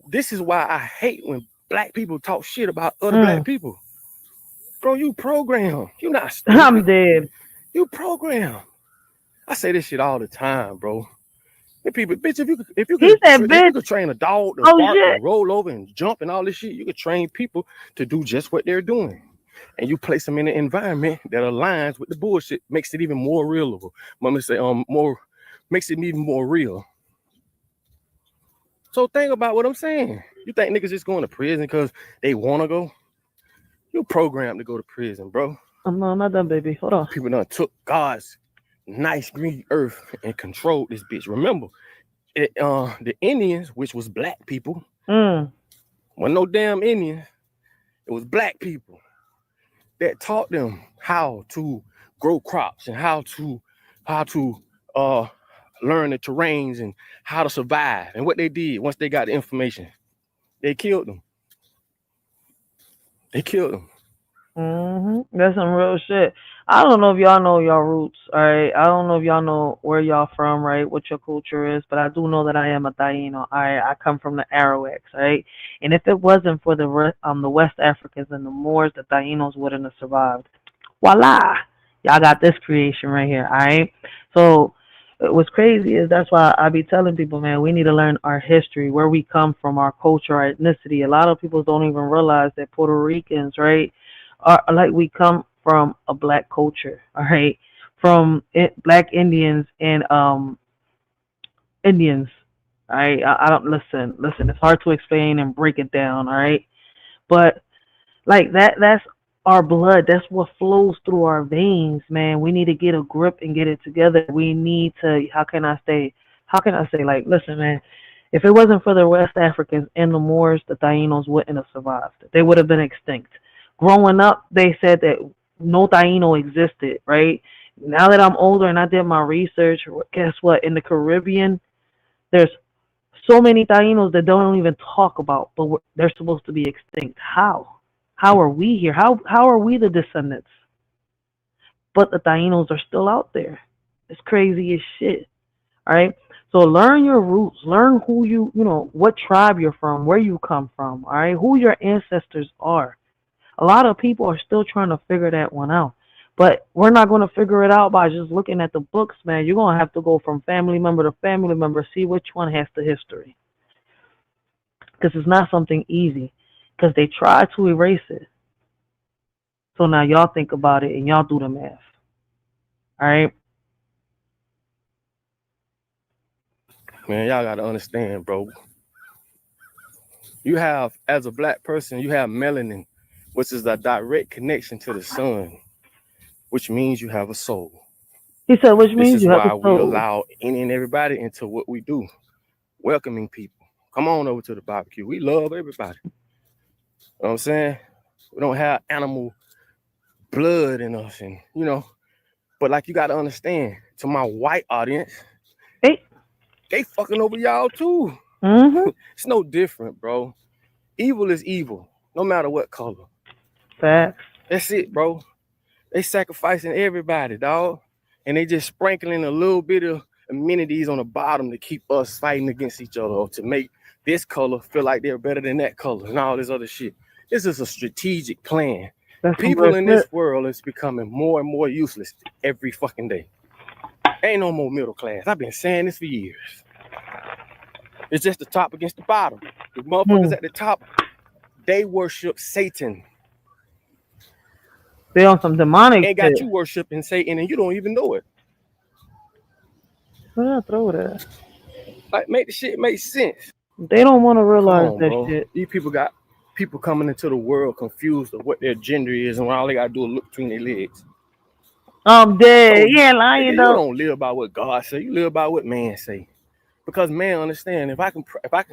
This is why I hate when black people talk shit about other black people. Bro, you program. You not stupid. I'm dead. You program. I say this shit all the time, bro. And people, bitch, if you could train a dog to bark and roll over and jump and all this shit, you could train people to do just what they're doing. And you place them in an environment that aligns with the bullshit, makes it even more real. Makes it even more real. So think about what I'm saying. You think niggas just going to prison because they want to go? You programmed to go to prison, bro. I'm not done, baby. Hold on. People done took God's nice green earth and controlled this bitch. Remember, the Indians, which was black people, wasn't no damn Indians. It was black people that taught them how to grow crops and how to learn the terrains and how to survive. And what they did once they got the information, they killed them. They killed them. That's some real shit. I don't know if y'all know y'all roots, all right? I don't know if y'all know where y'all from, right? What your culture is, but I do know that I am a Taino. All right, I come from the Arawaks, right? And if it wasn't for the West Africans and the Moors, the Tainos wouldn't have survived. Voila, y'all got this creation right here, all right? So what's crazy is that's why I be telling people, man, we need to learn our history, where we come from, our culture, our ethnicity. A lot of people don't even realize that Puerto Ricans, right, are like we come from a black culture, all right, from black Indians and Indians, all right. I don't listen. It's hard to explain and break it down, all right. But like that's our blood. That's what flows through our veins, man. We need to get a grip and get it together. We need to, how can I say, like, listen, man, if it wasn't for the West Africans and the Moors, the Tainos wouldn't have survived. They would have been extinct. Growing up, they said that no Taino existed, right? Now that I'm older and I did my research, guess what? In the Caribbean, there's so many Tainos that don't even talk about, but they're supposed to be extinct. How? How are we here? How are we the descendants? But the Tainos are still out there. It's crazy as shit. All right? So learn your roots. Learn who you know, what tribe you're from, where you come from, all right? Who your ancestors are. A lot of people are still trying to figure that one out. But we're not going to figure it out by just looking at the books, man. You're going to have to go from family member to family member, see which one has the history. Because it's not something easy. Because they try to erase it. So now y'all think about it and y'all do the math. All right? Man, y'all got to understand, bro. You have, as a black person, you have melanin, which is a direct connection to the sun, which means you have a soul. He said, which means you have a soul. This is why we allow any and everybody into what we do. Welcoming people. Come on over to the barbecue. We love everybody. You know what I'm saying? We don't have animal blood in us, and you know, but like, you got to understand, to my white audience, they fucking over y'all too. It's no different, bro. Evil is evil, no matter what color. Facts. That's it, bro. They sacrificing everybody, dog, and they just sprinkling a little bit of amenities on the bottom to keep us fighting against each other, or to make this color feel like they're better than that color and all this other shit. This is a strategic plan. People in this world is becoming more and more useless every fucking day. Ain't no more middle class. I've been saying this for years. It's just the top against the bottom. The motherfuckers at the top, they worship Satan. They on some demonic They got shit. you worshiping Satan and you don't even know it. Throw that. Like, make the shit make sense. They don't want to realize that bro. shit. These people got people coming into the world confused of what their gender is, and all they gotta do is look between their legs. I'm dead. So, Yeah, lying you though. don't live by what God say. You live by what man say. Because man understand, if I can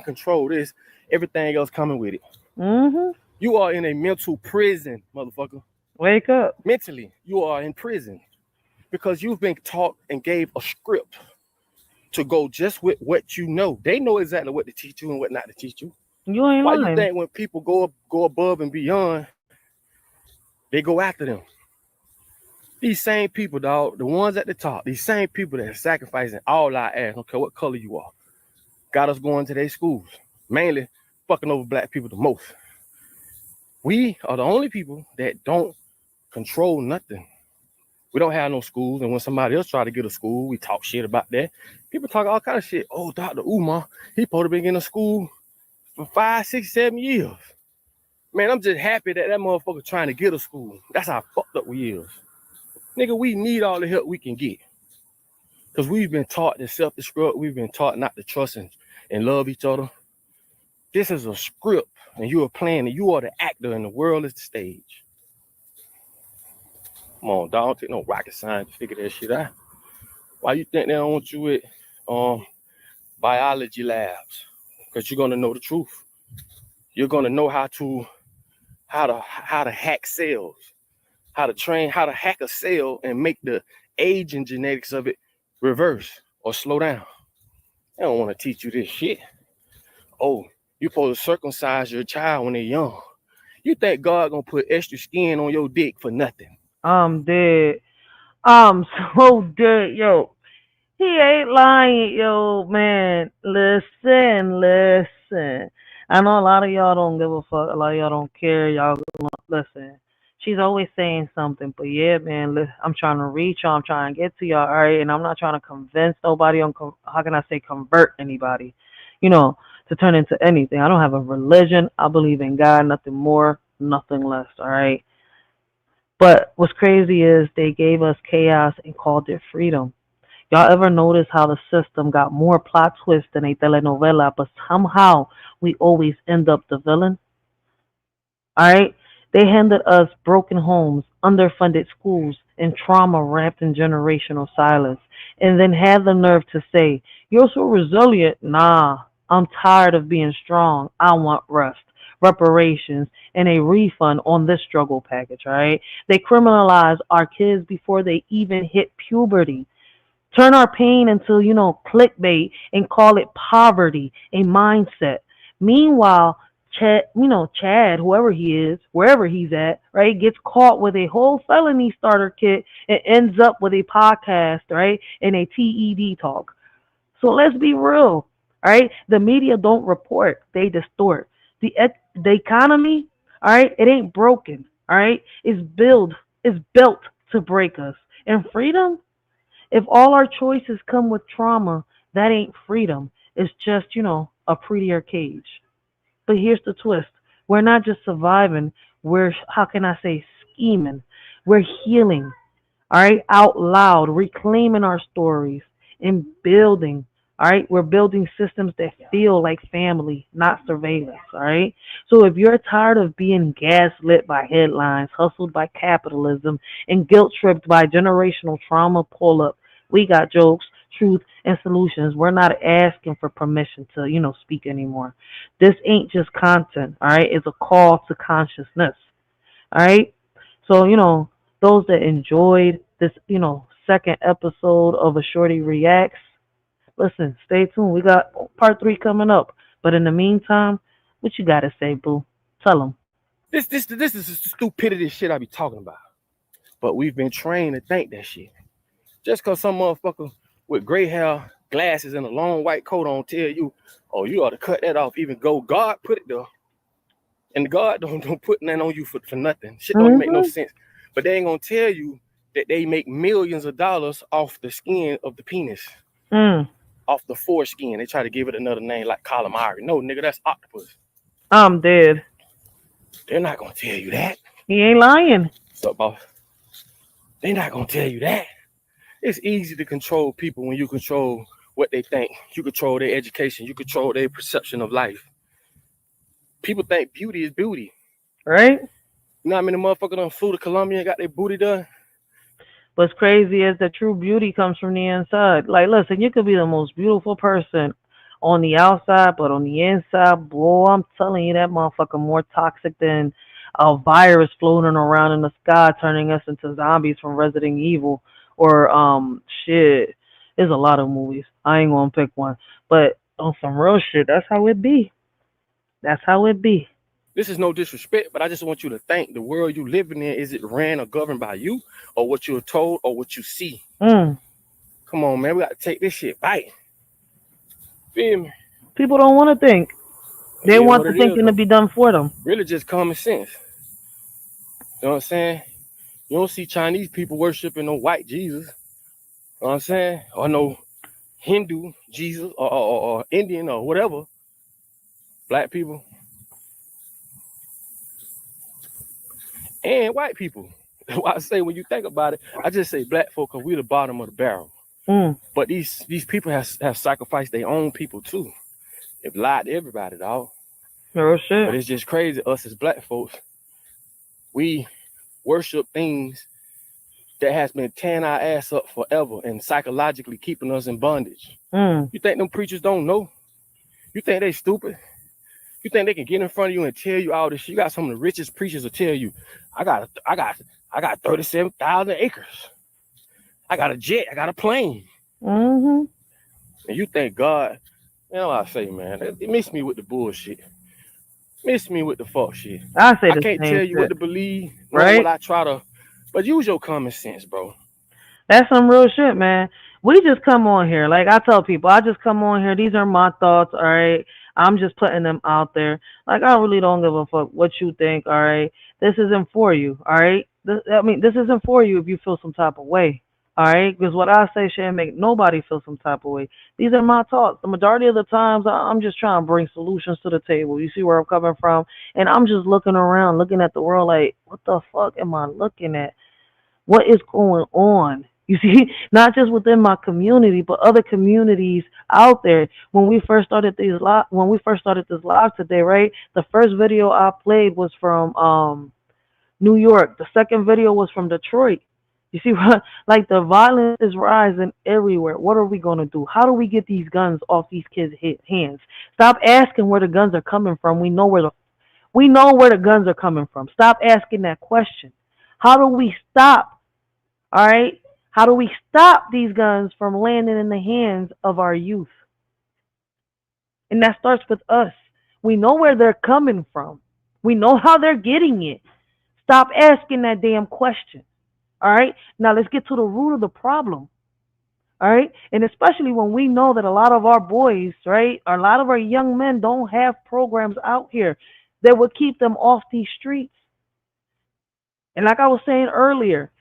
control this, everything else coming with it. You are in a mental prison, motherfucker. Wake up. Mentally, you are in prison because you've been taught and gave a script to go just with what you know. They know exactly what to teach you and what not to teach you. You ain't Why lying. you think when people go above and beyond, they go after them? These same people, dog, the ones at the top, these same people that are sacrificing all our ass, don't care what color you are, got us going to their schools, mainly fucking over black people the most. We are the only people that don't control nothing. We don't have no schools, and when somebody else try to get a school, we talk shit about that. People talk all kind of shit. Oh, Dr. Umar, he supposed to be in a school for 5, 6, 7 years. Man, I'm just happy that motherfucker trying to get a school. That's how fucked up we is. Nigga, we need all the help we can get. Because we've been taught to self-destruct. We've been taught not to trust and love each other. This is a script, and you are playing it. You are the actor, and the world is the stage. Come on, dog. Don't take no rocket science to figure that shit out. Why you think they don't want you at biology labs? Because you're gonna know the truth. You're gonna know how to hack cells, how to hack a cell and make the age and genetics of it reverse or slow down. They don't want to teach you this shit. Oh, you're supposed to circumcise your child when they're young. You think God gonna put extra skin on your dick for nothing? I'm dead. I'm so dead, yo. He ain't lying, yo, man. Listen. I know a lot of y'all don't give a fuck. A lot of y'all don't care. Y'all listen. She's always saying something, but yeah, man. I'm trying to reach y'all. I'm trying to get to y'all, all right? And I'm not trying to convince nobody on. How can I say convert anybody? You know, to turn into anything. I don't have a religion. I believe in God. Nothing more, nothing less. All right. But what's crazy is they gave us chaos and called it freedom. Y'all ever notice how the system got more plot twists than a telenovela, but somehow we always end up the villain? All right? They handed us broken homes, underfunded schools, and trauma wrapped in generational silence, and then had the nerve to say, "You're so resilient." Nah, I'm tired of being strong. I want rest, reparations, and a refund on this struggle package, all right? They criminalize our kids before they even hit puberty. Turn our pain into, clickbait and call it poverty, a mindset. Meanwhile, Chad, whoever he is, wherever he's at, right, gets caught with a whole felony starter kit and ends up with a podcast, right, and a TED talk. So let's be real, all right? The media don't report, they distort. The economy, all right, it ain't broken, all right? It's built to break us. And freedom, if all our choices come with trauma, that ain't freedom. It's just, a prettier cage. But here's the twist. We're not just surviving. We're, how can I say, scheming. We're healing, all right, out loud, reclaiming our stories and building, all right? We're building systems that feel like family, not surveillance, all right? So if you're tired of being gaslit by headlines, hustled by capitalism, and guilt-tripped by generational trauma, pull up. We got jokes, truth, and solutions. We're not asking for permission to, speak anymore. This ain't just content, all right? It's a call to consciousness, all right? So, those that enjoyed this, second episode of A Shorty Reacts, listen, stay tuned. We got part 3 coming up. But in the meantime, what you got to say, boo? Tell them. This is the stupidity shit I be talking about. But we've been trained to think that shit. Just because some motherfucker with gray hair, glasses, and a long white coat on tell you, oh, you ought to cut that off, even go, God put it there. And God don't put nothing on you for nothing. Shit don't make no sense. But they ain't gonna tell you that they make millions of dollars off the skin of the penis. Off the foreskin. They try to give it another name like calamari. No, nigga, that's octopus. I'm dead. They're not gonna tell you that. He ain't lying. What's up, boss? They're not gonna tell you that. It's easy to control people when you control what they think. You control their education. You control their perception of life. People think beauty is beauty. Right? You know how many motherfuckers done flew to Colombia and got their booty done? What's crazy is that true beauty comes from the inside. Like, listen, you could be the most beautiful person on the outside, but on the inside, boy, I'm telling you, that motherfucker more toxic than a virus floating around in the sky, turning us into zombies from Resident Evil. Or shit, there's a lot of movies. I ain't gonna pick one, but on some real shit, that's how it be. That's how it be. This is no disrespect, but I just want you to think the world you living in, is it ran or governed by you, or what you're told, or what you see? Come on, man, we gotta take this shit right. Feel me? People don't want to think. They want the thinking to be done for them. Really just common sense. You know what I'm saying? You don't see Chinese people worshiping no white Jesus. You know what I'm saying? Or no Hindu Jesus or Indian or whatever. Black people. And white people. That's why I say when you think about it, I just say black folk because we're the bottom of the barrel. But these people have sacrificed their own people too. They've lied to everybody, dog. Oh shit. But it's just crazy, us as black folks, we worship things that has been tearing our ass up forever and psychologically keeping us in bondage. You think them preachers don't know? You think they stupid? You think they can get in front of you and tell you all this shit? You got some of the richest preachers will tell you, I got 37,000 acres. I got a jet. I got a plane. And you think God, you know what I say, man? It miss me with the bullshit. Miss me with the fuck shit. I can't tell you what to believe, right? What I try to, but use your common sense, bro. That's some real shit, man. We just come on here. Like I tell people, I just come on here. These are my thoughts, all right? I'm just putting them out there. Like, I really don't give a fuck what you think, all right? This isn't for you, all right? This isn't for you if you feel some type of way, all right? Because what I say shouldn't make nobody feel some type of way. These are my thoughts. The majority of the times, I'm just trying to bring solutions to the table. You see where I'm coming from? And I'm just looking around, looking at the world like, what the fuck am I looking at? What is going on? You see, not just within my community, but other communities out there. When we first started this live today, right? The first video I played was from New York. The second video was from Detroit. You see what? Like, the violence is rising everywhere. What are we going to do? How do we get these guns off these kids' hands? Stop asking where the guns are coming from. We know where the guns are coming from. Stop asking that question. How do we stop? All right? How do we stop these guns from landing in the hands of our youth? And that starts with us. We know where they're coming from. We know how they're getting it. Stop asking that damn question. All right? Now let's get to the root of the problem. All right? And especially when we know that a lot of our boys, right, or a lot of our young men don't have programs out here that would keep them off these streets. And like I was saying earlier,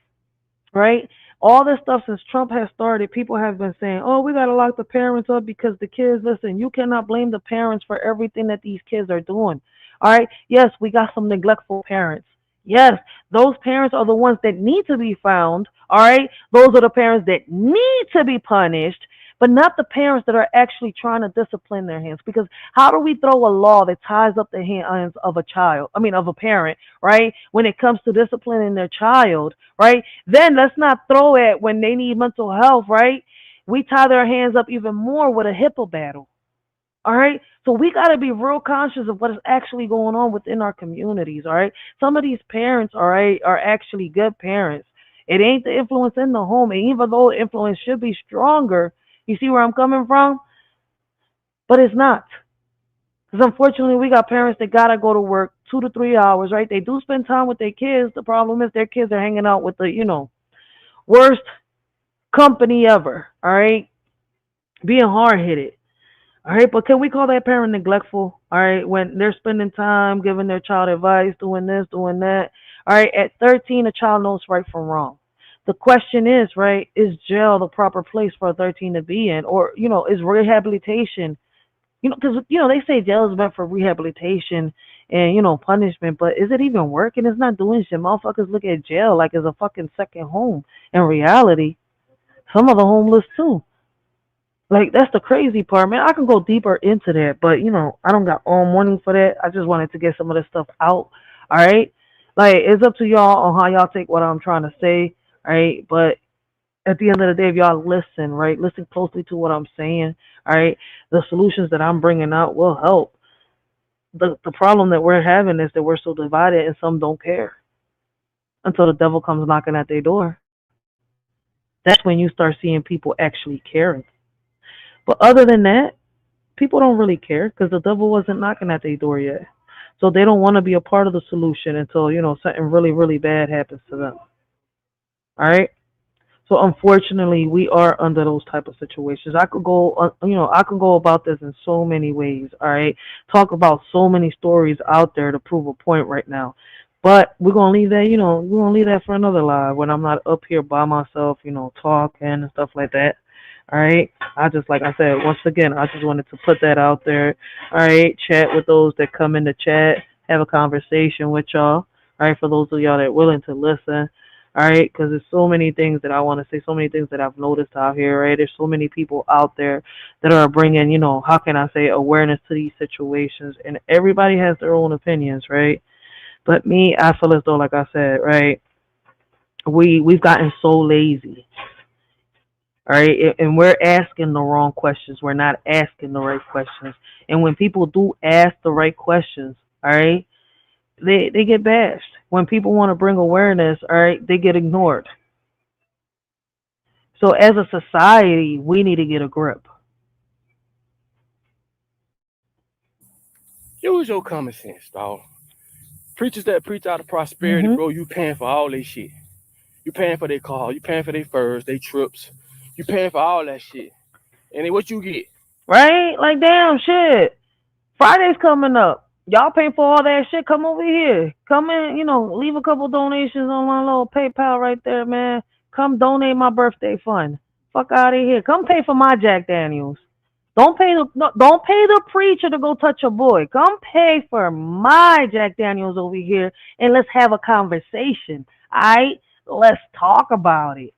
right, all this stuff since Trump has started, people have been saying, oh, we got to lock the parents up because the kids, listen, you cannot blame the parents for everything that these kids are doing. All right? Yes, we got some neglectful parents. Yes, those parents are the ones that need to be found. All right? Those are the parents that need to be punished, but not the parents that are actually trying to discipline their hands. Because how do we throw a law that ties up the hands of a parent, right? When it comes to disciplining their child, right? Then let's not throw it when they need mental health, right? We tie their hands up even more with a HIPAA battle. All right. So we got to be real conscious of what is actually going on within our communities. All right. Some of these parents, all right, are actually good parents. It ain't the influence in the home. And even though the influence should be stronger, you see where I'm coming from? But it's not. Because unfortunately, we got parents that got to go to work 2 to 3 hours, right? They do spend time with their kids. The problem is their kids are hanging out with the, worst company ever. All right. Being hard-headed. All right, but can we call that parent neglectful? All right, when they're spending time giving their child advice, doing this, doing that. All right, at 13, a child knows right from wrong. The question is, right, is jail the proper place for a 13 to be in? Or, is rehabilitation, because, they say jail is meant for rehabilitation and, punishment, but is it even working? It's not doing shit. Motherfuckers look at jail like it's a fucking second home. In reality, some of the homeless too. Like, that's the crazy part, man. I can go deeper into that, but, I don't got all morning for that. I just wanted to get some of this stuff out, all right? Like, it's up to y'all on how y'all take what I'm trying to say, all right? But at the end of the day, if y'all listen, right, listen closely to what I'm saying, all right, the solutions that I'm bringing out will help. The problem that we're having is that we're so divided and some don't care until the devil comes knocking at their door. That's when you start seeing people actually caring. But other than that, people don't really care because the devil wasn't knocking at their door yet. So they don't want to be a part of the solution until, something really, really bad happens to them. All right? So unfortunately, we are under those type of situations. I could go, I could go about this in so many ways. All right? Talk about so many stories out there to prove a point right now. But we're going to leave that, we're going to leave that for another live when I'm not up here by myself, talking and stuff like that. All right. Like I said, once again, I just wanted to put that out there. All right. Chat with those that come in the chat. Have a conversation with y'all. All right. For those of y'all that are willing to listen. All right. Because there's so many things that I want to say, so many things that I've noticed out here. Right. There's so many people out there that are bringing, how can I say, awareness to these situations. And everybody has their own opinions. Right. But me, I feel as though, like I said, right, we've gotten so lazy. All right, and we're asking the wrong questions. We're not asking the right questions. And when people do ask the right questions, all right, they get bashed. When people want to bring awareness, all right, they get ignored. So as a society, we need to get a grip. Use your common sense, dog. Preachers that preach out of prosperity, bro, you paying for all this shit. You paying for their car, you paying for their furs, their trips. You paying for all that shit. And then what you get? Right? Like, damn, shit. Friday's coming up. Y'all pay for all that shit. Come over here. Come in, leave a couple donations on my little PayPal right there, man. Come donate my birthday fund. Fuck out of here. Come pay for my Jack Daniels. Don't pay the preacher to go touch your boy. Come pay for my Jack Daniels over here and let's have a conversation. All right? Let's talk about it.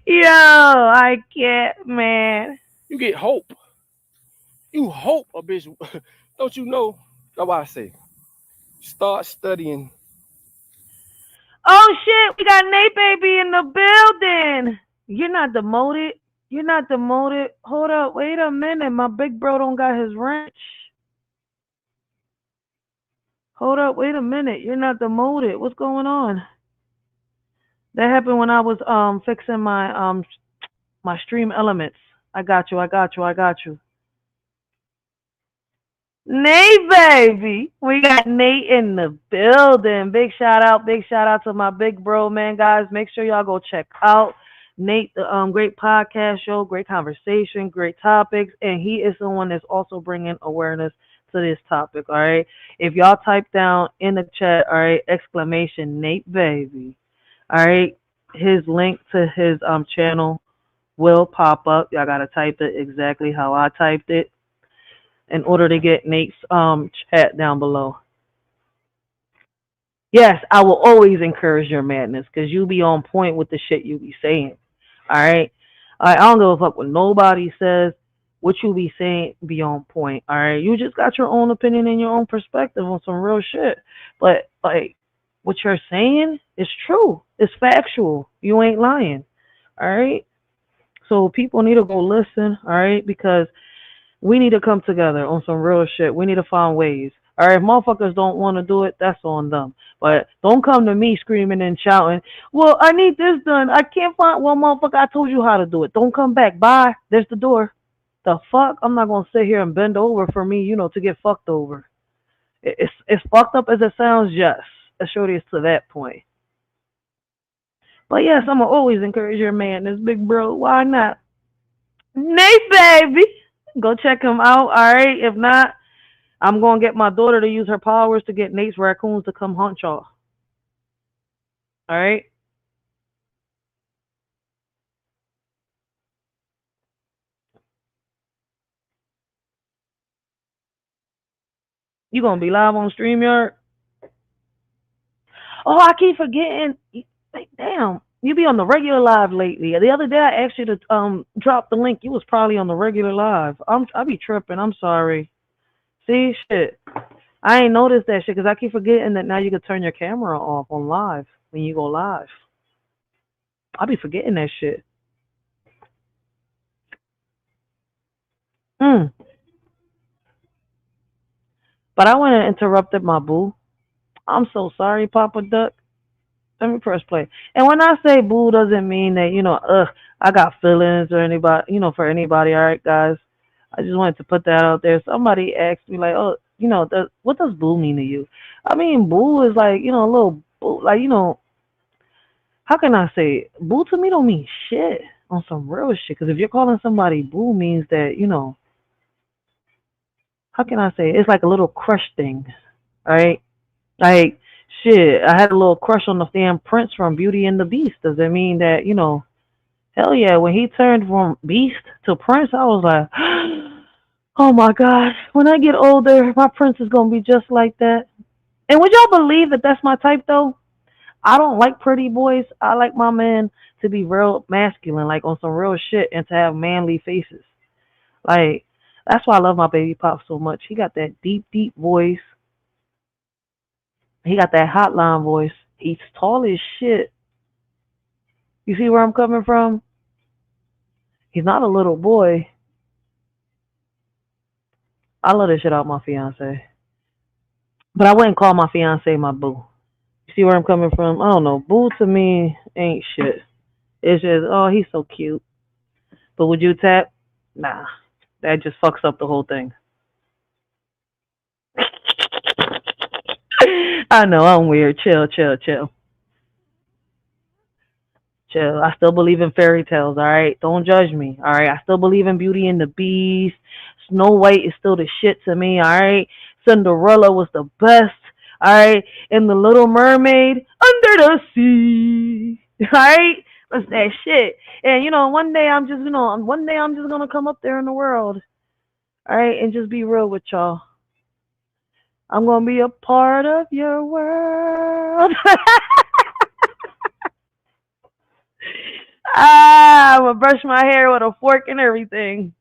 Yo, I can't, man. You get hope. You hope a bitch. Don't you know That's why I say, start studying. Oh shit, we got Nate baby in the building. You're not demoted. You're not demoted. Hold up, wait a minute. My big bro don't got his wrench. Hold up, wait a minute. You're not demoted. What's going on? That happened when I was fixing my my stream elements. I got you. Nate baby. We got Nate in the building. Big shout out to my big bro, man. Guys, make sure y'all go check out Nate, the great podcast show, great conversation, great topics, and he is the one that's also bringing awareness to this topic. All right, if y'all type down in the chat, all right, exclamation Nate baby, all right, his link to his channel will pop up. Y'all gotta type it exactly how I typed it in order to get Nate's chat down below. Yes, I will always encourage your madness because you be on point with the shit you be saying. All right? I don't give a fuck what nobody says. What you be saying be on point. All right? You just got your own opinion and your own perspective on some real shit. But, like, what you're saying is true. It's factual. You ain't lying. All right? So people need to go listen. All right? Because we need to come together on some real shit. We need to find ways. All right, if motherfuckers don't want to do it, that's on them. But don't come to me screaming and shouting, well, I need this done. I can't find, well, motherfucker, I told you how to do it. Don't come back. Bye. There's the door. The fuck? I'm not going to sit here and bend over for me, to get fucked over. It's fucked up as it sounds, yes. As shorty is to that point. But yes, I'm going to always encourage your man, this big bro. Why not? Nate, baby. Go check him out, all right? If not, I'm going to get my daughter to use her powers to get Nate's raccoons to come hunt y'all. All right? You going to be live on StreamYard? Oh, I keep forgetting. Damn, you be on the regular live lately. The other day I asked you to drop the link. You was probably on the regular live. I be tripping. I'm sorry. See, shit. I ain't noticed that shit because I keep forgetting that now you can turn your camera off on live when you go live. I be forgetting that shit. But I went and interrupted my boo. I'm so sorry, Papa Duck. Let me press play. And when I say boo, doesn't mean that, I got feelings or anybody, for anybody. All right, guys. I just wanted to put that out there. Somebody asked me, like, oh, what does boo mean to you? I mean, boo is like, a little boo, like, how can I say it? Boo to me don't mean shit on some real shit. Because if you're calling somebody boo means that, how can I say it? It's like a little crush thing, right? Like, shit, I had a little crush on the damn Prince from Beauty and the Beast. Does that mean that, hell yeah, when he turned from Beast to Prince, I was like, oh my God, when I get older, my Prince is going to be just like that. And would y'all believe that that's my type, though? I don't like pretty boys. I like my man to be real masculine, like on some real shit, and to have manly faces. Like, that's why I love my baby pop so much. He got that deep, deep voice. He got that hotline voice. He's tall as shit. You see where I'm coming from? He's not a little boy. I love this shit out my fiance. But I wouldn't call my fiance my boo. You see where I'm coming from? I don't know. Boo to me ain't shit. It's just, oh, he's so cute. But would you tap? Nah. That just fucks up the whole thing. I know, I'm weird. Chill. Chill. I still believe in fairy tales, all right? Don't judge me, all right? I still believe in Beauty and the Beast. Snow White is still the shit to me, all right? Cinderella was the best, all right? And the Little Mermaid, Under the Sea, all right? That's that shit. And, one day I'm just going to come up there in the world, all right? And just be real with y'all. I'm going to be a part of your world. I'm going to brush my hair with a fork and everything.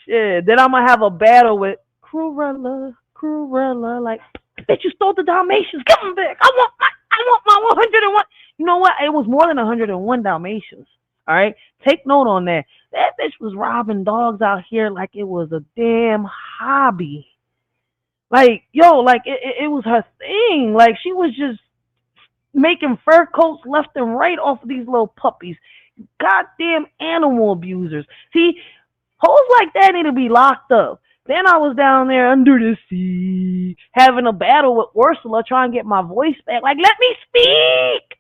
Shit. Then I'm going to have a battle with Cruella. Cruella, like, bitch, you stole the Dalmatians. Give them back. I want my 101. You know what? It was more than 101 Dalmatians. All right? Take note on that. That bitch was robbing dogs out here like it was a damn hobby. Like, yo, like, it was her thing. Like, she was just making fur coats left and right off of these little puppies. Goddamn animal abusers. See, hoes like that need to be locked up. Then I was down there under the sea having a battle with Ursula trying to get my voice back. Like, let me speak.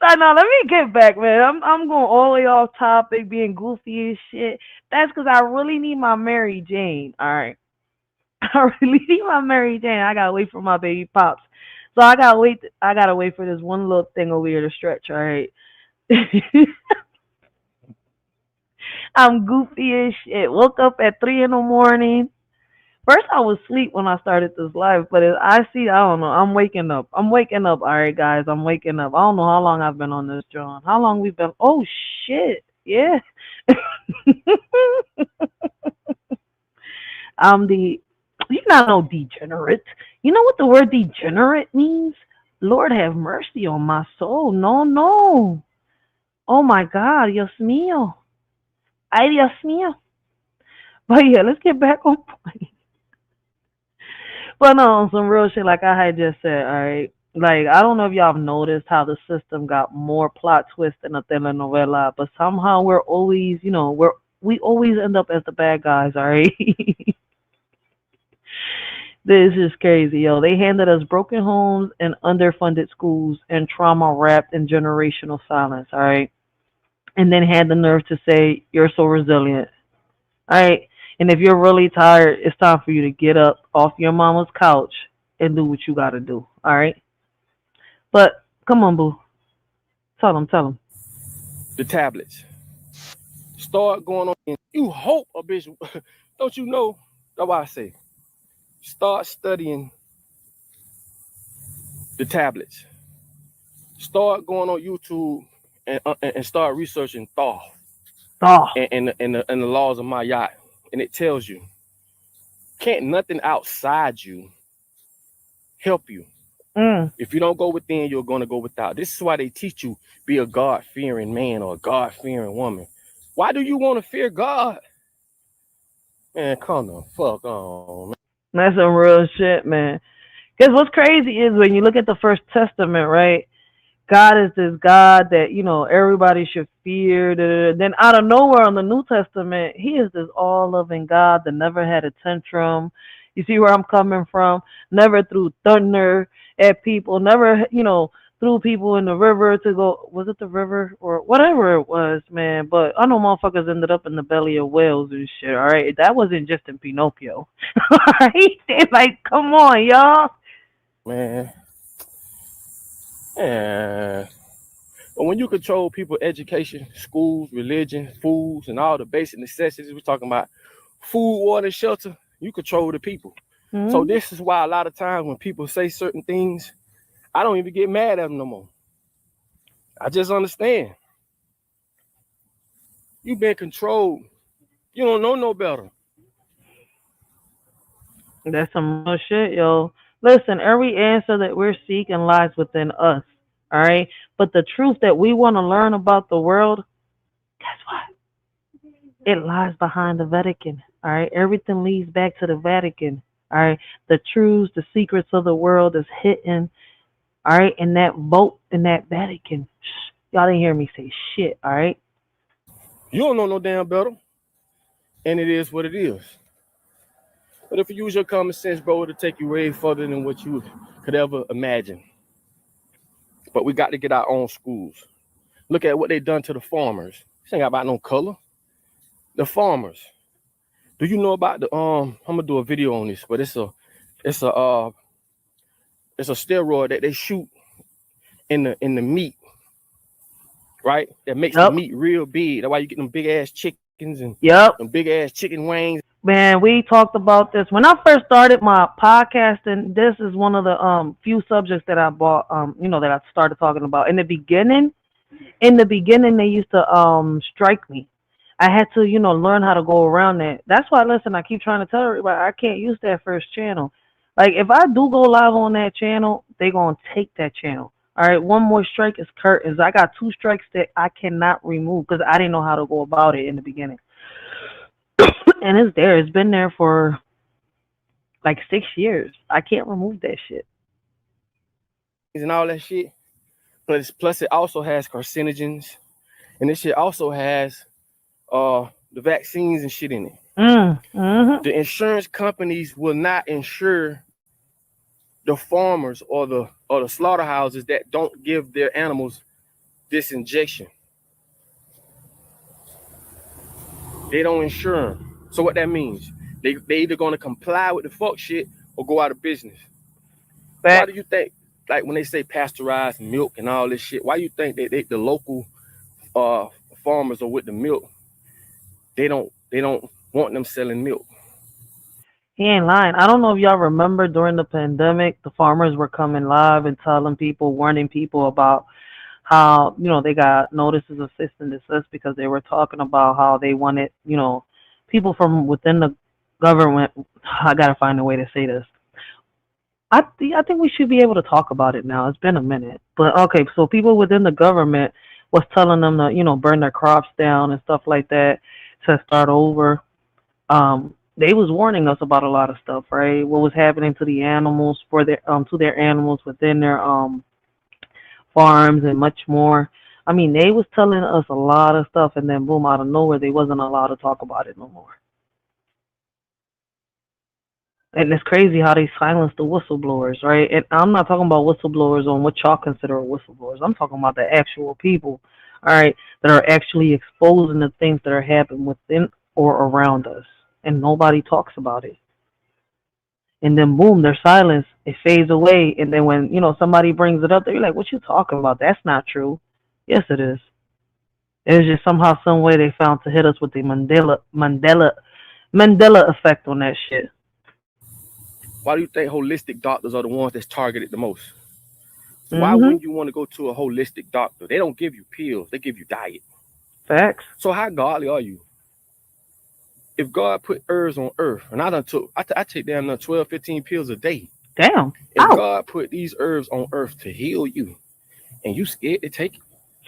So now let me get back, man. I'm going all the way off topic, being goofy as shit. That's because I really need my Mary Jane. All right. I really need my Mary Jane. I gotta wait for my baby pops. So I gotta wait for this one little thing over here to stretch, all right. I'm goofy as shit. Woke up at 3 a.m. First I was asleep when I started this live, but I don't know. I'm waking up. All right, guys. I'm waking up. I don't know how long I've been on this, John. How long we've been? Oh shit. Yeah. You're not no degenerate. You know what the word degenerate means? Lord have mercy on my soul. No. Oh my God, Dios mío. Ay, Dios mío. But yeah, let's get back on point. But no, some real shit like I had just said, all right? Like, I don't know if y'all have noticed how the system got more plot twists in a telenovela, but somehow we're always, we always end up as the bad guys, all right? This is crazy, yo. They handed us broken homes and underfunded schools and trauma wrapped in generational silence, all right? And then had the nerve to say, you're so resilient, all right? And if you're really tired, it's time for you to get up off your mama's couch and do what you got to do, all right? But come on, boo. Tell them. The tablets. Start going on. And you hope a bitch, don't you know? That's why I say, start studying the tablets. Start going on YouTube and start researching thought and the laws of my yacht. And it tells you, can't nothing outside you help you. If you don't go within, you're going to go without. This is why they teach you, be a God-fearing man or a God-fearing woman. Why do you want to fear God? Man, come the fuck on, man. That's some real shit, man. Because what's crazy is when you look at the First Testament, right? God is this God that, everybody should fear. Then out of nowhere in the New Testament, he is this all-loving God that never had a tantrum. You see where I'm coming from? Never threw thunder at people. Never, threw people in the river to go. Was it the river or whatever it was, man? But I know motherfuckers ended up in the belly of whales and shit, all right? That wasn't just in Pinocchio. All right? They like, come on, y'all. Man. Yeah. But when you control people's education, schools, religion, foods, and all the basic necessities, we're talking about food, water, and shelter, you control the people. Mm-hmm. So this is why a lot of times when people say certain things, I don't even get mad at them no more. I just understand. You've been controlled. You don't know no better. That's some real shit, yo. Listen, every answer that we're seeking lies within us, all right? But the truth that we want to learn about the world, guess what? It lies behind the Vatican, all right? Everything leads back to the Vatican, all right? The truths, the secrets of the world is hidden, all right, in that vote in that Vatican. Shh, y'all didn't hear me say shit, all right? You don't know no damn better, and it is what it is. But if you use your common sense, bro, it'll take you way further than what you could ever imagine. But we got to get our own schools. Look at what they done to the farmers. This ain't about no color. The farmers. Do you know about the I'm gonna do a video on this, but it's a steroid that they shoot in the meat, right? That makes the meat real big. That's why you get them big ass chickens and them big ass chicken wings. Man, we talked about this when I first started my podcasting. This is one of the few subjects that I bought, that I started talking about. In the beginning, they used to strike me. I had to, learn how to go around that. That's why, listen, I keep trying to tell everybody I can't use that first channel. Like, if I do go live on that channel, they going to take that channel. All right, one more strike is curtains. I got 2 strikes that I cannot remove because I didn't know how to go about it in the beginning. And it's there. It's been there for like 6 years. I can't remove that shit. And all that shit. Plus, it also has carcinogens. And this shit also has the vaccines and shit in it. The insurance companies will not insure the farmers or the slaughterhouses that don't give their animals this injection. They don't insure them. So what that means, they either gonna comply with the fuck shit or go out of business. Why do you think, like when they say pasteurized milk and all this shit, why you think that the local farmers are with the milk? They don't want them selling milk. He ain't lying. I don't know if y'all remember during the pandemic, the farmers were coming live and telling people, warning people about how, they got notices of cease and desist because they were talking about how they wanted, people from within the government. I got to find a way to say this. I think we should be able to talk about it now. It's been a minute. But, okay, so people within the government was telling them to, burn their crops down and stuff like that to start over. They was warning us about a lot of stuff, right? What was happening to the animals, to their animals within their farms and much more. I mean, they was telling us a lot of stuff, and then boom, out of nowhere, they wasn't allowed to talk about it no more. And it's crazy how they silenced the whistleblowers, right? And I'm not talking about whistleblowers on what y'all consider whistleblowers. I'm talking about the actual people, all right, that are actually exposing the things that are happening within or around us. And nobody talks about it. And then boom, they're silenced. It fades away. And then when, somebody brings it up, they're like, what you talking about? That's not true. Yes, it is. It's just somehow, some way they found to hit us with the Mandela effect on that shit. Why do you think holistic doctors are the ones that's targeted the most? Why wouldn't you want to go to a holistic doctor? They don't give you pills. They give you diet. Facts. So how godly are you? If God put herbs on earth, and I take down 12, 15 pills a day. Damn. If God put these herbs on earth to heal you, and you scared to take it,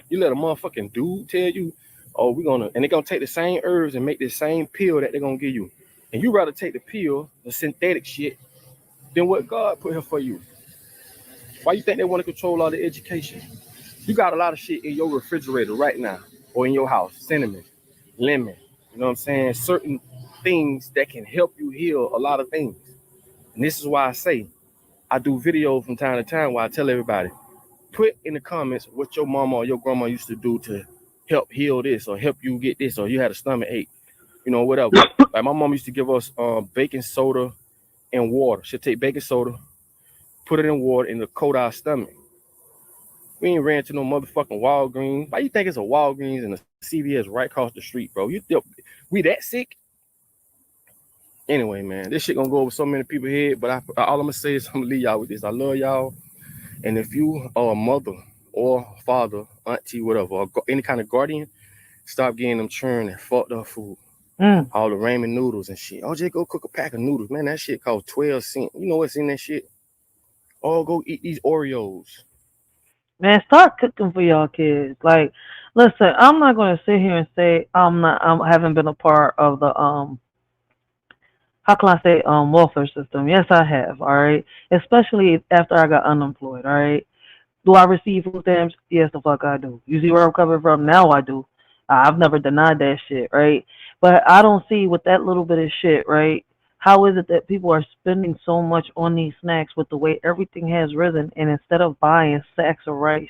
you let a motherfucking dude tell you, oh, they're gonna take the same herbs and make the same pill that they're gonna give you. And you rather take the pill, the synthetic shit, than what God put here for you. Why you think they want to control all the education? You got a lot of shit in your refrigerator right now, or in your house, cinnamon, lemon, you know what I'm saying? Certain things that can help you heal a lot of things. And this is why I say, I do videos from time to time where I tell everybody, put in the comments what your mama or your grandma used to do to help heal this, or help you get this, or you had a stomach ache, whatever. Like my mom used to give us baking soda and water. She'd take baking soda, put it in water, and it'll coat our stomach. We ain't ran to no motherfucking Walgreens. Why you think it's a Walgreens and a CVS right across the street, bro? We that sick? Anyway, man, this shit gonna go over so many people's head, but all I'm gonna say is I'm gonna leave y'all with this. I love y'all. And if you are a mother or father, auntie, whatever, or any kind of guardian, stop getting them churned and fucked up food. All the ramen noodles and shit. Oh, just go cook a pack of noodles. Man, that shit costs 12 cents. You know what's in that shit? Oh, go eat these Oreos. Man, start cooking for y'all kids. Like, listen, I'm not gonna sit here and say I haven't been a part of the how can I say welfare system. Yes, I have, all right. Especially after I got unemployed, all right. Do I receive food stamps? Yes, the fuck I do. You see where I'm coming from? Now I do. I've never denied that shit, right? But I don't see with that little bit of shit, right? How is it that people are spending so much on these snacks with the way everything has risen, and instead of buying sacks of rice,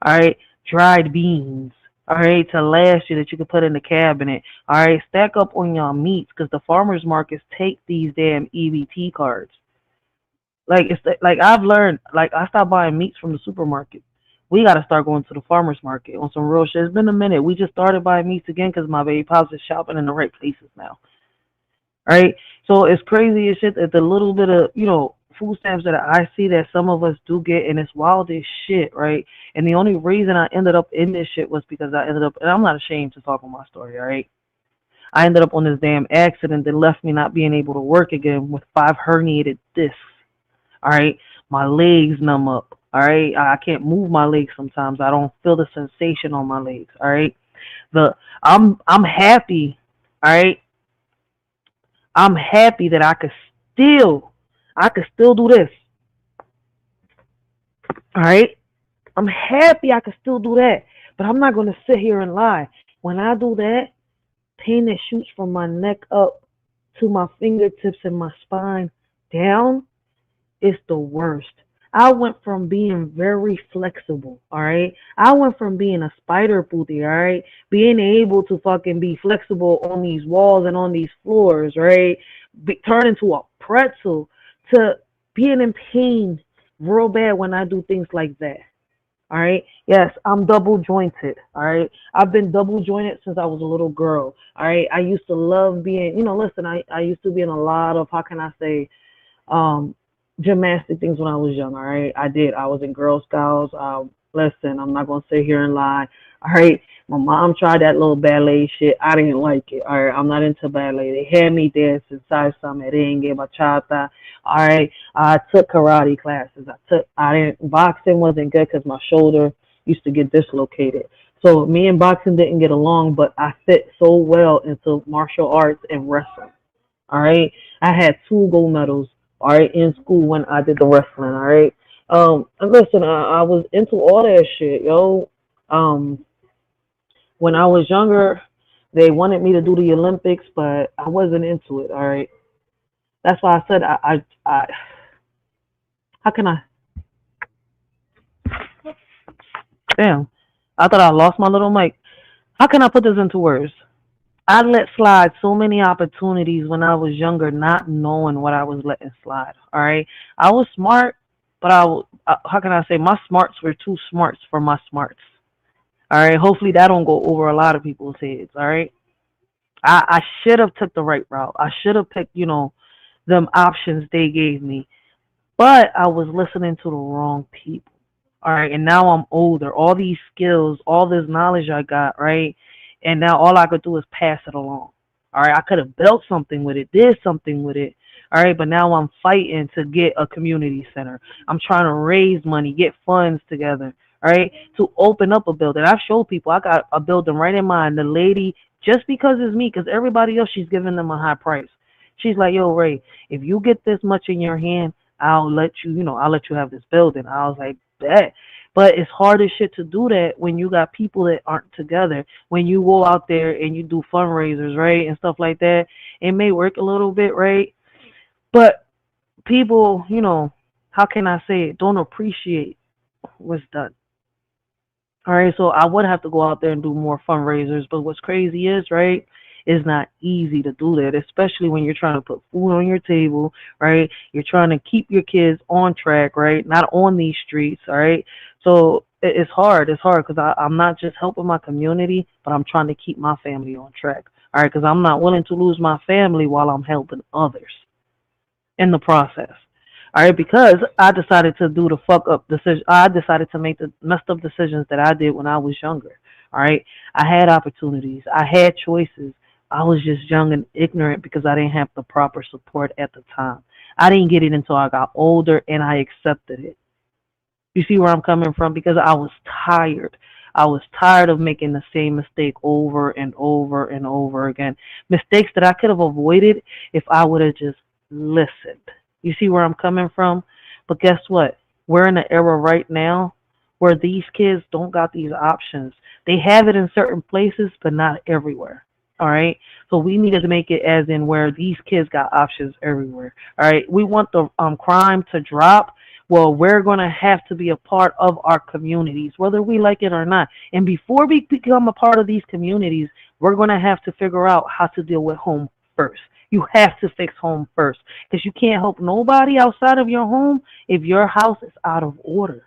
all right, dried beans, all right, to last you that you can put in the cabinet, all right, stack up on y'all meats, because the farmers markets take these damn EBT cards. Like, I've learned, like, I stopped buying meats from the supermarket. We got to start going to the farmers market on some real shit. It's been a minute. We just started buying meats again because my baby pops is shopping in the right places now. Right? So it's crazy as shit that the little bit of, food stamps that I see that some of us do get, and it's wild as shit, right? And the only reason I ended up in this shit was because I ended up, and I'm not ashamed to talk about my story, all right? I ended up on this damn accident that left me not being able to work again with 5 herniated discs, all right? My legs numb up, all right? I can't move my legs sometimes. I don't feel the sensation on my legs, all right? I'm happy, all right? I'm happy that I could still do this. All right? I'm happy I could still do that. But I'm not going to sit here and lie. When I do that, pain that shoots from my neck up to my fingertips and my spine down, it's the worst. I went from being very flexible, all right? I went from being a spider booty, all right? Being able to fucking be flexible on these walls and on these floors, right? Turn into a pretzel to being in pain real bad when I do things like that, all right? Yes, I'm double jointed, all right? I've been double jointed since I was a little girl, all right? I used to love being, listen, I used to be in a lot of, how can I say, gymnastic things when I was young, all right? I did. I was in Girl Scouts. Listen, I'm not going to sit here and lie, all right? My mom tried that little ballet shit. I didn't like it, all right? I'm not into ballet. They had me dancing salsa, merengue, bachata, all right? I took karate classes. Boxing wasn't good because my shoulder used to get dislocated. So me and boxing didn't get along, but I fit so well into martial arts and wrestling, all right? I had 2 gold medals, all right, in school when I did the wrestling, all right? Listen, I was into all that shit, yo. When I was younger, they wanted me to do the Olympics, but I wasn't into it, all right? That's why I said how can I? Damn, I thought I lost my little mic. How can I put this into words? I let slide so many opportunities when I was younger, not knowing what I was letting slide. All right, I was smart, but how can I say, my smarts were too smarts for my smarts. All right, hopefully that don't go over a lot of people's heads. All right, I should have took the right route. I should have picked, them options they gave me, but I was listening to the wrong people. All right, and now I'm older. All these skills, all this knowledge I got, right? And now all I could do is pass it along. All right, I could have built something with it, did something with it. All right, but now I'm fighting to get a community center. I'm trying to raise money, get funds together, all right, to open up a building. I've showed people I got a building right in mind. The lady, just because it's me, because everybody else, she's giving them a high price. She's like, yo, Ray, if you get this much in your hand, I'll let you, I'll let you have this building. I was like, bet. But it's hard as shit to do that when you got people that aren't together. When you go out there and you do fundraisers, right, and stuff like that, it may work a little bit, right? But people, how can I say it, don't appreciate what's done. All right, so I would have to go out there and do more fundraisers. But what's crazy is, right, it's not easy to do that, especially when you're trying to put food on your table, right? You're trying to keep your kids on track, right? Not on these streets, all right? So it's hard. It's hard because I'm not just helping my community, but I'm trying to keep my family on track, all right? Because I'm not willing to lose my family while I'm helping others in the process, all right? Because I decided to do the fuck up decision. I decided to make the messed up decisions that I did when I was younger, all right? I had opportunities. I had choices. I was just young and ignorant because I didn't have the proper support at the time. I didn't get it until I got older and I accepted it. You see where I'm coming from? Because I was tired. I was tired of making the same mistake over and over and over again. Mistakes that I could have avoided if I would have just listened. You see where I'm coming from? But guess what? We're in an era right now where these kids don't got these options. They have it in certain places, but not everywhere. All right, so we needed to make it as in where these kids got options everywhere. All right, we want the crime to drop. Well, we're going to have to be a part of our communities, whether we like it or not. And before we become a part of these communities, we're going to have to figure out how to deal with home first. You have to fix home first because you can't help nobody outside of your home if your house is out of order.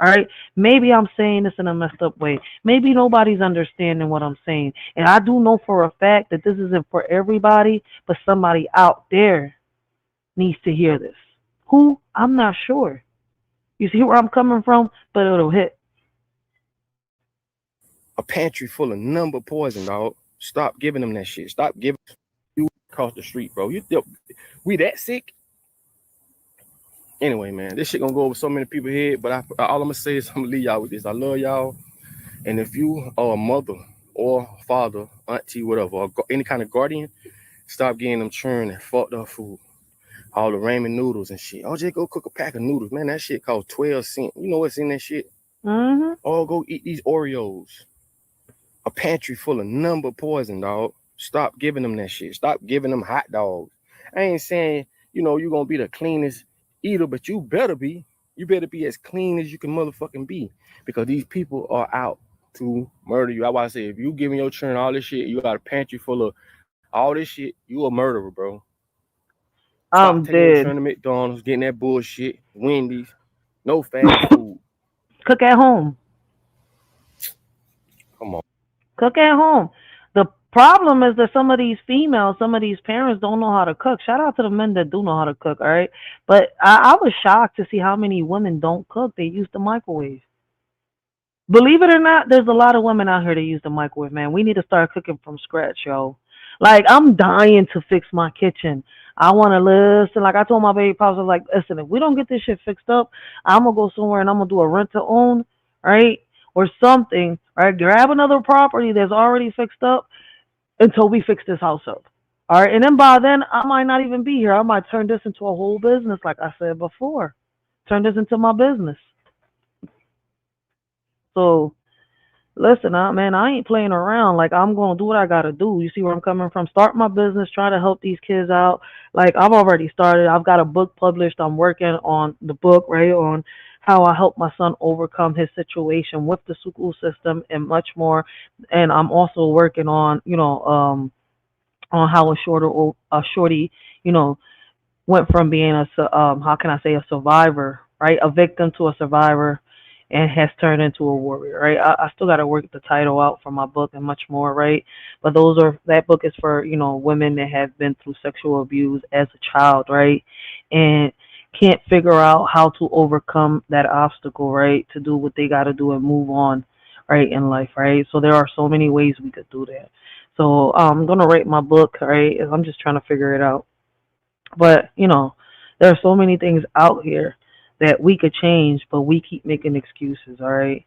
All right, maybe I'm saying this in a messed up way. Maybe nobody's understanding what I'm saying. And I do know for a fact that this isn't for everybody, but somebody out there needs to hear this. Who? I'm not sure. You see where I'm coming from? But it'll hit. A pantry full of number poison, dog. Stop giving them that shit. Stop giving you across the street, bro. We that sick? Anyway, man, this shit gonna go over so many people's head, but all I'm gonna say is I'm gonna leave y'all with this. I love y'all. And if you are a mother or father, auntie, whatever, or any kind of guardian, stop getting them churned and fucked up food. All the ramen noodles and shit. Oh, just go cook a pack of noodles. Man, that shit costs 12 cents. You know what's in that shit? Mm-hmm. Oh, go eat these Oreos. A pantry full of number poison, dog. Stop giving them that shit. Stop giving them hot dogs. I ain't saying, you're going to be the cleanest eater, but you better be. You better be as clean as you can motherfucking be, because these people are out to murder you. I want to say, if you giving your children all this shit, you got a pantry full of all this shit, you a murderer, bro. Stop I'm taking your dead. children to McDonald's, getting that bullshit, Wendy's, no fast food. Cook at home. Come on. Cook at home. The problem is that some of these females, some of these parents don't know how to cook. Shout out to the men that do know how to cook, all right? But I was shocked to see how many women don't cook. They use the microwave. Believe it or not, there's a lot of women out here that use the microwave, man. We need to start cooking from scratch, yo. Like, I'm dying to fix my kitchen. I want to listen. Like, I told my baby pops, I was like, listen, if we don't get this shit fixed up, I'm going to go somewhere and I'm going to do a rent to own, right? Or something, right? Grab another property that's already fixed up until we fix this house up. All right. And then by then, I might not even be here. I might turn this into a whole business, like I said before. Turn this into my business. So, listen, man, I ain't playing around. Like, I'm going to do what I got to do. You see where I'm coming from? Start my business, try to help these kids out. Like, I've already started. I've got a book published. I'm working on the book, right, on how I help my son overcome his situation with the school system and much more. And I'm also working on, on how a shorty, went from being a survivor, right, a victim to a survivor, and has turned into a warrior, right? I still got to work the title out for my book and much more, right? But that book is for, women that have been through sexual abuse as a child, right? And can't figure out how to overcome that obstacle, right? To do what they got to do and move on, right, in life, right? So there are so many ways we could do that. So I'm going to write my book, right? I'm just trying to figure it out. But, there are so many things out here that we could change, but we keep making excuses, all right?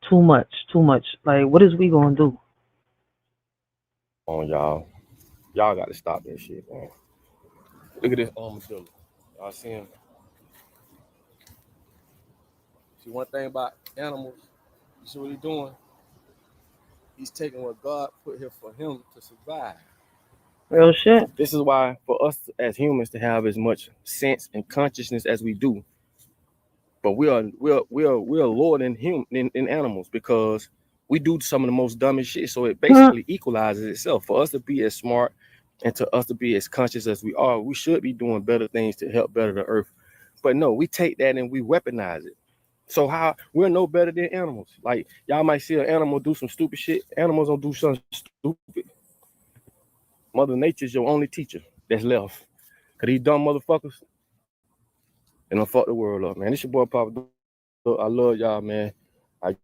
Too much. Like, what is we going to do? On y'all. Y'all got to stop that shit, man. Look at this armadillo. Y'all see him? See, one thing about animals, you see what he's doing? He's taking what God put here for him to survive. Real shit. This is why, for us as humans to have as much sense and consciousness as we do, but we are lower than in animals, because we do some of the most dumbest shit. So it basically equalizes itself. For us to be as smart and to us to be as conscious as we are, we should be doing better things to help better the earth. But no, we take that and we weaponize it. So how we're no better than animals. Like, y'all might see an animal do some stupid shit. Animals don't do something stupid. Mother Nature's your only teacher that's left. Cause these dumb motherfuckers, and don't fuck the world up, man. This your boy Papa. I love y'all, man. I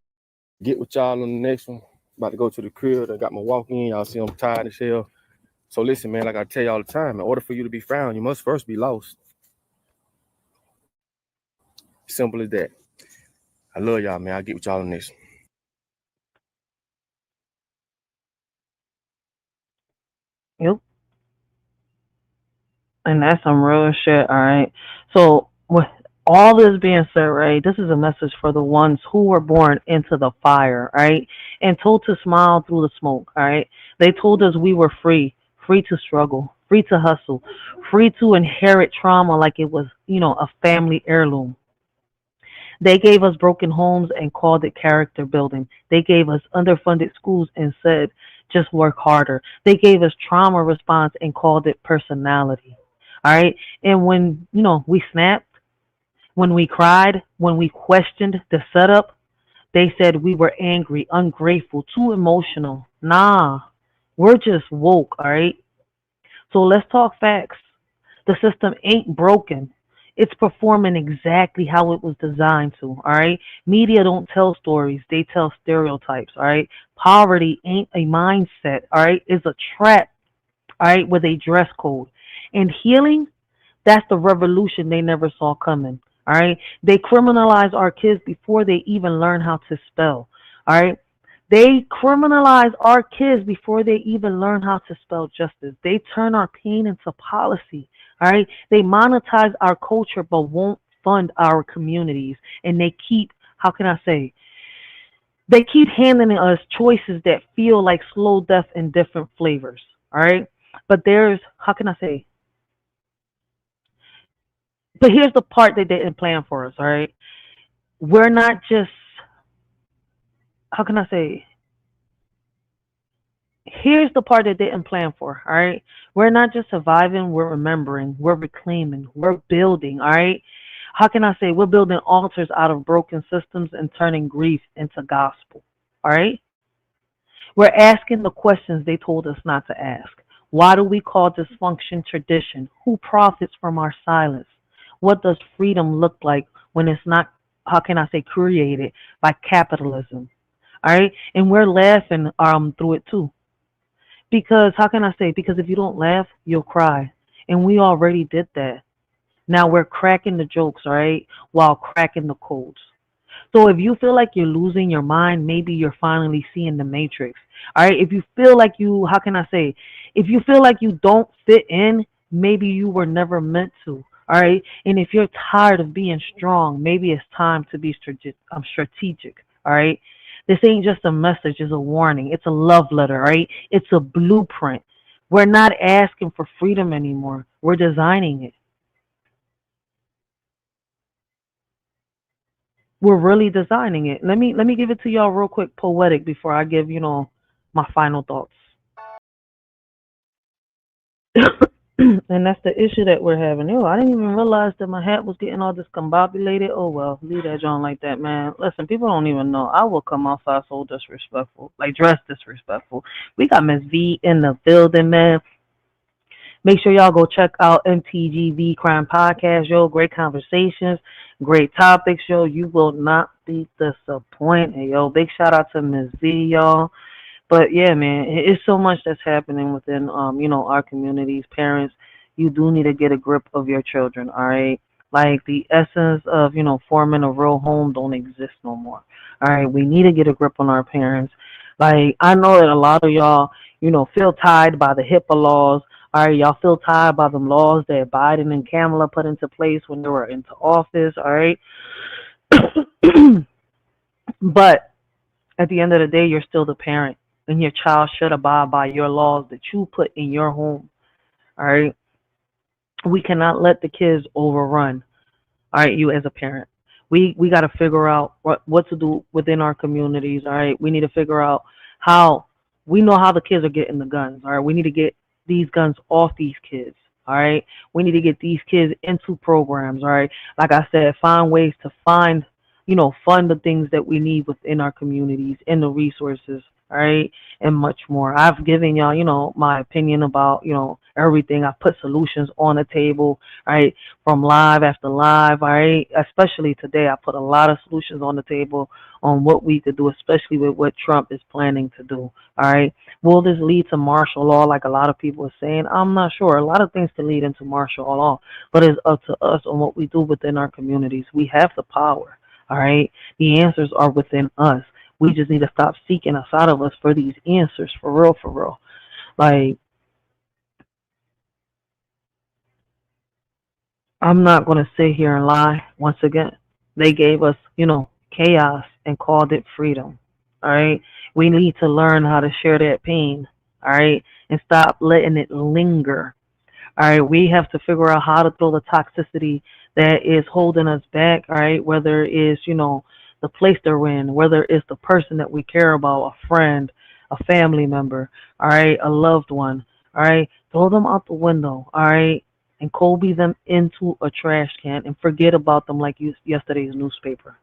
get with y'all on the next one. About to go to the crib. I got my walk in. Y'all see I'm tired as hell. So listen, man, like I tell you all the time, in order for you to be found, you must first be lost. Simple as that. I love y'all, man. I'll get with y'all on this. Yep. And that's some real shit, all right? So with all this being said, right, this is a message for the ones who were born into the fire, right? And told to smile through the smoke, all right? They told us we were free to struggle, free to hustle, free to inherit trauma like it was, a family heirloom. They gave us broken homes and called it character building. They gave us underfunded schools and said, just work harder. They gave us trauma response and called it personality. All right. And when, we snapped, when we cried, when we questioned the setup, they said we were angry, ungrateful, too emotional. Nah, we're just woke. All right. So let's talk facts. The system ain't broken. It's performing exactly how it was designed to, all right? Media don't tell stories, they tell stereotypes, all right? Poverty ain't a mindset, all right? It's a trap, all right, with a dress code. And healing, that's the revolution they never saw coming, all right? They criminalize our kids before they even learn how to spell, all right? They criminalize our kids before they even learn how to spell justice. They turn our pain into policy. All right. They monetize our culture but won't fund our communities. And they keep, how can I say, they keep handing us choices that feel like slow death in different flavors. All right. But there's, how can I say, but here's the part they didn't plan for us. All right. We're not just, how can I say, here's the part that they didn't plan for, all right? We're not just surviving, we're remembering, we're reclaiming, we're building, all right? How can I say, we're building altars out of broken systems and turning grief into gospel, all right? We're asking the questions they told us not to ask. Why do we call dysfunction tradition? Who profits from our silence? What does freedom look like when it's not, how can I say, created by capitalism, all right? And we're laughing through it too. Because, how can I say, because if you don't laugh, you'll cry. And we already did that. Now we're cracking the jokes, all right, while cracking the codes. So if you feel like you're losing your mind, maybe you're finally seeing the matrix, all right? If you feel like you, how can I say, if you feel like you don't fit in, maybe you were never meant to, all right? And if you're tired of being strong, maybe it's time to be strategic, all right? This ain't just a message, it's a warning. It's a love letter, right? It's a blueprint. We're not asking for freedom anymore. We're designing it. We're really designing it. Let me give it to y'all real quick, poetic, before I give, my final thoughts. And that's the issue that we're having. I didn't even realize that my hat was getting all discombobulated. Oh, well, leave that John like that, man. Listen, people don't even know. I will come outside so disrespectful, like dress disrespectful. We got Miss V in the building, man. Make sure y'all go check out MTGV Crime Podcast, yo. Great conversations, great topics, yo. You will not be disappointed, yo. Big shout out to Miss V, y'all. But yeah, man, it's so much that's happening within, our communities. Parents, you do need to get a grip of your children, all right? Like the essence of, forming a real home don't exist no more, all right? We need to get a grip on our parents. Like, I know that a lot of y'all, feel tied by the HIPAA laws, all right? Y'all feel tied by them laws that Biden and Kamala put into place when they were into office, all right? But at the end of the day, you're still the parent. And your child should abide by your laws that you put in your home. All right. We cannot let the kids overrun. All right, you as a parent. We got to figure out what to do within our communities. All right. We need to figure out how we know how the kids are getting the guns. All right. We need to get these guns off these kids. All right. We need to get these kids into programs. All right. Like I said, find ways to fund the things that we need within our communities and the resources. All right, and much more. I've given y'all, my opinion about, everything. I've put solutions on the table, right, from live after live, all right? Especially today, I put a lot of solutions on the table on what we could do, especially with what Trump is planning to do, all right? Will this lead to martial law like a lot of people are saying? I'm not sure. A lot of things can lead into martial law, but it's up to us on what we do within our communities. We have the power, all right? The answers are within us. We just need to stop seeking outside of us for these answers, for real, for real. Like, I'm not going to sit here and lie once again. They gave us, chaos and called it freedom, all right? We need to learn how to share that pain, all right, and stop letting it linger, all right? We have to figure out how to throw the toxicity that is holding us back, all right, whether it's, the place they're in, whether it's the person that we care about, a friend, a family member, all right, a loved one, all right, throw them out the window, all right, and Kobe them into a trash can and forget about them like yesterday's newspaper.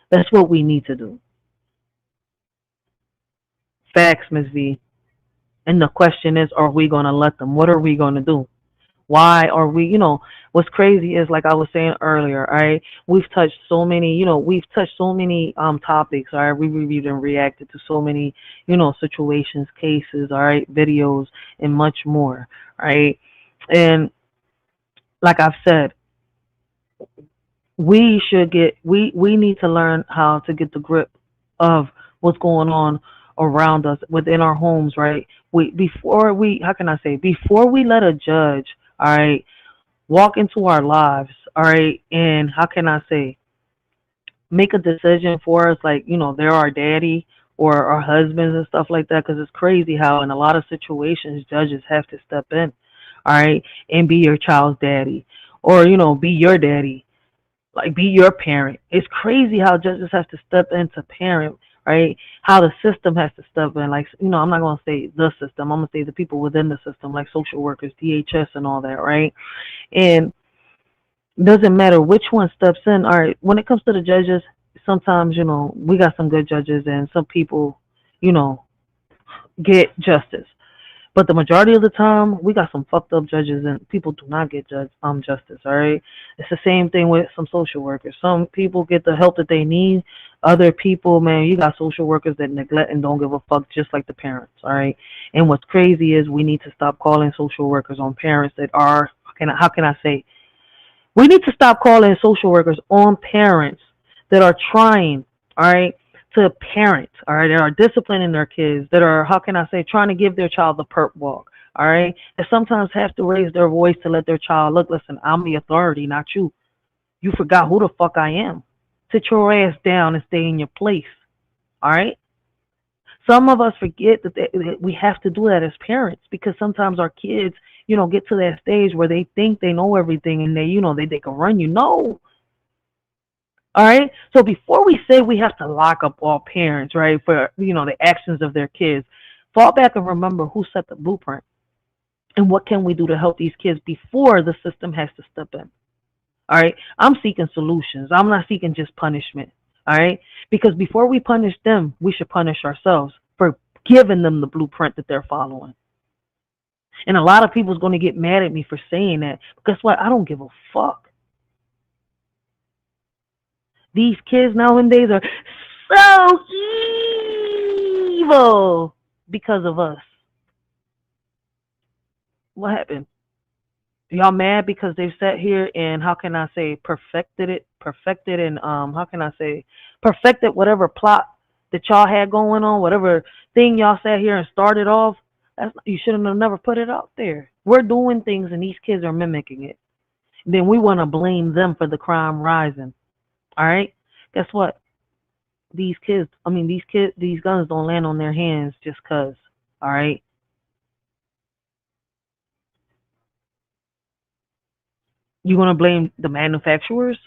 That's what we need to do. Facts, Ms. V. And the question is, are we going to let them? What are we going to do? Why are we, What's crazy is, like I was saying earlier, all right, we've touched so many, topics, all right, we reviewed and reacted to so many, situations, cases, all right, videos, and much more, right? And like I've said, we need to learn how to get the grip of what's going on around us within our homes, right? Before we let a judge, all right, walk into our lives, all right, and make a decision for us, like, they're our daddy or our husbands and stuff like that, because it's crazy how in a lot of situations judges have to step in, all right, and be your child's daddy, or, be your daddy, like be your parent. It's crazy how judges have to step in to parent, right? How the system has to step in. Like, I'm not going to say the system. I'm going to say the people within the system, like social workers, DHS, and all that, right? And it doesn't matter which one steps in. All right, when it comes to the judges, sometimes, we got some good judges and some people, get justice. But the majority of the time, we got some fucked up judges and people do not get justice, all right? It's the same thing with some social workers. Some people get the help that they need. Other people, man, you got social workers that neglect and don't give a fuck, just like the parents, all right? And what's crazy is we need to stop calling social workers on parents that are, we need to stop calling social workers on parents that are trying, all right, to parent, all right, that are disciplining their kids, that are, trying to give their child the perp walk, all right, that sometimes have to raise their voice to let their child, look, listen, I'm the authority, not you. You forgot who the fuck I am. Sit your ass down and stay in your place, all right? Some of us forget that we have to do that as parents, because sometimes our kids, get to that stage where they think they know everything and they can run you. No. All right. So before we say we have to lock up all parents, right, for, the actions of their kids, fall back and remember who set the blueprint and what can we do to help these kids before the system has to step in. All right. I'm seeking solutions. I'm not seeking just punishment. All right. Because before we punish them, we should punish ourselves for giving them the blueprint that they're following. And a lot of people's going to get mad at me for saying that. But guess what? I don't give a fuck. These kids nowadays are so evil because of us. What happened? Y'all mad because they've sat here and perfected whatever plot that y'all had going on, whatever thing y'all sat here and started off. You shouldn't have never put it out there. We're doing things and these kids are mimicking it. Then we want to blame them for the crime rising. All right? Guess what? These guns don't land on their hands just cause. All right? You want to blame the manufacturers?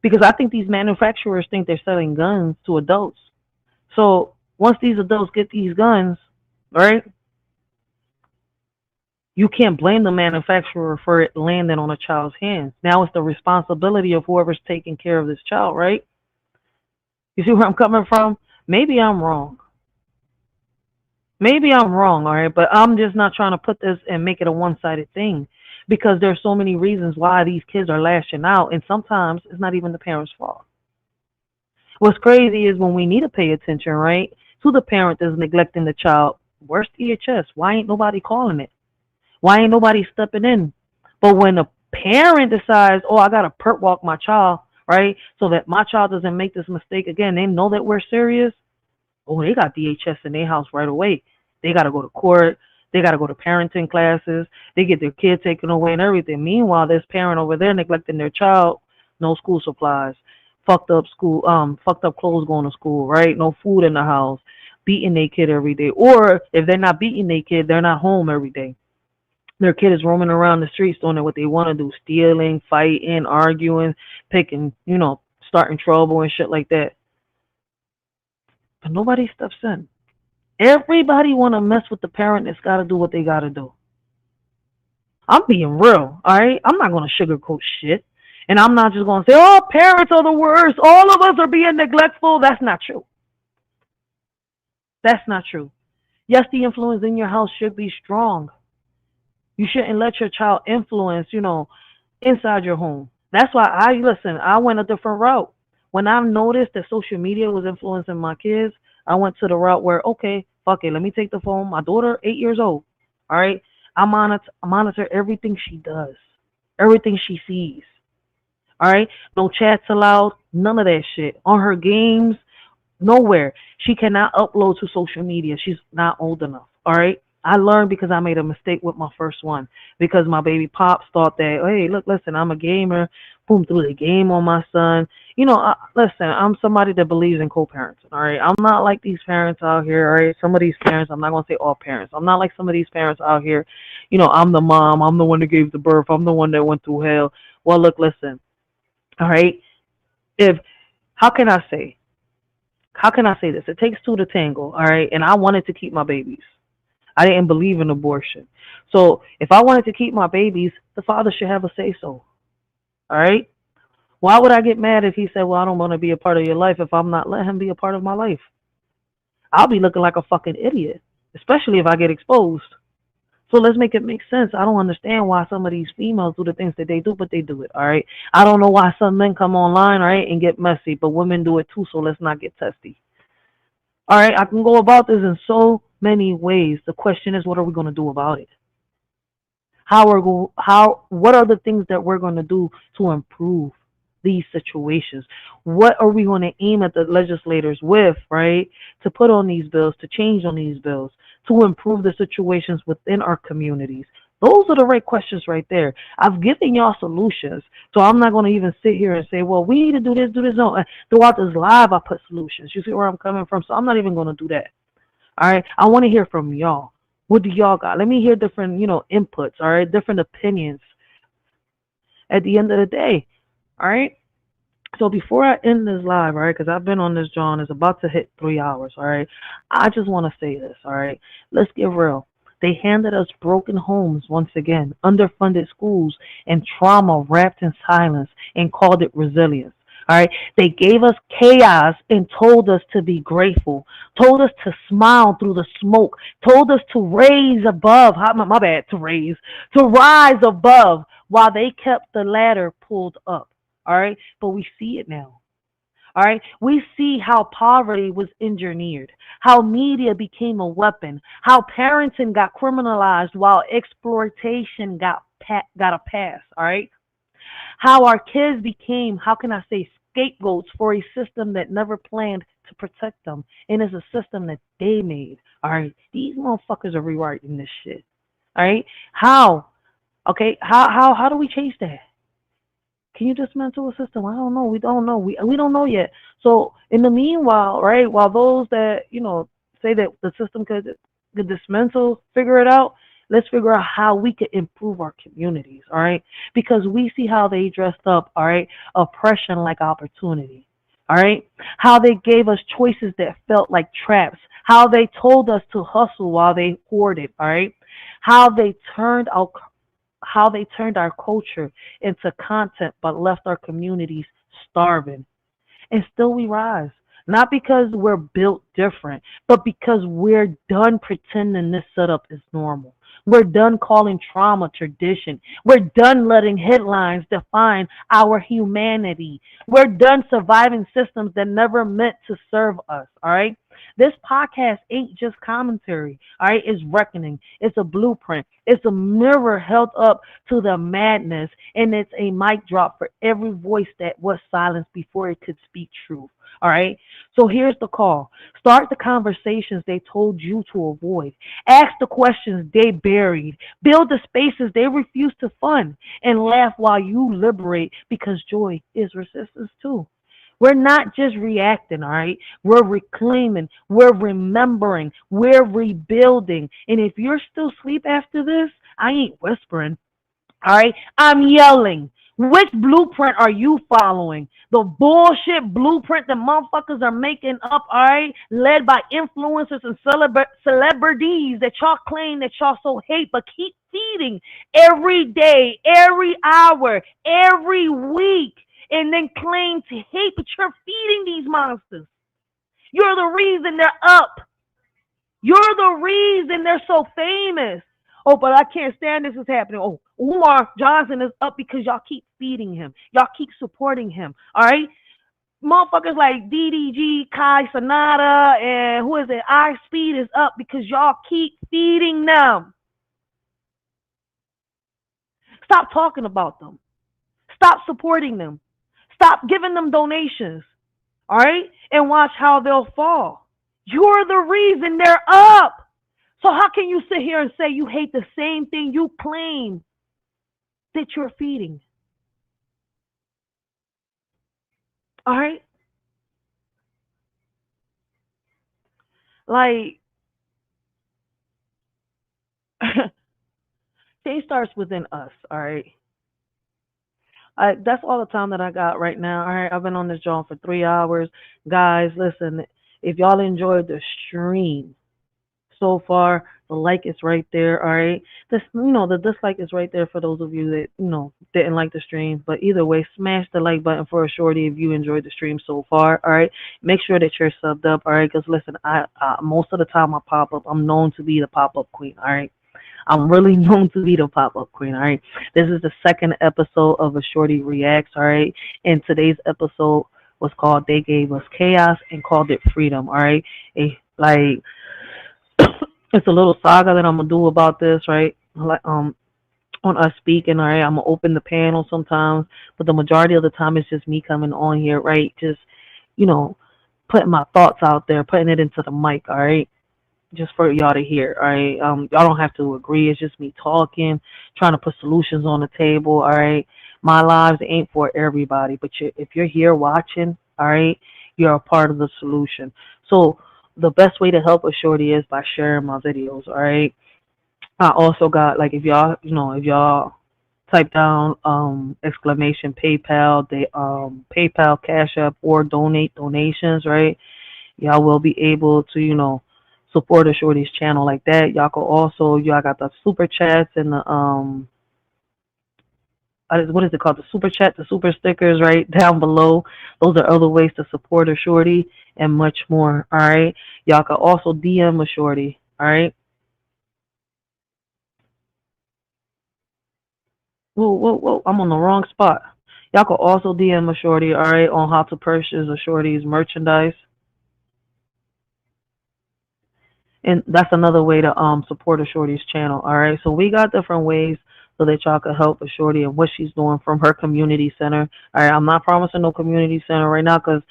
Because I think these manufacturers think they're selling guns to adults. So once these adults get these guns, right? You can't blame the manufacturer for it landing on a child's hands. Now it's the responsibility of whoever's taking care of this child, right? You see where I'm coming from? Maybe I'm wrong. All right? But I'm just not trying to put this and make it a one-sided thing, because there's so many reasons why these kids are lashing out, and sometimes it's not even the parents' fault. What's crazy is when we need to pay attention, right, to the parent that's neglecting the child, where's DHS? Why ain't nobody calling it? Why ain't nobody stepping in? But when a parent decides, oh, I got to perp walk my child, right, so that my child doesn't make this mistake again, they know that we're serious. Oh, they got DHS in their house right away. They got to go to court. They got to go to parenting classes. They get their kid taken away and everything. Meanwhile, this parent over there neglecting their child, no school supplies, fucked up clothes going to school, right? No food in the house, beating their kid every day. Or if they're not beating their kid, they're not home every day. Their kid is roaming around the streets doing what they want to do, stealing, fighting, arguing, picking, starting trouble and shit like that. But nobody steps in. Everybody want to mess with the parent that's got to do what they got to do. I'm being real, all right? I'm not going to sugarcoat shit. And I'm not just going to say, oh, parents are the worst. All of us are being neglectful. That's not true. That's not true. Yes, the influence in your house should be strong. You shouldn't let your child influence, inside your home. That's why I went a different route. When I noticed that social media was influencing my kids, I went to the route where, okay, fuck it, let me take the phone. My daughter, 8 years old. All right. I monitor everything she does, everything she sees. All right. No chats allowed, none of that shit. On her games, nowhere. She cannot upload to social media. She's not old enough. All right. I learned because I made a mistake with my first one because my baby pops thought that, hey, look, listen, I'm a gamer. Boom, threw the game on my son. You know, listen, I'm somebody that believes in co-parenting. All right. I'm not like these parents out here. All right. Some of these parents, I'm not going to say all parents. I'm not like some of these parents out here. You know, I'm the mom. I'm the one that gave the birth. I'm the one that went through hell. Well, look, listen. All right. How can I say this? It takes two to tango. All right. And I wanted to keep my babies. I didn't believe in abortion. So if I wanted to keep my babies, the father should have a say-so. All right? Why would I get mad if he said, well, I don't want to be a part of your life if I'm not letting him be a part of my life? I'll be looking like a fucking idiot, especially if I get exposed. So let's make it make sense. I don't understand why some of these females do the things that they do, but they do it, all right? I don't know why some men come online, all right, and get messy, but women do it too, so let's not get testy. All right, I can go about this in so many ways. The question is, what are we going to do about it? What are the things that we're going to do to improve these situations? What are we going to aim at the legislators with, right, to put on these bills, to change on these bills, to improve the situations within our communities? Those are the right questions right there. I've given y'all solutions, so I'm not going to even sit here and say, well, we need to do this. No, throughout this live, I put solutions. You see where I'm coming from? So I'm not even going to do that. All right. I want to hear from y'all. What do y'all got? Let me hear different, inputs. All right. Different opinions at the end of the day. All right. So before I end this live, all right, because I've been on this, John, it's about to hit 3 hours. All right. I just want to say this. All right. Let's get real. They handed us broken homes once again, underfunded schools, and trauma wrapped in silence and called it resilience. All right. They gave us chaos and told us to be grateful, told us to smile through the smoke, told us to rise above, to rise above while they kept the ladder pulled up. All right. But we see it now. All right. We see how poverty was engineered, how media became a weapon, how parenting got criminalized while exploitation got a pass. All right. How our kids became, scapegoats for a system that never planned to protect them. And it's a system that they made. All right. These motherfuckers are rewriting this shit. All right. How? Okay. How do we change that? Can you dismantle a system? I don't know. We don't know. We don't know yet. So in the meanwhile, right, while those that, say that the system could dismantle, figure it out, let's figure out how we could improve our communities, all right? Because we see how they dressed up, all right, oppression like opportunity, all right? How they gave us choices that felt like traps. How they told us to hustle while they hoarded, all right? How they turned our culture into content but left our communities starving. And still we rise. Not because we're built different, but because we're done pretending this setup is normal. We're done calling trauma tradition. We're done letting headlines define our humanity. We're done surviving systems that never meant to serve us, all right? This podcast ain't just commentary, all right? It's reckoning. It's a blueprint. It's a mirror held up to the madness, and it's a mic drop for every voice that was silenced before it could speak truth, all right? So here's the call. Start the conversations they told you to avoid. Ask the questions they buried. Build the spaces they refuse to fund, and laugh while you liberate, because joy is resistance too. We're not just reacting, all right? We're reclaiming. We're remembering. We're rebuilding. And if you're still asleep after this, I ain't whispering, all right? I'm yelling. Which blueprint are you following? The bullshit blueprint that motherfuckers are making up, all right? Led by influencers and celebrities that y'all claim that y'all so hate, but keep feeding every day, every hour, every week. And then claim to hate, but you're feeding these monsters. You're the reason they're up. You're the reason they're so famous. Oh, but I can't stand this is happening. Oh, Umar Johnson is up because y'all keep feeding him. Y'all keep supporting him. All right? Motherfuckers like DDG, Kai Sanada, and who is it? iSpeed is up because y'all keep feeding them. Stop talking about them. Stop supporting them. Stop giving them donations. All right? And watch how they'll fall. You're the reason they're up. So how can you sit here and say you hate the same thing you claim that you're feeding? All right? Like, change starts within us, all right? That's all the time that I got right now. All right, I've been on this job for 3 hours. Guys, listen, if y'all enjoyed the stream so far, the like is right there, all right? The dislike is right there for those of you that, didn't like the stream. But either way, smash the like button for a shorty if you enjoyed the stream so far, all right? Make sure that you're subbed up, all right? Because, listen, I most of the time I pop up, I'm known to be the pop-up queen, all right? I'm really known to be the pop-up queen, all right? This is the second episode of A Shorty Reacts, all right? And today's episode was called They Gave Us Chaos and called it Freedom, all right? It's a little saga that I'm going to do about this, right? On us speaking, all right? I'm going to open the panel sometimes, but the majority of the time it's just me coming on here, right? Just, putting my thoughts out there, putting it into the mic, all right? Just for y'all to hear, all right? Y'all don't have to agree. It's just me talking, trying to put solutions on the table, all right? My lives ain't for everybody, but if you're here watching, all right, you're a part of the solution. So the best way to help a shorty is by sharing my videos, all right? I also got, like, if y'all type down exclamation PayPal, PayPal, Cash App, or donations, right? Y'all will be able to, support a shorty's channel like that. Y'all got the super chats and the what is it called? The super chat, the super stickers right down below. Those are other ways to support a shorty and much more. All right. Y'all can also DM a shorty. All right. Whoa. I'm on the wrong spot. Y'all can also DM a shorty, all right, on how to purchase a shorty's merchandise. And that's another way to support a shorty's channel, all right? So we got different ways so that y'all can help a shorty and what she's doing from her community center. All right, I'm not promising no community center right now because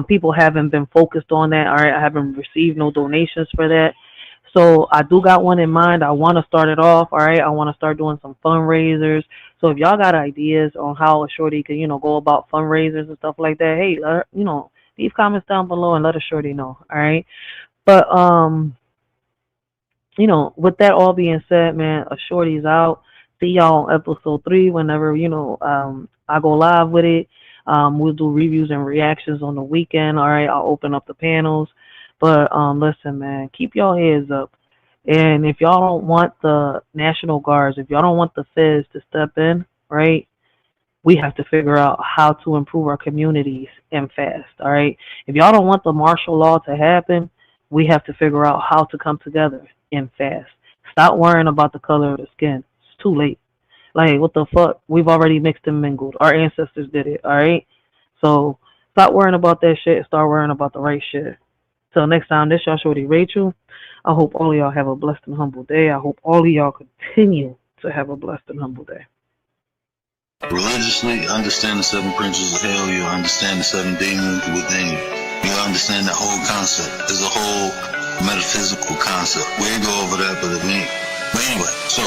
people haven't been focused on that, all right? I haven't received no donations for that. So I do got one in mind. I want to start it off, all right? I want to start doing some fundraisers. So if y'all got ideas on how a shorty can, go about fundraisers and stuff like that, hey, leave comments down below and let a shorty know, all right? But, with that all being said, man, a shorty's out. See y'all on episode 3 whenever, I go live with it. We'll do reviews and reactions on the weekend. All right, I'll open up the panels. But listen, man, keep y'all heads up. And if y'all don't want the National Guards, if y'all don't want the feds to step in, right, we have to figure out how to improve our communities and fast. All right. If y'all don't want the martial law to happen, we have to figure out how to come together and fast. Stop worrying about the color of the skin. It's too late. Like, what the fuck? We've already mixed and mingled. Our ancestors did it, all right? So stop worrying about that shit and start worrying about the right shit. Till next time, this y'all shorty Rachel. I hope all of y'all have a blessed and humble day. I hope all of y'all continue to have a blessed and humble day. Religiously, understand the 7 principles of hell. You'll understand the 7 demons within you. You'll understand that whole concept. There's a whole metaphysical concept. We ain't go over that, but anyway, so